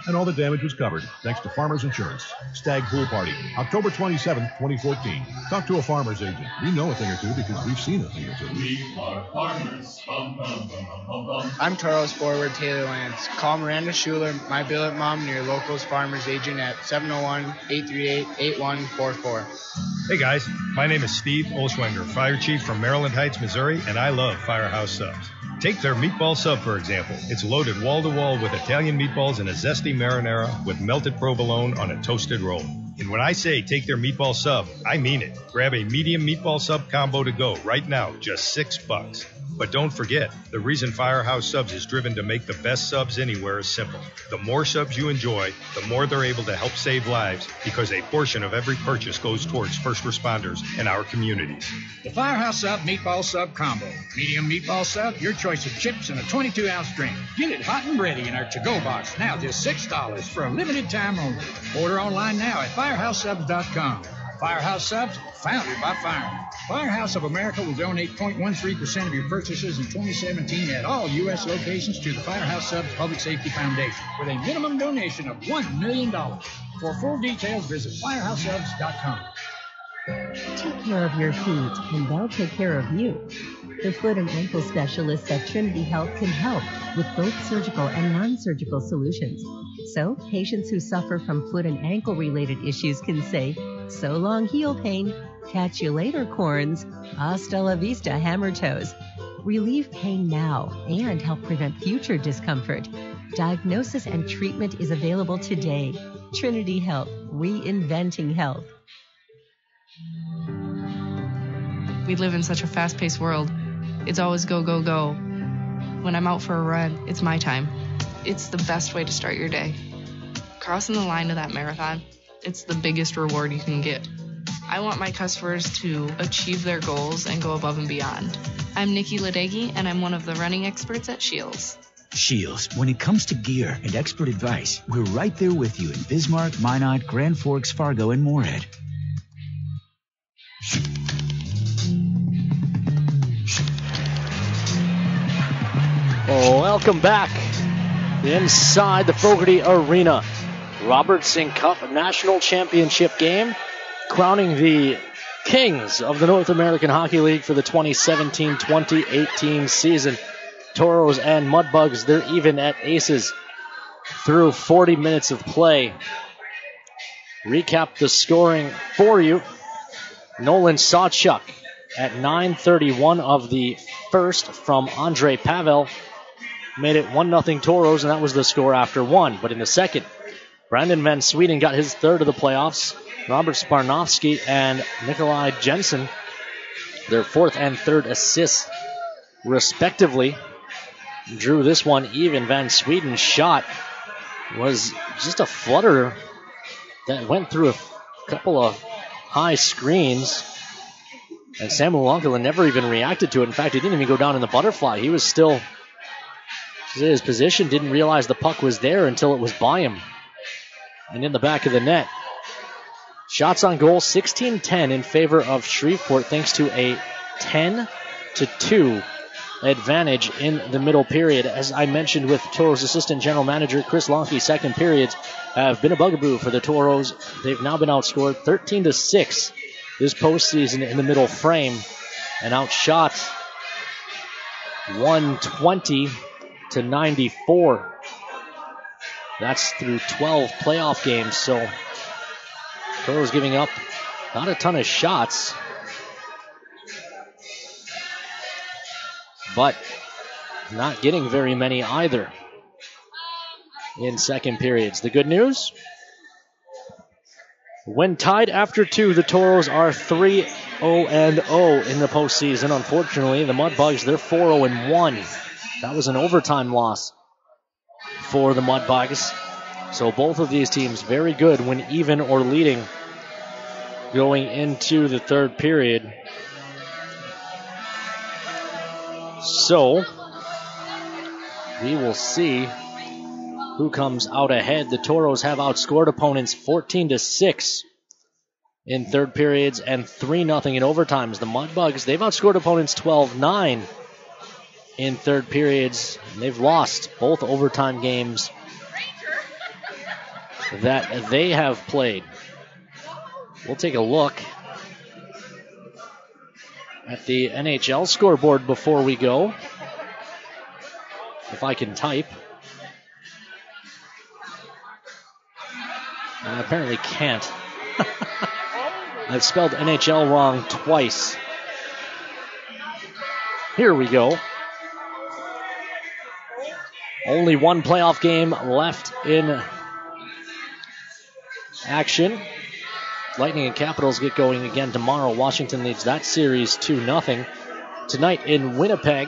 And all the damage was covered, thanks to Farmers Insurance. Stag Pool Party, October 27th, 2014. Talk to a farmer's agent. We know a thing or two because we've seen a thing or two. We are farmers. Bum, bum, bum, bum, bum, bum. I'm Toros forward Taylor Lance. Call Miranda Schuler, my billet mom, and your locals farmers agent at 701-838-8144. Hey guys, my name is Steve Olschwenger, Fire Chief from Maryland Heights, Missouri, and I love Firehouse Subs. Take their meatball sub, for example. It's loaded wall-to-wall with Italian meatballs and a zesty marinara with melted provolone on a toasted roll. And when I say take their meatball sub, I mean it. Grab a medium meatball sub combo to go right now, just $6. But don't forget, the reason Firehouse Subs is driven to make the best subs anywhere is simple. The more subs you enjoy, the more they're able to help save lives because a portion of every purchase goes towards first responders and our communities. The Firehouse Sub Meatball Sub Combo. Medium meatball sub, your choice of chips and a 22-ounce drink. Get it hot and ready in our to-go box, now just $6 for a limited time only. Order online now at firehousesubs.com. Firehouse Subs, founded by firemen. Firehouse of America will donate 0.13% of your purchases in 2017 at all U.S. locations to the Firehouse Subs Public Safety Foundation with a minimum donation of $1 million. For full details, visit firehousesubs.com. Take care of your feet, and they'll take care of you. The foot and ankle specialists at Trinity Health can help with both surgical and non-surgical solutions. So, patients who suffer from foot and ankle-related issues can say, "So long, heel pain. Catch you later, corns. Hasta la vista, hammer toes." Relieve pain now and help prevent future discomfort. Diagnosis and treatment is available today. Trinity Health, reinventing health. We live in such a fast-paced world. It's always go, go, go. When I'm out for a run, it's my time. It's the best way to start your day. Crossing the line to that marathon, it's the biggest reward you can get. I want my customers to achieve their goals and go above and beyond. I'm Nikki Ladegi, and I'm one of the running experts at Shields. Shields, when it comes to gear and expert advice, we're right there with you in Bismarck, Minot, Grand Forks, Fargo, and Moorhead. Welcome back inside the Fogarty Arena. Robertson Cup National Championship game, crowning the kings of the North American Hockey League for the 2017-2018 season. Toros and Mudbugs, they're even at aces through 40 minutes of play. Recap the scoring for you. Nolan Sawchuk at 9:31 of the first from Andre Pavel made it 1-0 Toros, and that was the score after one. But in the second, Brandon Van Sweden got his third of the playoffs. Robert Sparnowski and Nikolai Jensen, their fourth and third assists, respectively, drew this one even. Van Sweden's shot was just a flutter that went through a couple of high screens, and Samuel Onkala never even reacted to it. In fact, he didn't even go down in the butterfly. He was still in his position, didn't realize the puck was there until it was by him and in the back of the net. Shots on goal, 16-10 in favor of Shreveport, thanks to a 10-2 advantage in the middle period. As I mentioned with Toros assistant general manager Chris Lonke, second periods have been a bugaboo for the Toros. They've now been outscored 13-6 this postseason in the middle frame and outshot 120-94. That's through 12 playoff games, so Toros giving up not a ton of shots, but not getting very many either in second periods. The good news, when tied after 2, the Toros are 3-0-0 in the postseason. Unfortunately, the Mudbugs, they're 4-0-1. That was an overtime loss for the Mudbugs. So both of these teams very good when even or leading going into the third period. So we will see who comes out ahead. The Toros have outscored opponents 14-6 in third periods and 3-0 in overtimes. The Mudbugs, they've outscored opponents 12-9 in third periods. They've lost both overtime games that they have played. We'll take a look at the NHL scoreboard before we go, if I can type. I apparently can't. I've spelled NHL wrong twice. Here we go. Only one playoff game left in action. Lightning and Capitals get going again tomorrow. Washington leads that series 2-0. Tonight in Winnipeg,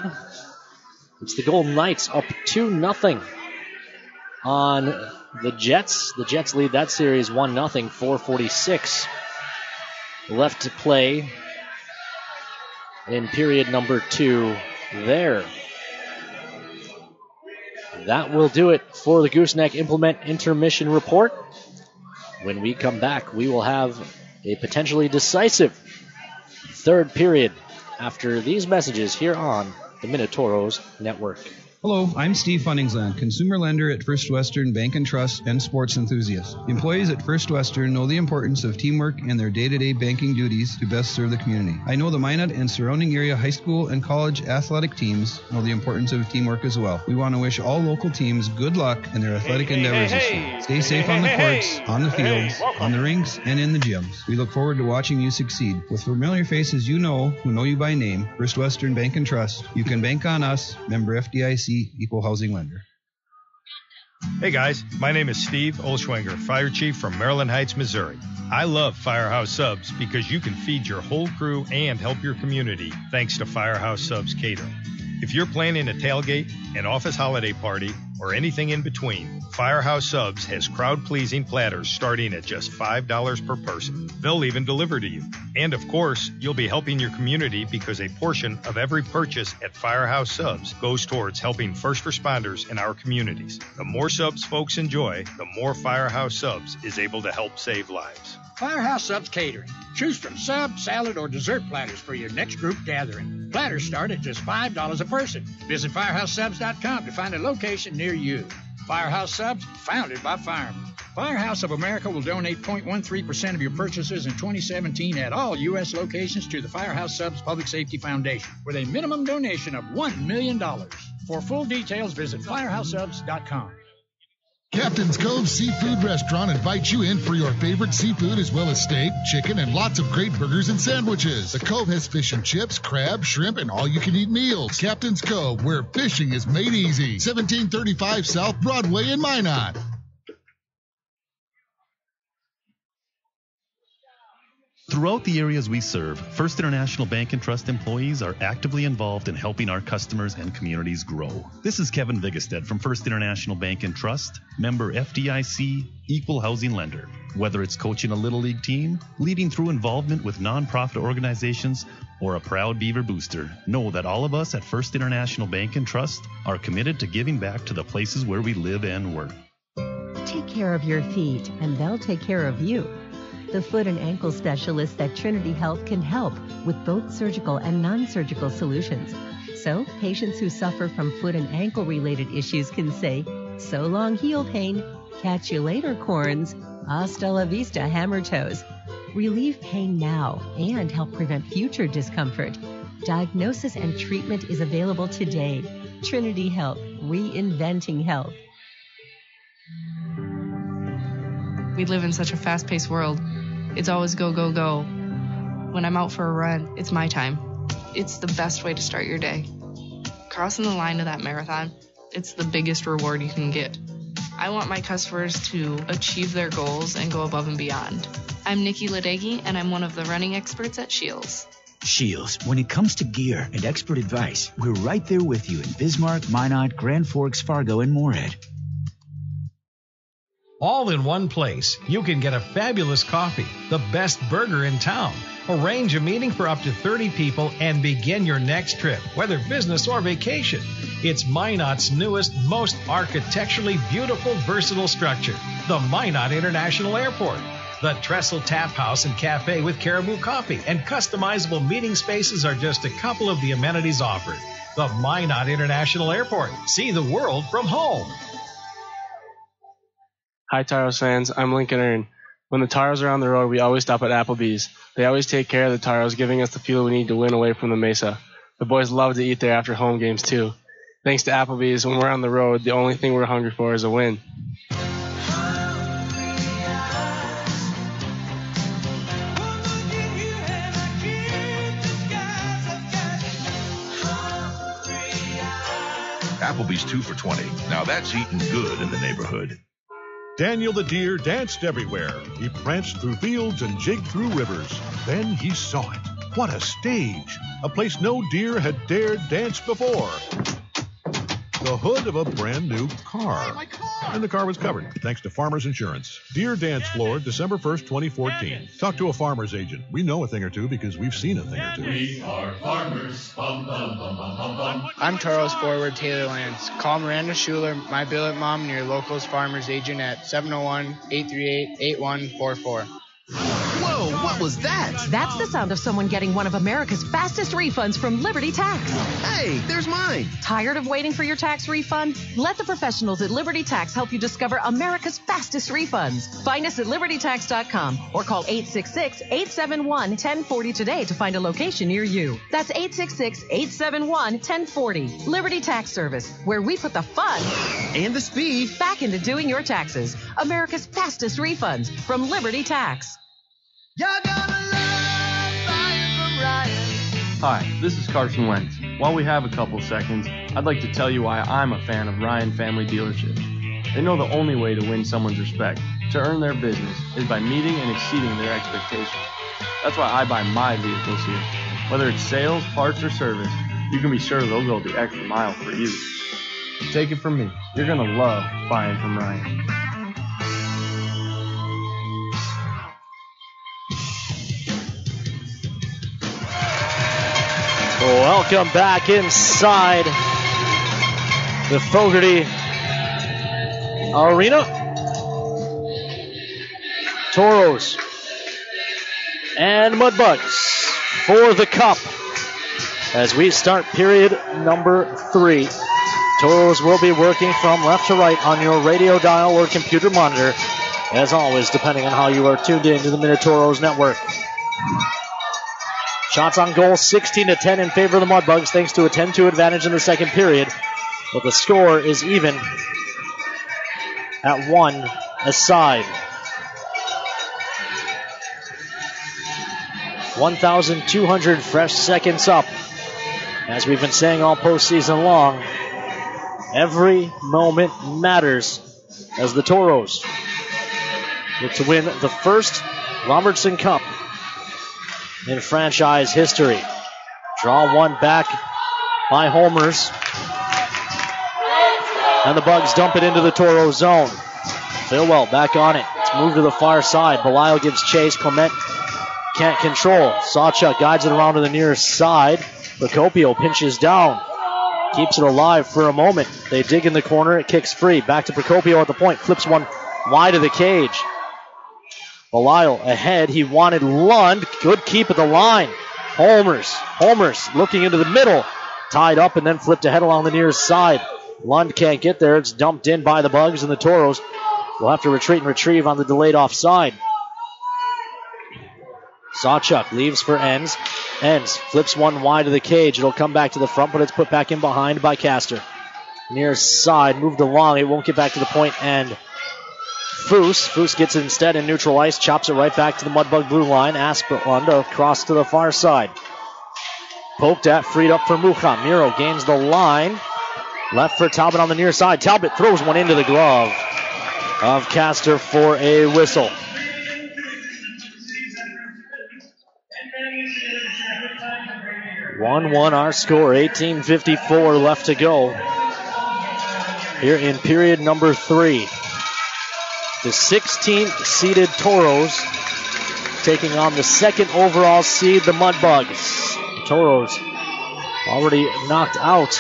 it's the Golden Knights up 2-0 on the Jets. The Jets lead that series 1-0, 4:46 left to play in period number 2 there. That will do it for the Gooseneck Implement Intermission Report. When we come back, we will have a potentially decisive third period after these messages here on the Minotauros Network. Hello, I'm Steve Funningsland, consumer lender at First Western Bank and Trust and sports enthusiast. Employees at First Western know the importance of teamwork and their day-to-day banking duties to best serve the community. I know the Minot and surrounding area high school and college athletic teams know the importance of teamwork as well. We want to wish all local teams good luck in their athletic endeavors this year. Stay safe on the courts, on the fields, on the rinks, and in the gyms. We look forward to watching you succeed. With familiar faces you know, who know you by name, First Western Bank and Trust, you can bank on us, member FDIC, equal housing lender. Hey guys, my name is Steve Olschwenger, Fire Chief from Maryland Heights, Missouri. I love Firehouse Subs because you can feed your whole crew and help your community thanks to Firehouse Subs Catering. If you're planning a tailgate, an office holiday party, or anything in between, Firehouse Subs has crowd-pleasing platters starting at just $5 per person. They'll even deliver to you. And of course, you'll be helping your community because a portion of every purchase at Firehouse Subs goes towards helping first responders in our communities. The more subs folks enjoy, the more Firehouse Subs is able to help save lives. Firehouse Subs Catering. Choose from sub, salad, or dessert platters for your next group gathering. Platters start at just $5 a person. Visit firehousesubs.com to find a location near you. Firehouse Subs, founded by firemen. Firehouse of America will donate 0.13% of your purchases in 2017 at all U.S. locations to the Firehouse Subs Public Safety Foundation with a minimum donation of $1 million. For full details, visit firehousesubs.com. Captain's Cove Seafood Restaurant invites you in for your favorite seafood as well as steak, chicken, and lots of great burgers and sandwiches. The Cove has fish and chips, crab, shrimp, and all-you-can-eat meals. Captain's Cove, where fishing is made easy. 1735 South Broadway in Minot. Throughout the areas we serve, First International Bank and Trust employees are actively involved in helping our customers and communities grow. This is Kevin Vigestead from First International Bank and Trust, member FDIC, equal housing lender. Whether it's coaching a Little League team, leading through involvement with nonprofit organizations, or a proud Beaver booster, know that all of us at First International Bank and Trust are committed to giving back to the places where we live and work. Take care of your feet, and they'll take care of you. The The foot and ankle specialists at Trinity Health can help with both surgical and non-surgical solutions. So, patients who suffer from foot and ankle related issues can say, "So long, heel pain. Catch you later, corns. Hasta la vista, hammer toes." Relieve pain now and help prevent future discomfort. Diagnosis and treatment is available today. Trinity Health, reinventing health. We live in such a fast-paced world. It's always go, go, go. When I'm out for a run, it's my time. It's the best way to start your day. Crossing the line of that marathon, it's the biggest reward you can get. I want my customers to achieve their goals and go above and beyond. I'm Nikki Ladegi, and I'm one of the running experts at Shields. Shields, when it comes to gear and expert advice, we're right there with you in Bismarck, Minot, Grand Forks, Fargo, and Moorhead. All in one place, you can get a fabulous coffee, the best burger in town, arrange a meeting for up to 30 people, and begin your next trip, whether business or vacation. It's Minot's newest, most architecturally beautiful, versatile structure, the Minot International Airport. The Trestle Tap House and Cafe with Caribou Coffee and customizable meeting spaces are just a couple of the amenities offered. The Minot International Airport. See the world from home. Hi, Taros fans. I'm Lincoln Earn. When the Taros are on the road, we always stop at Applebee's. They always take care of the Taros, giving us the fuel we need to win away from the Mesa. The boys love to eat there after home games, too. Thanks to Applebee's, when we're on the road, the only thing we're hungry for is a win. Applebee's 2 for $20. Now that's eating good in the neighborhood. Daniel the deer danced everywhere. He pranced through fields and jigged through rivers. Then he saw it. What a stage! A place no deer had dared dance before. The hood of a brand new car. My car! And the car was covered, thanks to Farmers Insurance. Deer Dance Floor, December 1st, 2014. Talk to a farmer's agent. We know a thing or two because we've seen a thing or two. We are farmers. Bum, bum, bum, bum, bum, bum. I'm Taros forward Taylor Lance. Call Miranda Schuler, my billet mom, and your local's farmer's agent at 701-838-8144. Whoa, what was that? That's the sound of someone getting one of America's fastest refunds from Liberty Tax. Hey, there's mine. Tired of waiting for your tax refund? Let the professionals at Liberty Tax help you discover America's fastest refunds. Find us at libertytax.com or call 866-871-1040 today to find a location near you. That's 866-871-1040. Liberty Tax Service, where we put the fun and the speed back into doing your taxes. America's fastest refunds from Liberty Tax. You're gonna love buying from Ryan. Hi, this is Carson Wentz. While we have a couple seconds, I'd like to tell you why I'm a fan of Ryan Family Dealerships. They know the only way to win someone's respect, to earn their business, is by meeting and exceeding their expectations. That's why I buy my vehicles here. Whether it's sales, parts, or service, you can be sure they'll go the extra mile for you. Take it from me, you're gonna love buying from Ryan. Welcome back inside the Fogarty Arena. Toros and Mudbugs for the cup as we start period number 3. Toros will be working from left to right on your radio dial or computer monitor, as always, depending on how you are tuned in to the Minotauros network. Shots on goal, 16-10 in favor of the Mudbugs, thanks to a 10-2 advantage in the second period. But the score is even at 1 aside. 1,200 fresh seconds up. As we've been saying all postseason long, every moment matters as the Toros look to win the first Robertson Cup in franchise history. Draw one back by homers. And the Bugs dump it into the Toro zone. Philwell back on it. It's moved to the far side. Belial gives chase. Clement can't control. Sawchuk guides it around to the near side. Procopio pinches down. Keeps it alive for a moment. They dig in the corner. It kicks free. Back to Procopio at the point. Flips one wide of the cage. Belisle ahead. He wanted Lund. Good keep at the line. Holmers looking into the middle. Tied up and then flipped ahead along the near side. Lund can't get there. It's dumped in by the Bugs, and the Toros will have to retreat and retrieve on the delayed offside. Sawchuk leaves for Enns. Enns flips one wide of the cage. It'll come back to the front, but it's put back in behind by Castor. Near side, moved along. It won't get back to the point, and Foose gets it instead in neutral ice, chops it right back to the Mudbug blue line. Asplund across to the far side. Poked at, freed up for Mucha. Miro gains the line. Left for Talbot on the near side. Talbot throws one into the glove of Castor for a whistle. (1-1) our score. 18:54 left to go here in period number 3. The 16th seeded Toros taking on the 2nd overall seed, the Mudbugs. The Toros already knocked out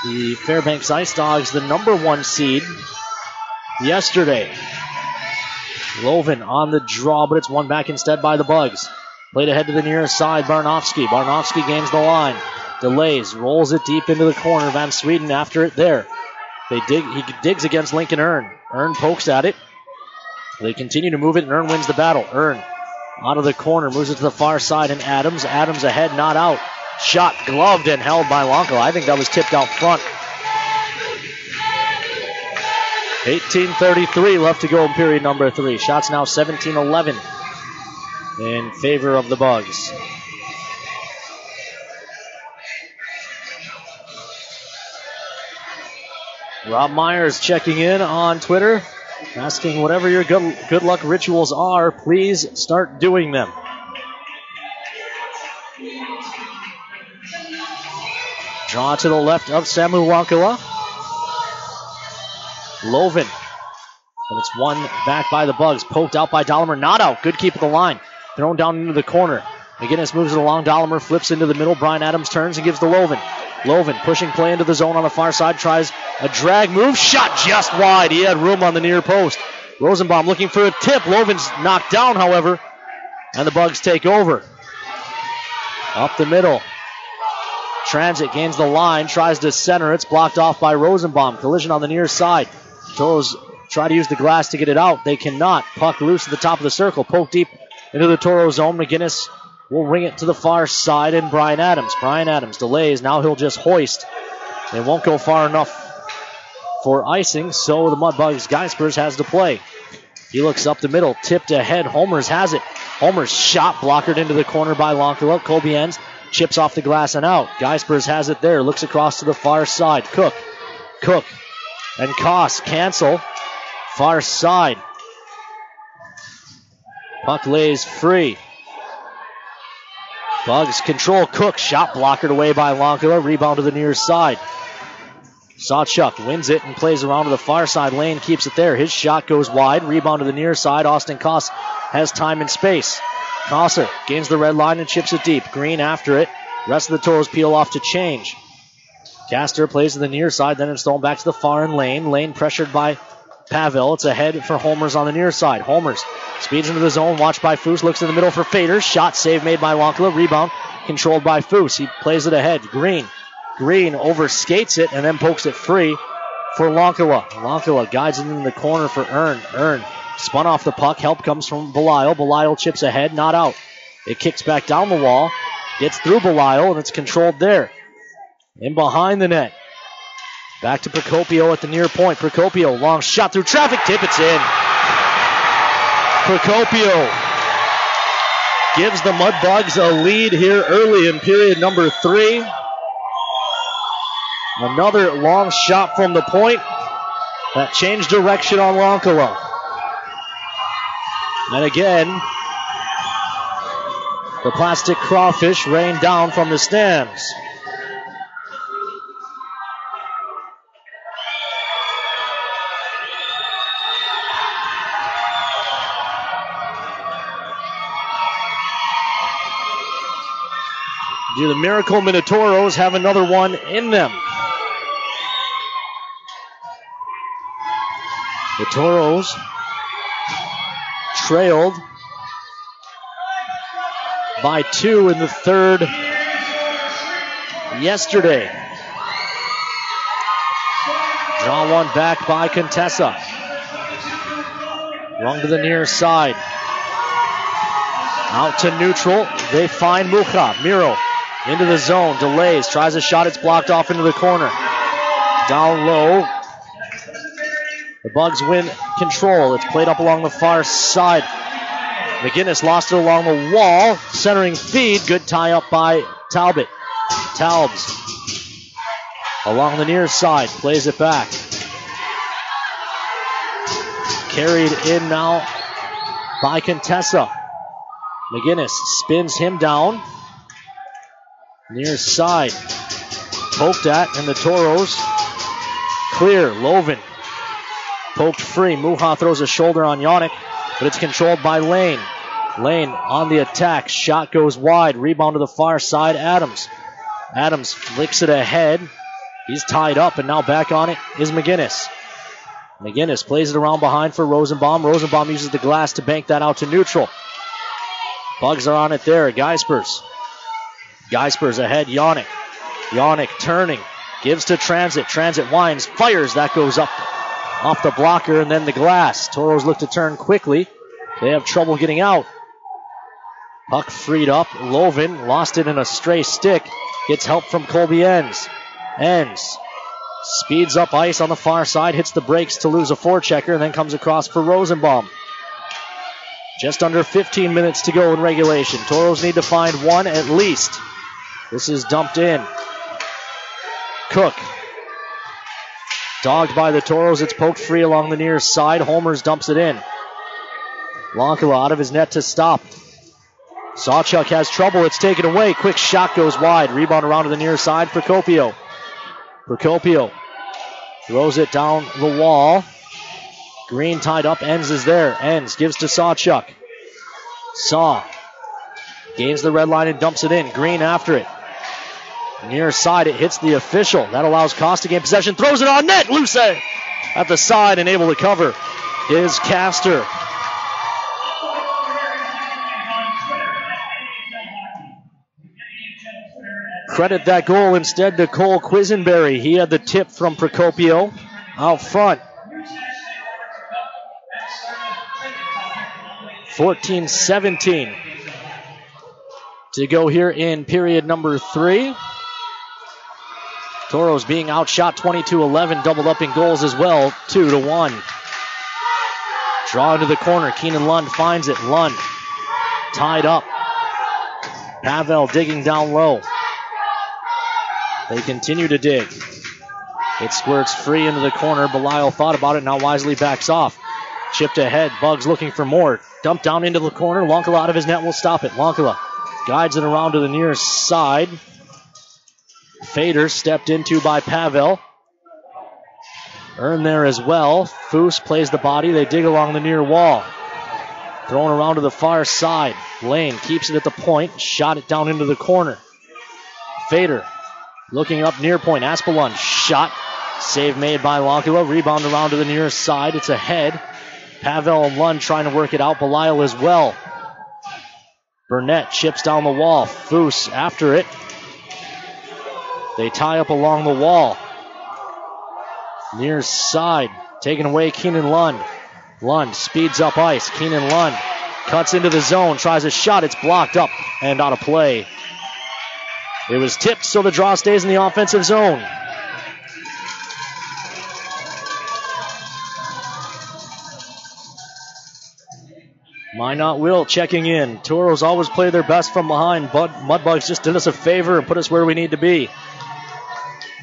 the Fairbanks Ice Dogs, the number 1 seed, yesterday. Loven on the draw, but it's won back instead by the Bugs. Played ahead to the near side, Barnofsky. Barnofsky gains the line. Delays, rolls it deep into the corner. Van Sweden after it there. He digs against Lincoln Earn. Earn pokes at it. They continue to move it, and Earn wins the battle. Earn out of the corner, moves it to the far side, and Adams ahead, not out. Shot gloved and held by Lonko. I think that was tipped out front. 18:33 left to go in period number 3. Shots now 17-11 in favor of the Bugs. Rob Myers checking in on Twitter, asking whatever your good luck rituals are, please start doing them. Draw to the left of Samu Wankala. Loven. And it's won back by the Bugs. Poked out by Dahlimer. Not out. Good keep at the line. Thrown down into the corner. McGinnis moves it along. Dahlimer flips into the middle. Brian Adams turns and gives to Loven. Loven pushing play into the zone on the far side. Tries a drag move. Shot just wide. He had room on the near post. Rosenbaum looking for a tip. Loven's knocked down, however. And the Bugs take over. Up the middle. Transit gains the line. Tries to center. It's blocked off by Rosenbaum. Collision on the near side. Toros try to use the glass to get it out. They cannot. Puck loose at the top of the circle. Poke deep into the Toro zone. McGinnis will ring it to the far side, and Brian Adams delays. Now he'll just hoist. It won't go far enough for icing, so the Mudbugs Geispers has to play. He looks up the middle, tipped ahead. Holmers has it. Holmers shot blockered into the corner by Lonkala. Colby Enns chips off the glass and out. Geispers has it there. Looks across to the far side. Cook. And Koss cancel. Far side. Puck lays free. Bugs control. Cook. Shot blockered away by Lonkala. Rebound to the near side. Sawchuk wins it and plays around to the far side. Lane keeps it there. His shot goes wide. Rebound to the near side. Austin Koss has time and space. Kosser gains the red line and chips it deep. Green after it. Rest of the Toros peel off to change. Castor plays to the near side. Then it's thrown back to the far end lane. Lane pressured by Pavel. It's ahead for Holmers on the near side. Holmers speeds into the zone. Watched by Foose. Looks in the middle for Faders. Shot save made by Lonkala. Rebound controlled by Foose. He plays it ahead. Green overskates it and then pokes it free for Lonkala. Lonkala guides it in the corner for Earn spun off the puck. Help comes from Belisle. Belisle chips ahead. Not out. It kicks back down the wall. Gets through Belisle and it's controlled there. In behind the net. Back to Procopio at the near point. Procopio, long shot through traffic. Tip, it's in. Procopio gives the Mudbugs a lead here early in period number 3. Another long shot from the point that changed direction on Lonkala. And again, the plastic crawfish rained down from the stands. Do the Miracle Minotauros have another one in them? The Toros trailed by 2 in the third yesterday. Draw one back by Contessa. Rung to the near side. Out to neutral. They find Mucha. Miro into the zone. Delays. Tries a shot. It's blocked off into the corner. Down low. The Bugs win control. It's played up along the far side. McGinnis lost it along the wall. Centering feed. Good tie up by Talbot. Talbs along the near side. Plays it back. Carried in now by Contessa. McGinnis spins him down. Near side. Poked at, and the Toros clear. Loven poked free. Muha throws a shoulder on Yannick, but it's controlled by Lane. Lane on the attack. Shot goes wide. Rebound to the far side. Adams. Adams flicks it ahead. He's tied up, and now back on it is McGinnis. McGinnis plays it around behind for Rosenbaum. Rosenbaum uses the glass to bank that out to neutral. Bugs are on it there. Geispers. Geispers ahead. Yannick. Yannick turning. Gives to Transit. Transit winds. Fires. That goes up off the blocker and then the glass. Toros look to turn quickly. They have trouble getting out. Puck freed up. Loven lost it in a stray stick. Gets help from Colby Enns. Enns speeds up ice on the far side. Hits the brakes to lose a forechecker and then comes across for Rosenbaum. Just under 15 minutes to go in regulation. Toros need to find one at least. This is dumped in. Cook. Dogged by the Toros. It's poked free along the near side. Holmers dumps it in. Lonkala out of his net to stop. Sawchuk has trouble. It's taken away. Quick shot goes wide. Rebound around to the near side. Procopio. Procopio throws it down the wall. Green tied up. Enns is there. Enns gives to Sawchuk. Saw gains the red line and dumps it in. Green after it. Near side, it hits the official. That allows Costa to gain possession. Throws it on net. Luce at the side and able to cover is Castor. Credit that goal instead to Cole Quisenberry. He had the tip from Procopio out front. 14-17 to go here in period number 3. Toros being outshot 22-11, doubled up in goals as well, 2-1. Draw into the corner. Keenan Lund finds it. Lund tied up. Pavel digging down low. They continue to dig. It squirts free into the corner. Belial thought about it, now wisely backs off. Chipped ahead. Bugs looking for more. Dumped down into the corner. Lonkala out of his net will stop it. Lonkala guides it around to the near side. Fader stepped into by Pavel. Earned there as well. Foose plays the body. They dig along the near wall. Thrown around to the far side. Lane keeps it at the point. Shot it down into the corner. Fader looking up near point. Aspelund shot. Save made by Lonkala. Rebound around to the near side. It's ahead. Pavel and Lund trying to work it out. Belial as well. Burnett chips down the wall. Foose after it. They tie up along the wall. Near side. Taken away Keenan Lund. Lund speeds up ice. Keenan Lund cuts into the zone. Tries a shot. It's blocked up and out of play. It was tipped, so the draw stays in the offensive zone. Minot Will checking in. Toros always play their best from behind, but Mudbugs just did us a favor and put us where we need to be.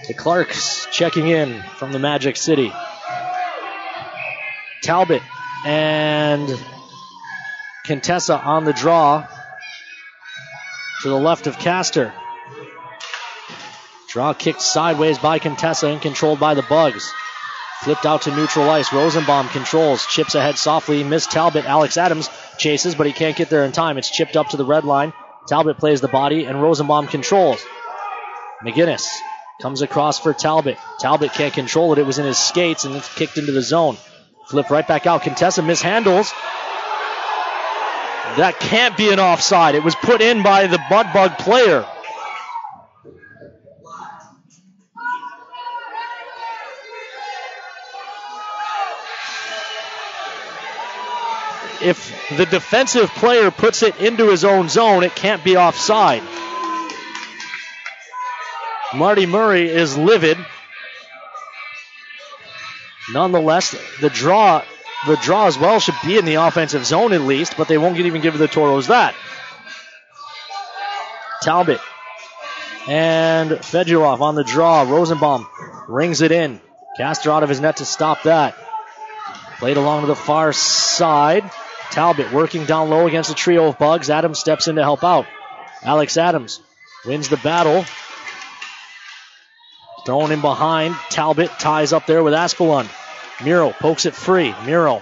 The Clarks checking in from the Magic City. Talbot and Contessa on the draw to the left of Castor. Draw kicked sideways by Contessa and controlled by the Bugs. Flipped out to neutral ice. Rosenbaum controls. Chips ahead softly. Missed Talbot. Alex Adams chases, but he can't get there in time. It's chipped up to the red line. Talbot plays the body, and Rosenbaum controls. McGinnis comes across for Talbot. Talbot can't control it. It was in his skates, and it's kicked into the zone. Flip right back out. Contessa mishandles. That can't be an offside. It was put in by the Mudbug player. If the defensive player puts it into his own zone, it can't be offside. Marty Murray is livid. Nonetheless, the draw as well should be in the offensive zone at least, but they won't even give the Toros that. Talbot and Fedulov on the draw. Rosenbaum rings it in. Castor out of his net to stop that. Played along to the far side. Talbot working down low against a trio of Bugs. Adams steps in to help out. Alex Adams wins the battle. Thrown in behind. Talbot ties up there with Aspelund. Miro pokes it free. Miro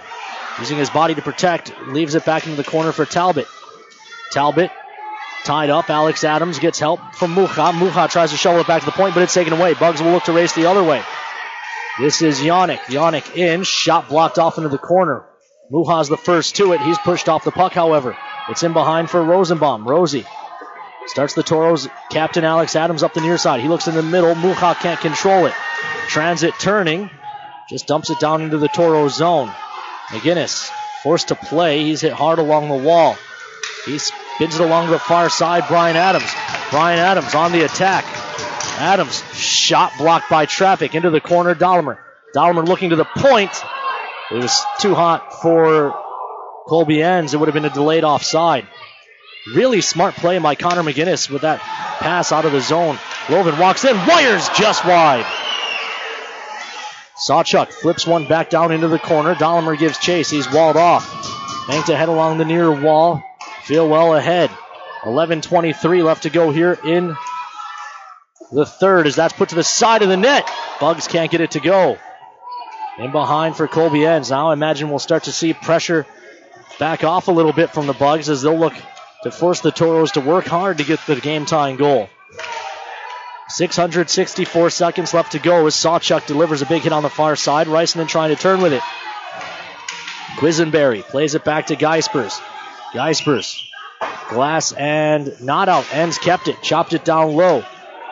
using his body to protect. Leaves it back into the corner for Talbot. Talbot tied up. Alex Adams gets help from Mucha. Mucha tries to shovel it back to the point, but it's taken away. Bugs will look to race the other way. This is Yannick. Yannick in. Shot blocked off into the corner. Muha's the first to it. He's pushed off the puck, however. It's in behind for Rosenbaum. Rosie starts the Toros. Captain Alex Adams up the near side. He looks in the middle. Muha can't control it. Transit turning. Just dumps it down into the Toro zone. McGinnis forced to play. He's hit hard along the wall. He spins it along to the far side. Brian Adams. Brian Adams on the attack. Adams shot blocked by traffic into the corner. Dahlmer. Dahlmer looking to the point. It was too hot for Colby Enns. It would have been a delayed offside. Really smart play by Connor McGinnis with that pass out of the zone. Loven walks in, wires just wide. Sawchuk flips one back down into the corner. Dahlmer gives chase. He's walled off. Banked ahead along the near wall. Feel well ahead. 11:23 left to go here in the third as that's put to the side of the net. Bugs can't get it to go. In behind for Colby Enns. Now I imagine we'll start to see pressure back off a little bit from the Bugs as they'll look to force the Toros to work hard to get the game-tying goal. 664 seconds left to go as Sawchuk delivers a big hit on the far side. Reisman trying to turn with it. Quisenberry plays it back to Geispers. Geispers. Glass and not out. Enns kept it. Chopped it down low.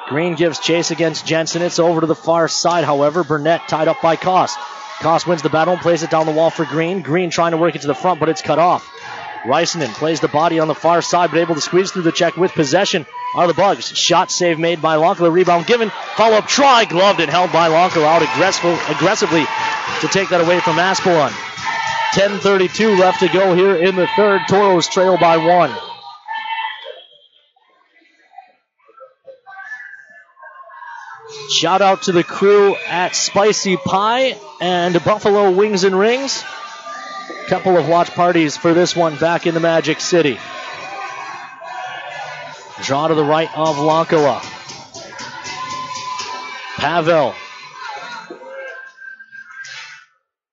Green gives chase against Jensen. It's over to the far side, however. Burnett tied up by Koss. Koss wins the battle and plays it down the wall for Green. Green trying to work it to the front, but it's cut off. Reisman plays the body on the far side, but able to squeeze through the check with possession are the Bugs. Shot save made by Lonkala. Rebound given. Follow-up try. Gloved and held by Lonkala out aggressively to take that away from Aspelund. 10:32 left to go here in the third. Toros trail by 1. Shout out to the crew at Spicy Pie and Buffalo Wings and Rings. Couple of watch parties for this one back in the Magic City. Draw to the right of Lonkala. Pavel.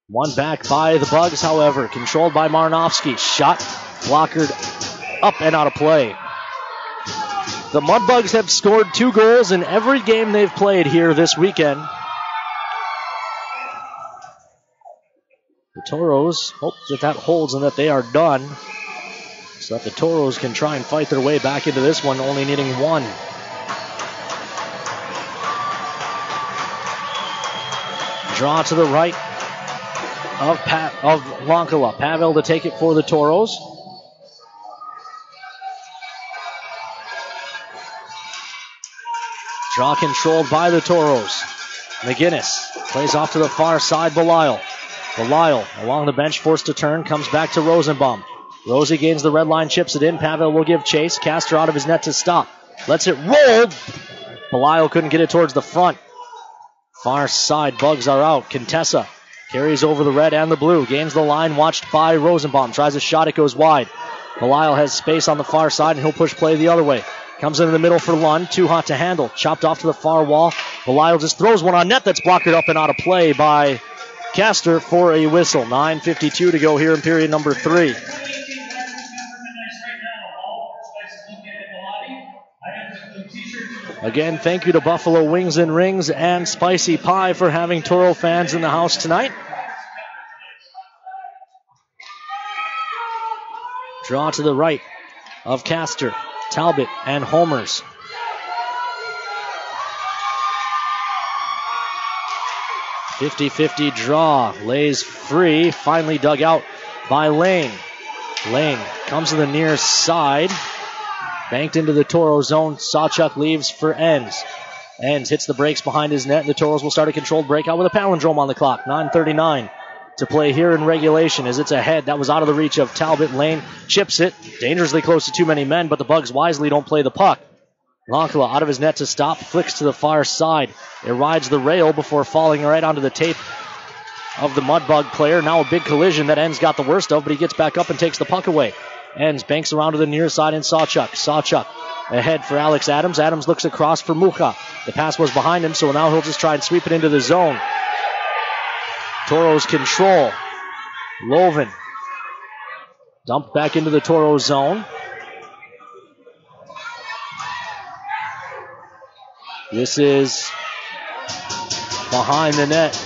One back by the Bugs, however. Controlled by Marnovsky. Shot blockered up and out of play. The Mudbugs have scored 2 goals in every game they've played here this weekend. The Toros hope that holds and that they are done, so that the Toros can try and fight their way back into this one, only needing 1. Draw to the right of Lonkala. Pavel to take it for the Toros. Draw controlled by the Toros. McGinnis plays off to the far side. Belisle along the bench, forced to turn, comes back to Rosenbaum. Rosie gains the red line, chips it in. Pavel will give chase. Castor out of his net to stop. Lets it roll. Belisle couldn't get it towards the front. Far side, Bugs are out. Contessa carries over the red and the blue. Gains the line, watched by Rosenbaum. Tries a shot, it goes wide. Belisle has space on the far side, and he'll push play the other way. Comes into the middle for Lund. Too hot to handle. Chopped off to the far wall. Belisle just throws one on net that's blocked up and out of play by Castor for a whistle. 9:52 to go here in period number 3. Again, thank you to Buffalo Wings and Rings and Spicy Pie for having Toro fans in the house tonight. Draw to the right of Castor, Talbot, and Homers. .50 draw. Lays free. Finally dug out by Lane. Lane comes to the near side. Banked into the Toro zone. Sawchuk leaves for Enns. Enns hits the brakes behind his net. The Toros will start a controlled breakout with a palindrome on the clock. 9:39 to play here in regulation as it's ahead. That was out of the reach of Talbot. Lane chips it. Dangerously close to too many men, but the Bugs wisely don't play the puck. Lonkala out of his net to stop. Flicks to the far side. It rides the rail before falling right onto the tape of the Mudbug player. Now a big collision that Enns got the worst of, but he gets back up and takes the puck away. Enns banks around to the near side in Sawchuk. Sawchuk ahead for Alex Adams. Adams looks across for Mucha. The pass was behind him, so now he'll just try and sweep it into the zone. Toros control. Loven dumped back into the Toro zone. This is behind the net.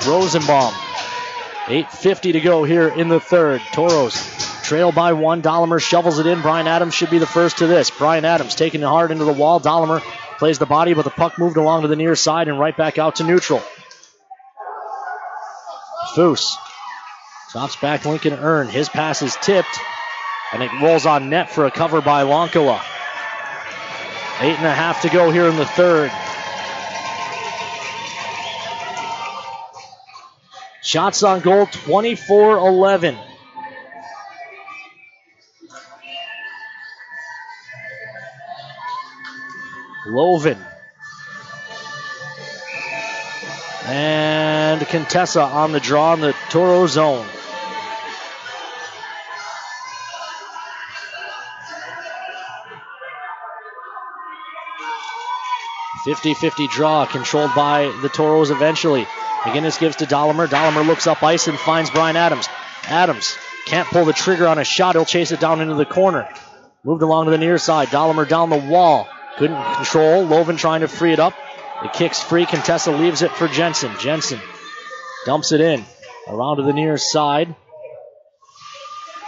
Rosenbaum. 8:50 to go here in the third. Toros trail by one. Dahlimer shovels it in. Brian Adams should be the first to this. Brian Adams taking it hard into the wall. Dahlimer plays the body, but the puck moved along to the near side and right back out to neutral. Foose drops back Lincoln Earn. His pass is tipped, and it rolls on net for a cover by Lonkala. 8.5 to go here in the third. Shots on goal, 24-11. Loven. And Contessa on the draw in the Toro zone. .50 draw, controlled by the Toros eventually. McGinnis gives to Dahlimer. Dahlimer looks up ice and finds Brian Adams. Adams can't pull the trigger on a shot. He'll chase it down into the corner. Moved along to the near side. Dahlimer down the wall. Couldn't control. Loven trying to free it up. It kicks free. Contessa leaves it for Jensen. Jensen dumps it in. Around to the near side.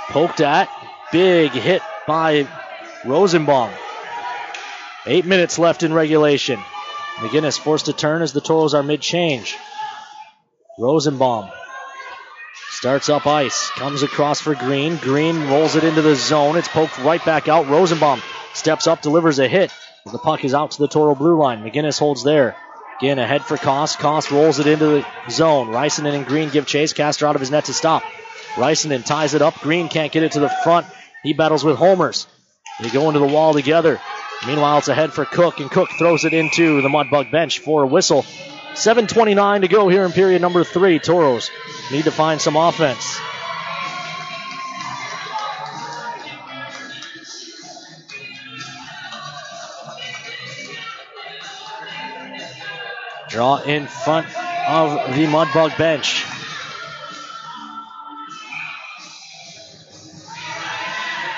Poked at. Big hit by Rosenbaum. 8 minutes left in regulation. McGinnis forced to turn as the Toros are mid-change. Rosenbaum starts up ice. Comes across for Green. Green rolls it into the zone. It's poked right back out. Rosenbaum steps up, delivers a hit. The puck is out to the Toro blue line. McGinnis holds there. Again, ahead for Koss. Koss rolls it into the zone. Risenen and Green give chase. Castor out of his net to stop. Risenen ties it up. Green can't get it to the front. He battles with Homers. They go into the wall together. Meanwhile, it's ahead for Cook, and Cook throws it into the Mudbug bench for a whistle. 7:29 to go here in period number 3. Toros need to find some offense. Draw in front of the Mudbug bench.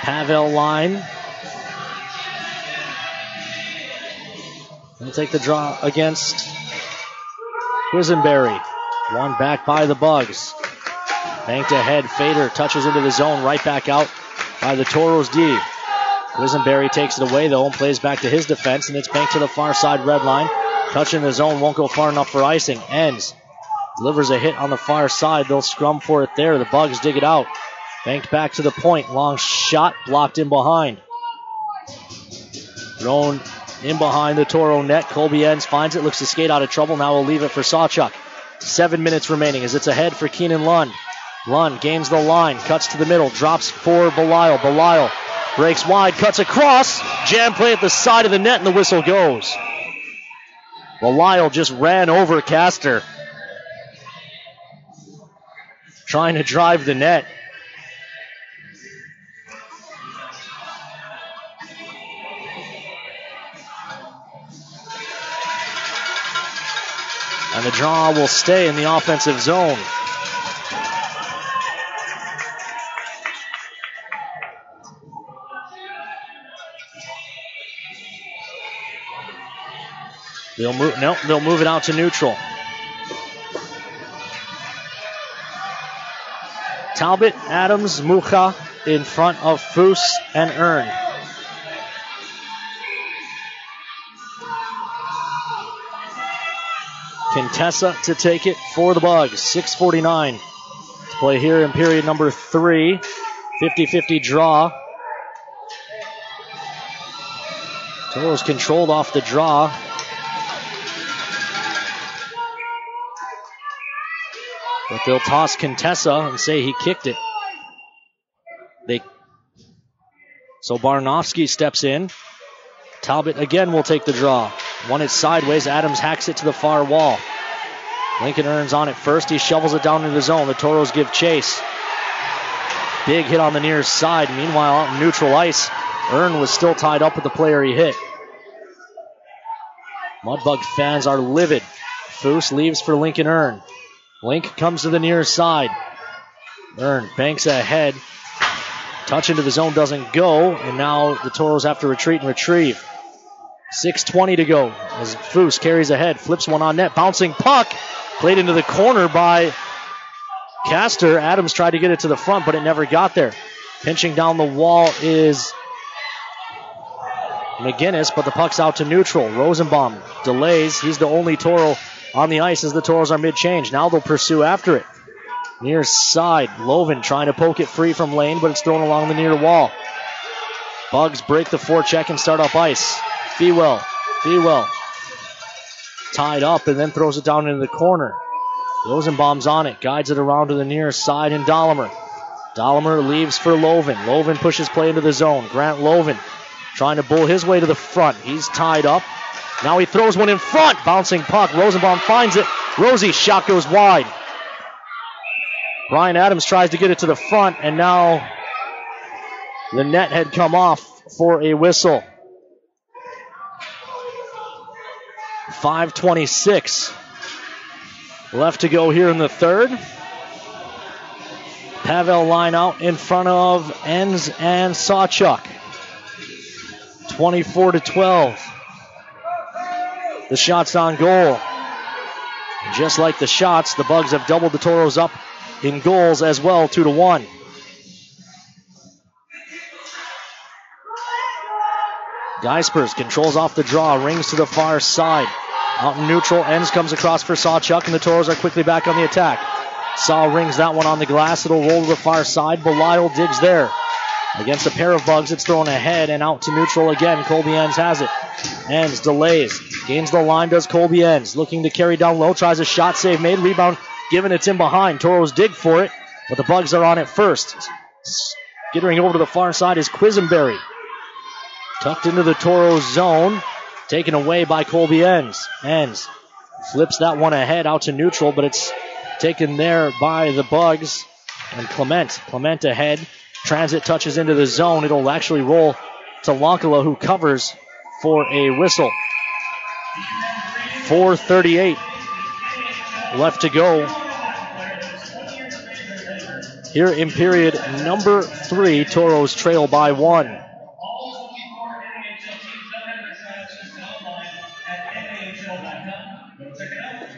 Pavel line. He'll take the draw against Quisenberry. One back by the Bugs. Banked ahead. Fader touches into the zone. Right back out by the Toros D. Quisenberry takes it away though and plays back to his defense, and it's banked to the far side red line. Touching the zone, won't go far enough for icing. Ends. Delivers a hit on the far side. They'll scrum for it there. The Bugs dig it out. Banked back to the point. Long shot blocked in behind. Thrown in behind the Toro net. Colby Ends finds it, looks to skate out of trouble. Now we'll leave it for Sawchuk. 7 minutes remaining as it's ahead for Keenan Lund. Lund gains the line, cuts to the middle, drops for Belisle. Belisle breaks wide, cuts across. Jam play at the side of the net, and the whistle goes. Belisle just ran over Castor, trying to drive the net. And the draw will stay in the offensive zone. They'll move it out to neutral. Talbot, Adams, Mucha, in front of Foose and Earn. Contessa to take it for the Bugs. 6:49 to play here in period number 3. 50-50 draw. Toros controlled off the draw. But they'll toss Contessa and say he kicked it. So Barnofsky steps in. Talbot again will take the draw. Won it sideways. Adams hacks it to the far wall. Lincoln Earns on it first. He shovels it down into the zone. The Toros give chase. Big hit on the near side. Meanwhile, out in neutral ice, Earn was still tied up with the player he hit. Mudbug fans are livid. Foose leaves for Lincoln Earn. Link comes to the near side. Earn banks ahead. Touch into the zone doesn't go, and now the Toros have to retreat and retrieve. 6:20 to go as Foose carries ahead, flips one on net, bouncing puck, played into the corner by Castor. Adams tried to get it to the front, but it never got there. Pinching down the wall is McGinnis, but the puck's out to neutral. Rosenbaum delays. He's the only Toro on the ice as the Toros are mid-change. Now they'll pursue after it. Near side, Loven trying to poke it free from Lane, but it's thrown along the near wall. Bugs break the forecheck and start up ice. Fewell tied up and then throws it down into the corner. Rosenbaum's on it, guides it around to the near side, and Dahlemer leaves for Loven. Loven pushes play into the zone. Grant Loven trying to bull his way to the front. He's tied up. Now he throws one in front. Bouncing puck. Rosenbaum finds it. Rosie's shot goes wide. Brian Adams tries to get it to the front, and now the net had come off for a whistle. 5:26 left to go here in the third. Pavel line out in front of Enns and Sawchuk. 24-12. The shots on goal. Just like the shots, the Bugs have doubled the Toros up in goals as well, 2-1. Geispers controls off the draw, rings to the far side. Out in neutral, Enns comes across for Sawchuk, and the Toros are quickly back on the attack. Saw rings that one on the glass. It'll roll to the far side. Belial digs there. Against a pair of Bugs, it's thrown ahead and out to neutral again. Colby Enns has it. Enns delays. Gains the line, does Colby Enns. Looking to carry down low, tries a shot save made. Rebound given, it's in behind. Toros dig for it, but the Bugs are on it first. Skittering over to the far side is Quisenberry. Tucked into the Toros zone. Taken away by Colby Enns. Enns flips that one ahead out to neutral, but it's taken there by the Bugs. And Clement ahead. Transit touches into the zone. It'll actually roll to Lonkala, who covers for a whistle. 4:38 left to go here in period number 3. Toros trail by 1.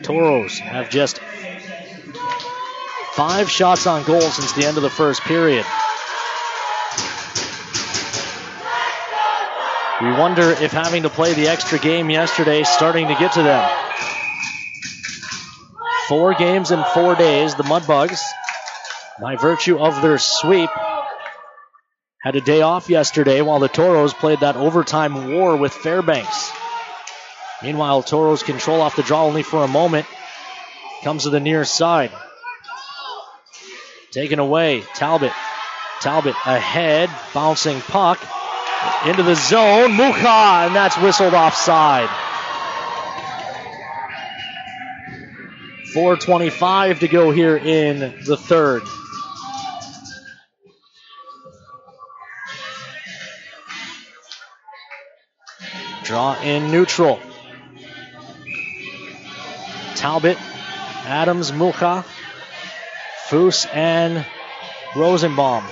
Toros have just 5 shots on goal since the end of the first period. We wonder if having to play the extra game yesterday is starting to get to them. 4 games in 4 days. The Mudbugs, by virtue of their sweep, had a day off yesterday while the Toros played that overtime war with Fairbanks. Meanwhile, Toros control off the draw only for a moment. Comes to the near side. Taken away. Talbot ahead. Bouncing puck. Into the zone. Mucha, and that's whistled offside. 4:25 to go here in the third. Draw in neutral. Talbot, Adams, Mucha, Foose, and Rosenbaum.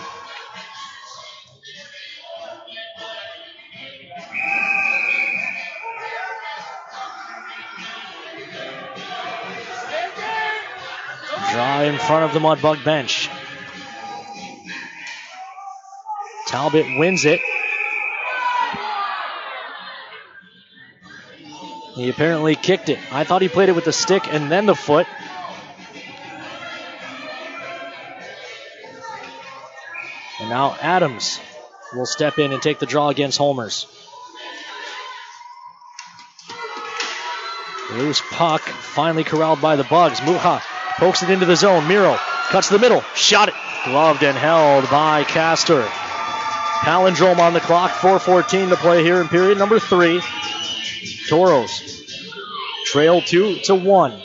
Draw in front of the Mudbug bench. Talbot wins it. He apparently kicked it. I thought he played it with the stick and then the foot. And now Adams will step in and take the draw against Homers. Loose puck, finally corralled by the Bugs. Muha pokes it into the zone. Miro cuts the middle, shot it. Gloved and held by Castor. Palindrome on the clock, 4:14 to play here in period number 3. Toros trail 2-1.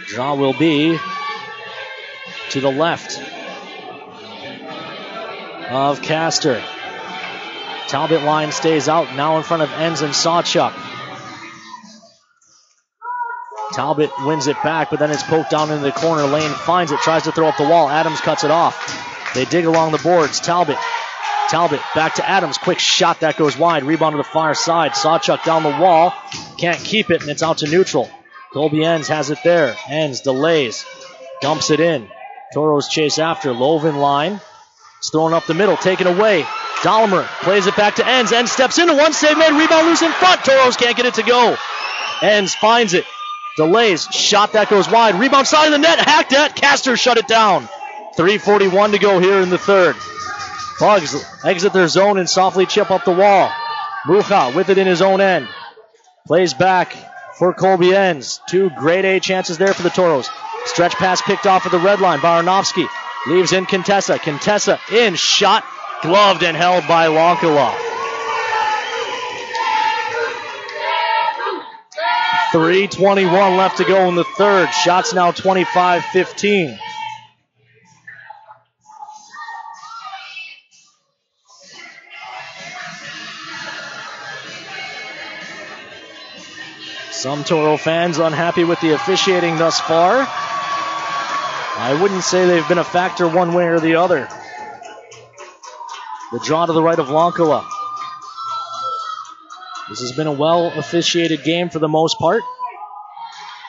Draw will be to the left of Castor. Talbot line stays out, now in front of Enns and Sawchuk. Talbot wins it back, but then it's poked down into the corner. Lane finds it, tries to throw up the wall. Adams cuts it off. They dig along the boards. Talbot back to Adams. Quick shot that goes wide. Rebound to the far side. Sawchuk down the wall. Can't keep it, and it's out to neutral. Colby Enns has it there. Enns delays. Dumps it in. Toros chase after. Loven line. It's thrown up the middle. Taken away. Dahlimer plays it back to Enns. Enns steps into one save made. Rebound loose in front. Toros can't get it to go. Enns finds it. Delays. Shot that goes wide. Rebound side of the net. Hacked at. Castor shut it down. 3:41 to go here in the third. Bugs exit their zone and softly chip up the wall. Mucha with it in his own end. Plays back for Colby Enns. 2 grade A chances there for the Toros. Stretch pass picked off at the red line. Baranovsky leaves in Contessa. Contessa in. Shot. Gloved and held by Lonkala. 3:21 left to go in the third. Shots now 25-15. Some Toro fans unhappy with the officiating thus far. I wouldn't say they've been a factor one way or the other. The draw to the right of Lonkala. This has been a well-officiated game for the most part.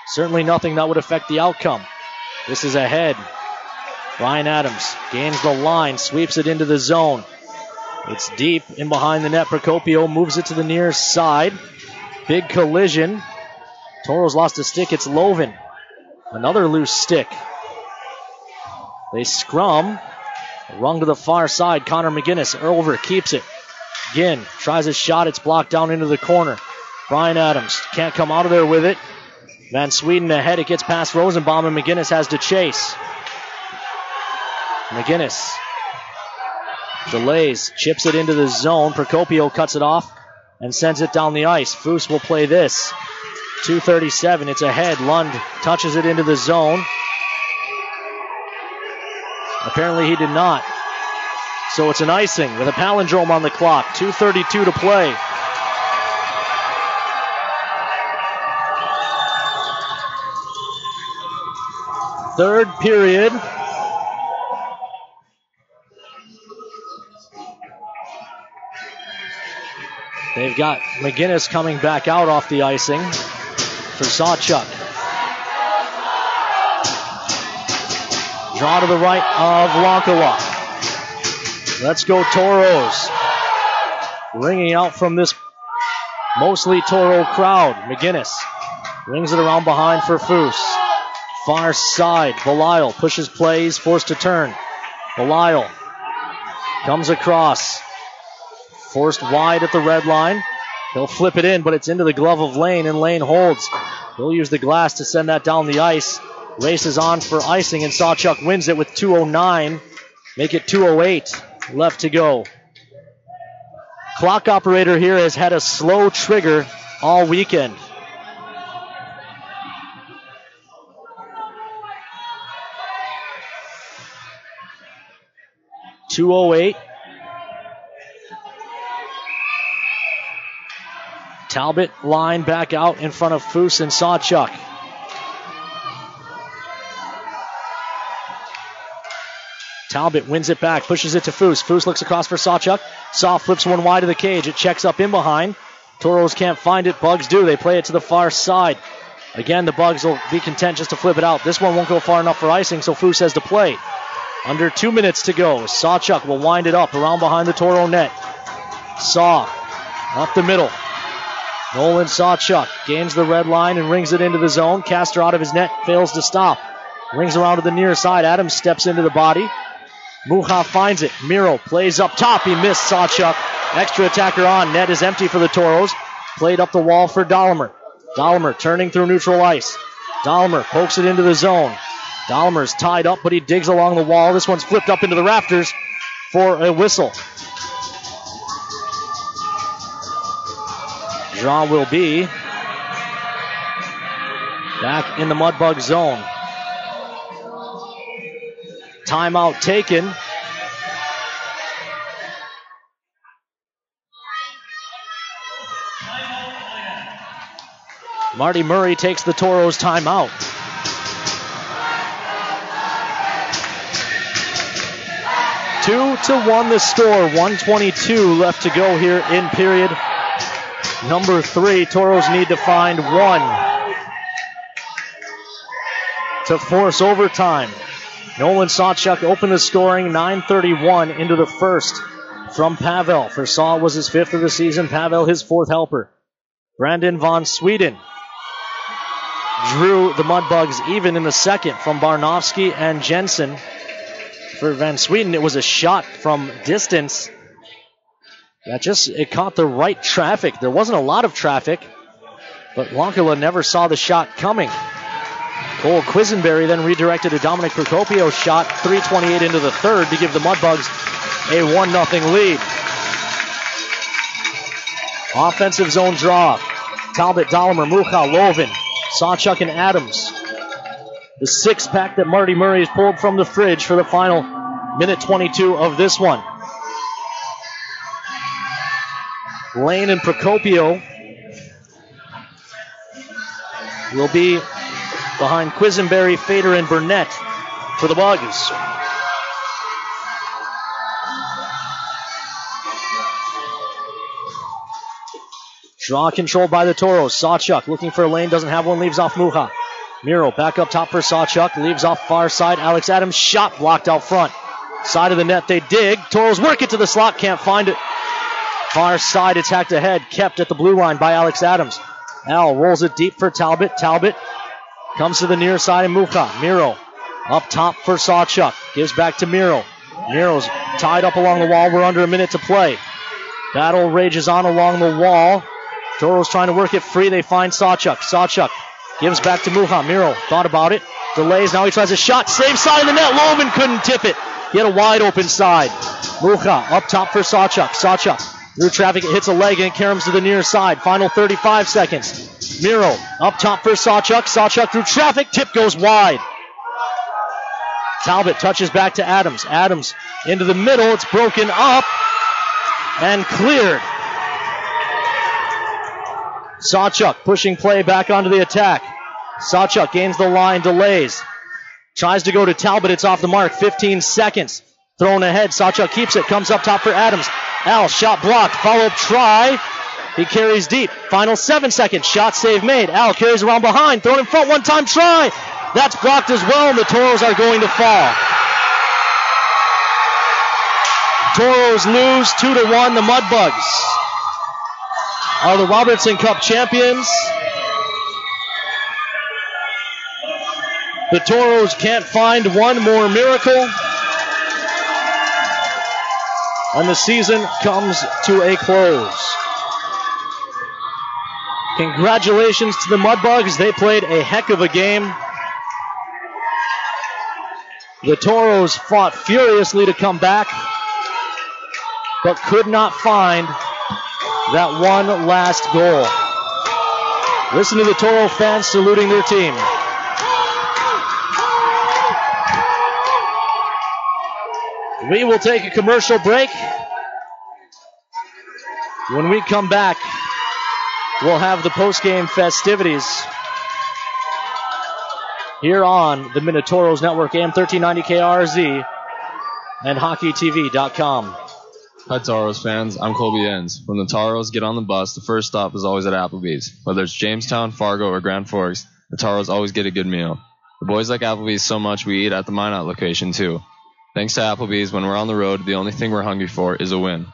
Certainly nothing that would affect the outcome. This is ahead. Ryan Adams gains the line, sweeps it into the zone. It's deep in behind the net. Procopio moves it to the near side. Big collision. Toros lost a stick. It's Loven. Another loose stick. They scrum. Rung to the far side. Connor McGinnis over, keeps it. Ginn tries a shot. It's blocked down into the corner. Brian Adams can't come out of there with it. Van Sweden ahead. It gets past Rosenbaum, and McGinnis has to chase. McGinnis delays, chips it into the zone. Procopio cuts it off and sends it down the ice. Foose will play this. 2:37. It's ahead. Lund touches it into the zone. Apparently he did not. So it's an icing with a palindrome on the clock. 2:32 to play. Third period. They've got McGinnis coming back out off the icing for Sawchuk. Draw to the right of Lonkala. Let's go Toros. Ringing out from this mostly Toro crowd. McGinnis rings it around behind for Foose. Far side, Belisle pushes plays, forced to turn. Belisle comes across. Forced wide at the red line. He'll flip it in, but it's into the glove of Lane, and Lane holds. He'll use the glass to send that down the ice. Races on for icing, and Sawchuk wins it with 2:09. Make it 2:08 left to go. Clock operator here has had a slow trigger all weekend. .208. Talbot line back out in front of Foose and Sawchuk. Talbot wins it back, pushes it to Foose. Foose looks across for Sawchuk. Saw flips one wide of the cage. It checks up in behind. Toros can't find it. Bugs do. They play it to the far side. Again, the Bugs will be content just to flip it out. This one won't go far enough for icing, so Foose has to play. Under 2 minutes to go. Sawchuk will wind it up around behind the Toro net. Saw up the middle. Nolan Sawchuk gains the red line and rings it into the zone. Caster out of his net, fails to stop. Rings around to the near side. Adams steps into the body. Muha finds it. Miro plays up top. He missed Sawchuk. Extra attacker on. Net is empty for the Toros. Played up the wall for Dahlimer. Dahlimer turning through neutral ice. Dahlimer pokes it into the zone. Dahlimer's tied up, but he digs along the wall. This one's flipped up into the rafters for a whistle. Draw will be back in the Mudbug zone. Timeout taken. Marty Murray takes the Toros timeout. Two to 1 the score. 1:22 left to go here in period number 3. Toros need to find 1 to force overtime. Nolan Sawchuk opened the scoring. 9:31 into the first from Pavel. For Saw was his 5th of the season. Pavel his 4th helper. Brandon Von Sweden drew the Mudbugs even in the second from Barnowski and Jensen. For Van Sweden, it was a shot from distance that it caught the right traffic. There wasn't a lot of traffic, but Wonkala never saw the shot coming. Cole Quisenberry then redirected a Dominic Procopio shot, 3:28 into the third, to give the Mudbugs a 1-0 lead. Offensive zone draw. Talbot, Dahlimer, Mucha, Lovin, Sawchuk, and Adams. The 6-pack that Marty Murray has pulled from the fridge for the final minute 22 of this one. Lane and Procopio will be behind Quisenberry, Fader, and Burnett for the Bugs. Draw controlled by the Toros. Sawchuk looking for a lane, doesn't have one, leaves off Muha. Miro back up top for Sawchuk, leaves off far side. Alex Adams, shot blocked out front. Side of the net, they dig. Toros work it to the slot, can't find it. Far side attacked ahead, kept at the blue line by Alex Adams. Al rolls it deep for Talbot. Talbot comes to the near side and Muha. Miro up top for Sawchuk, gives back to Miro. Miro's tied up along the wall. We're under a minute to play. Battle rages on along the wall. Toros trying to work it free. They find Sawchuk. Sawchuk gives back to Muha. Miro thought about it. Delays. Now he tries a shot. Save side of the net. Loman couldn't tip it. He had a wide open side. Muha up top for Sawchuk. Sawchuk through traffic. It hits a leg and it caroms to the near side. Final 35 seconds. Miro up top for Sawchuk. Sawchuk through traffic. Tip goes wide. Talbot touches back to Adams. Adams into the middle. It's broken up and cleared. Sawchuk pushing play back onto the attack. Sawchuk gains the line, delays. Tries to go to Talbot, it's off the mark. 15 seconds. Thrown ahead, Sawchuk keeps it, comes up top for Adams. Al, shot blocked, follow-up try. He carries deep. Final 7 seconds, shot save made. Al carries around behind, thrown in front, one-time try. That's blocked as well, and the Toros are going to fall. Toros lose 2-1, the Mudbugs are the Robertson Cup champions. The Toros can't find one more miracle. And the season comes to a close. Congratulations to the Mudbugs. They played a heck of a game. The Toros fought furiously to come back, but could not find that one last goal. Listen to the Toro fans saluting their team. We will take a commercial break. When we come back, we'll have the post-game festivities here on the Minotauros Network, AM 1390 KRZ, and HockeyTV.com. Hi, Toros fans. I'm Colby Enns. When the Toros get on the bus, the first stop is always at Applebee's. Whether it's Jamestown, Fargo, or Grand Forks, the Toros always get a good meal. The boys like Applebee's so much we eat at the Minot location, too. Thanks to Applebee's, when we're on the road, the only thing we're hungry for is a win.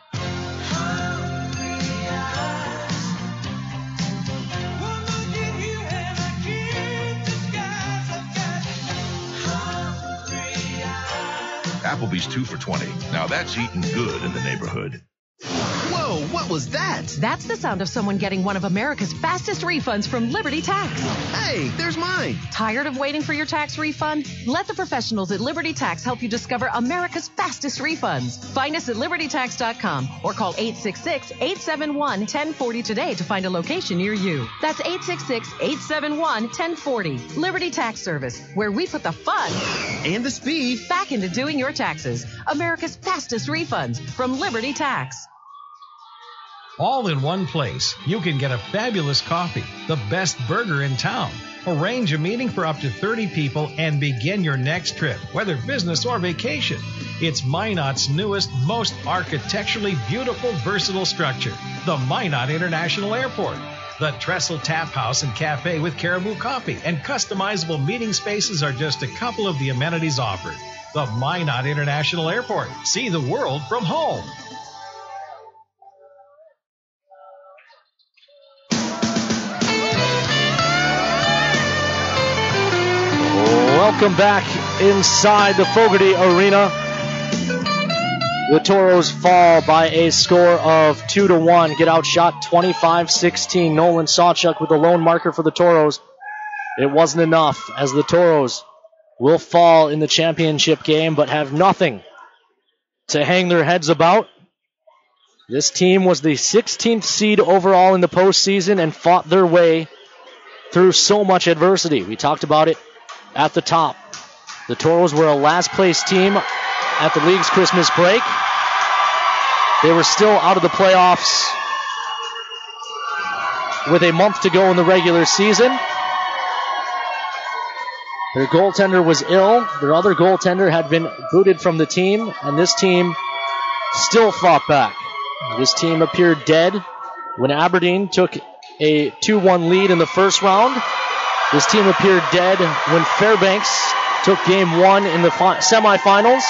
Applebee's 2 for $20. Now that's eating good in the neighborhood. Whoa, what was that? That's the sound of someone getting one of America's fastest refunds from Liberty Tax. Hey, there's mine. Tired of waiting for your tax refund? Let the professionals at Liberty Tax help you discover America's fastest refunds. Find us at libertytax.com or call 866-871-1040 today to find a location near you. That's 866-871-1040. Liberty Tax Service, where we put the fun and the speed back into doing your taxes. America's fastest refunds from Liberty Tax. All in one place. You can get a fabulous coffee, the best burger in town. Arrange a meeting for up to 30 people and begin your next trip, whether business or vacation. It's Minot's newest, most architecturally beautiful, versatile structure, the Minot International Airport. The Trestle Tap House and Cafe with Caribou Coffee and customizable meeting spaces are just a couple of the amenities offered. The Minot International Airport. See the world from home. Welcome back inside the Fogarty Arena. The Toros fall by a score of 2-1. Get outshot 25-16. Nolan Sawchuk with the lone marker for the Toros. It wasn't enough, as the Toros will fall in the championship game, but have nothing to hang their heads about. This team was the 16th seed overall in the postseason and fought their way through so much adversity. We talked about it at the top. The Toros were a last-place team at the league's Christmas break. They were still out of the playoffs with a month to go in the regular season. Their goaltender was ill. Their other goaltender had been booted from the team, and this team still fought back. This team appeared dead when Aberdeen took a 2-1 lead in the first round. This team appeared dead when Fairbanks took game one in the semifinals.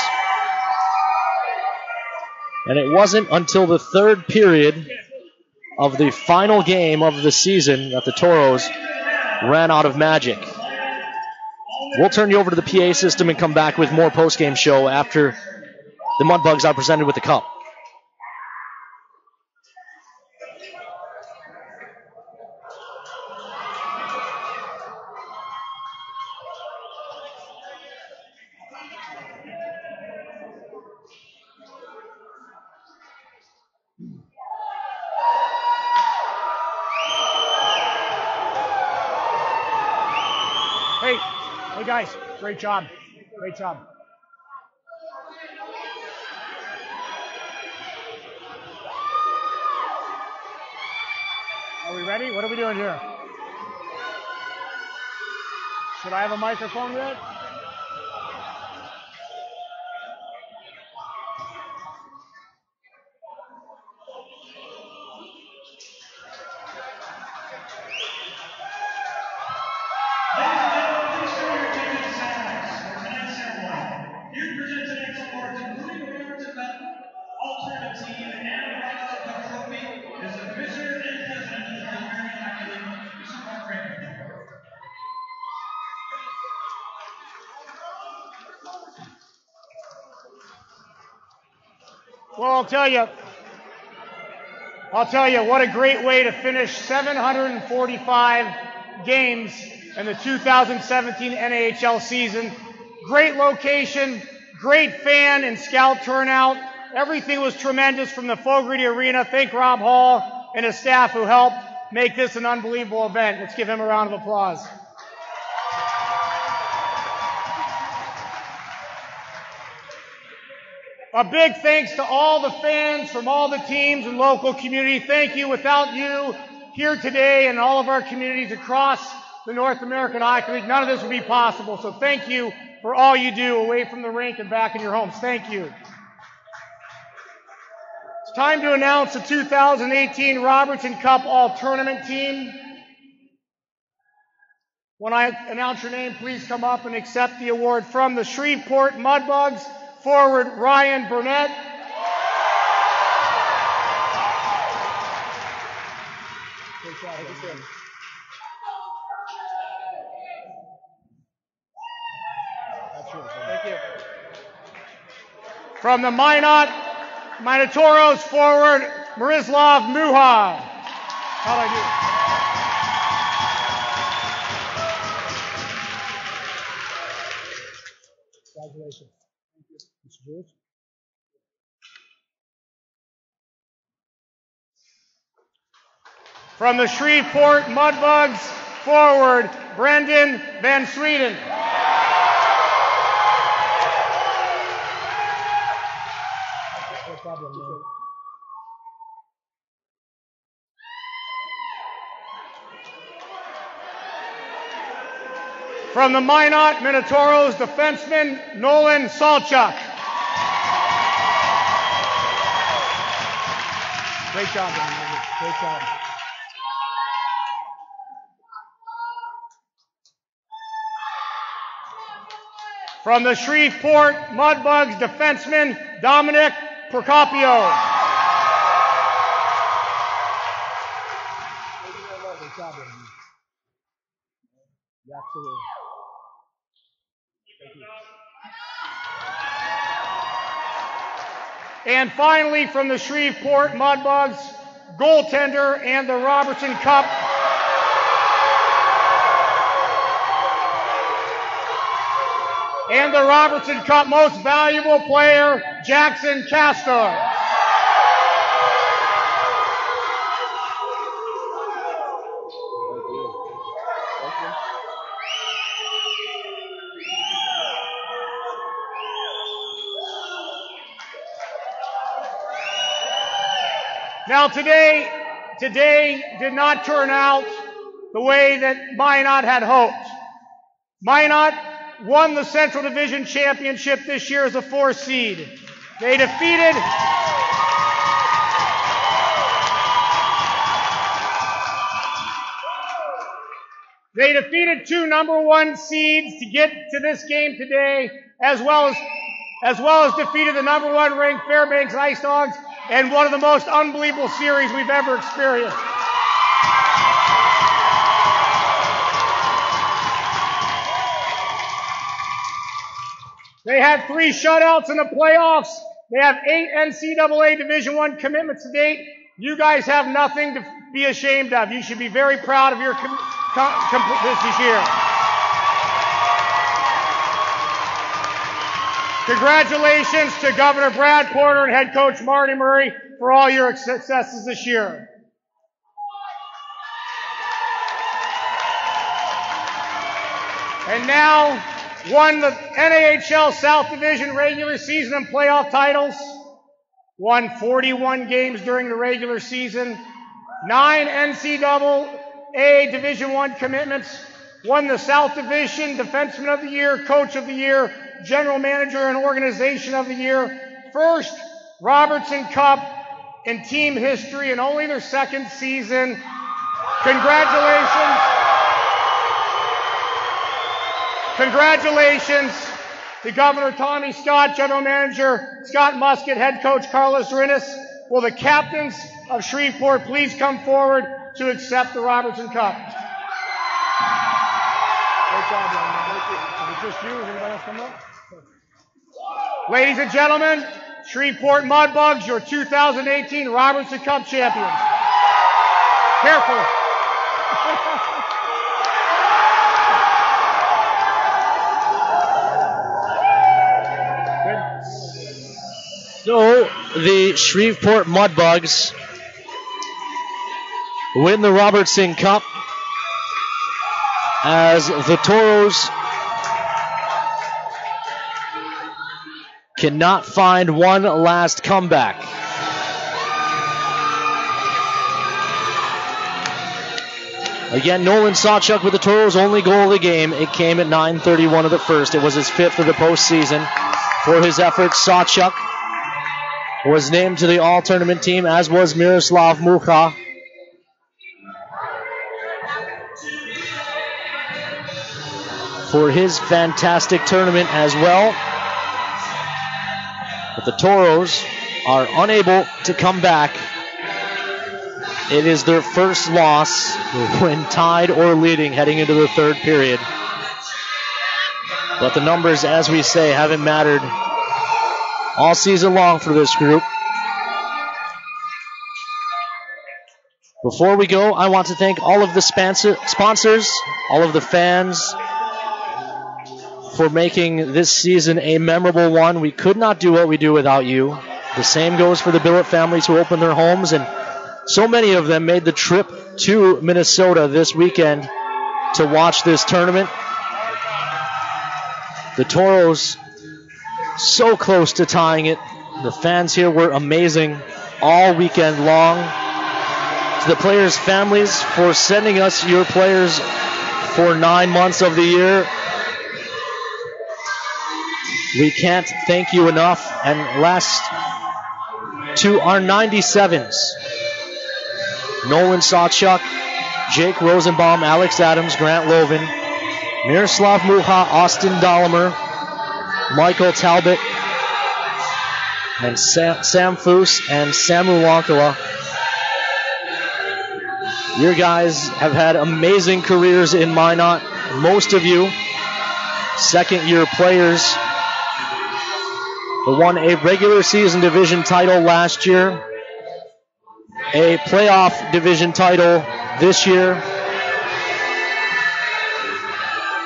And it wasn't until the third period of the final game of the season that the Toros ran out of magic. We'll turn you over to the PA system and come back with more post-game show after the Mudbugs are presented with the cup. Hey guys, great job. Great job. Are we ready? What are we doing here? Should I have a microphone yet? Well, I'll tell you, what a great way to finish 745 games in the 2017 NAHL season. Great location, great fan and scout turnout. Everything was tremendous from the Fogarty Arena. Thank Rob Hall and his staff who helped make this an unbelievable event. Let's give him a round of applause. A big thanks to all the fans from all the teams and local community. Thank you. Without you here today and all of our communities across the North American Hockey League, none of this would be possible. So thank you for all you do away from the rink and back in your homes. Thank you. It's time to announce the 2018 Robertson Cup All-Tournament team. When I announce your name, please come up and accept the award from the Shreveport Mudbugs. Forward, Ryan Burnett. Thank you. From the Minot Minotauros, forward, Marislav Muha. How'd I do? Congratulations. Thank you. Mr. Bruce. From the Shreveport Mudbugs, forward, Brendan Van Sweden. From the Minot Minotauros, defenseman Nolan Salchuk. Great job, man. Great job. From the Shreveport Mudbugs, defenseman Dominic Procopio. Great job, man. Absolutely. Thank you. And finally, from the Shreveport Mudbugs, goaltender and the Robertson Cup Most Valuable Player, Jackson Castor. Now today did not turn out the way that Minot had hoped. Minot won the Central Division Championship this year as a 4th seed. They defeated two number 1 seeds to get to this game today, as well as defeated the number 1 ranked Fairbanks Ice Dogs, and one of the most unbelievable series we've ever experienced. They had 3 shutouts in the playoffs. They have 8 NCAA Division I commitments to date. You guys have nothing to be ashamed of. You should be very proud of your this year. Congratulations to Governor Brad Porter and head coach Marty Murray for all your successes this year. And now, won the NAHL South Division regular season and playoff titles, won 41 games during the regular season, 9 NCAA Division I commitments, won the South Division Defenseman of the Year, Coach of the Year, General Manager and Organization of the Year, first Robertson Cup in team history and only their 2nd season. Congratulations to Governor Tommy Scott, General Manager Scott Musket, Head Coach Carlos Rinis. Will the captains of Shreveport please come forward to accept the Robertson Cup? Great job, young man. Is it just you? Is anybody else coming up? Ladies and gentlemen, Shreveport Mudbugs, your 2018 Robertson Cup champions. Careful. So, the Shreveport Mudbugs win the Robertson Cup as the Toros cannot find one last comeback. Again, Nolan Sawchuk with the Toros' only goal of the game. It came at 9:31 of the first. It was his 5th of the postseason. For his efforts, Sawchuk was named to the all-tournament team, as was Miroslav Mucha. For his fantastic tournament as well. But the Toros are unable to come back. It is their first loss when tied or leading heading into the third period. But the numbers, as we say, haven't mattered all season long for this group. Before we go, I want to thank all of the sponsors, all of the fans, for making this season a memorable one. We could not do what we do without you. The same goes for the Billett families who opened their homes, and so many of them made the trip to Minnesota this weekend to watch this tournament. The Toros so close to tying it. The fans here were amazing all weekend long. To the players' families for sending us your players for 9 months of the year. We can't thank you enough. And last to our 97s. Nolan Sawchuk, Jake Rosenbaum, Alex Adams, Grant Loven, Miroslav Mucha, Austin Dahlemer, Michael Talbot, and Sam Foose and Samu Wankala. Your guys have had amazing careers in Minot. Most of you, second-year players, who won a regular season division title last year, a playoff division title this year.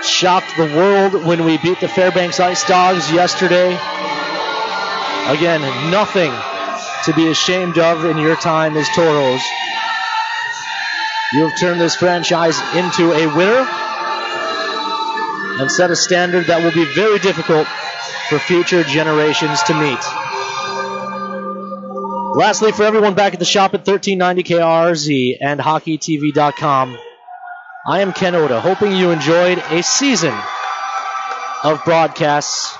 Shocked the world when we beat the Fairbanks Ice Dogs yesterday. Again, nothing to be ashamed of in your time as Toros. You have turned this franchise into a winner and set a standard that will be very difficult for future generations to meet. Lastly, for everyone back at the shop at 1390 KRZ and HockeyTV.com, I am Ken Oda, hoping you enjoyed a season of broadcasts.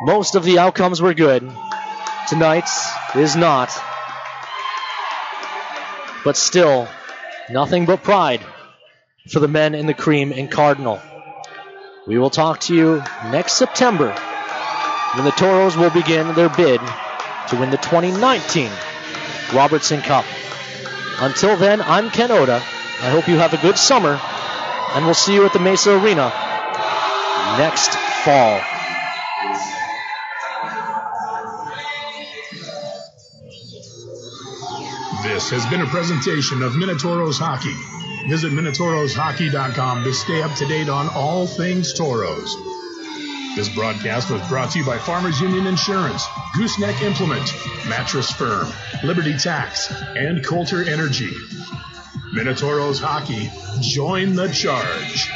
Most of the outcomes were good. Tonight's is not. But still, nothing but pride for the men in the cream and Cardinal. We will talk to you next September when the Toros will begin their bid to win the 2019 Robertson Cup. Until then, I'm Ken Oda. I hope you have a good summer, and we'll see you at the Mesa Arena next fall. This has been a presentation of Minotauros Hockey. Visit MinotaurosHockey.com to stay up to date on all things Toros. This broadcast was brought to you by Farmers Union Insurance, Gooseneck Implement, Mattress Firm, Liberty Tax, and Coulter Energy. Minotauros Hockey, join the charge.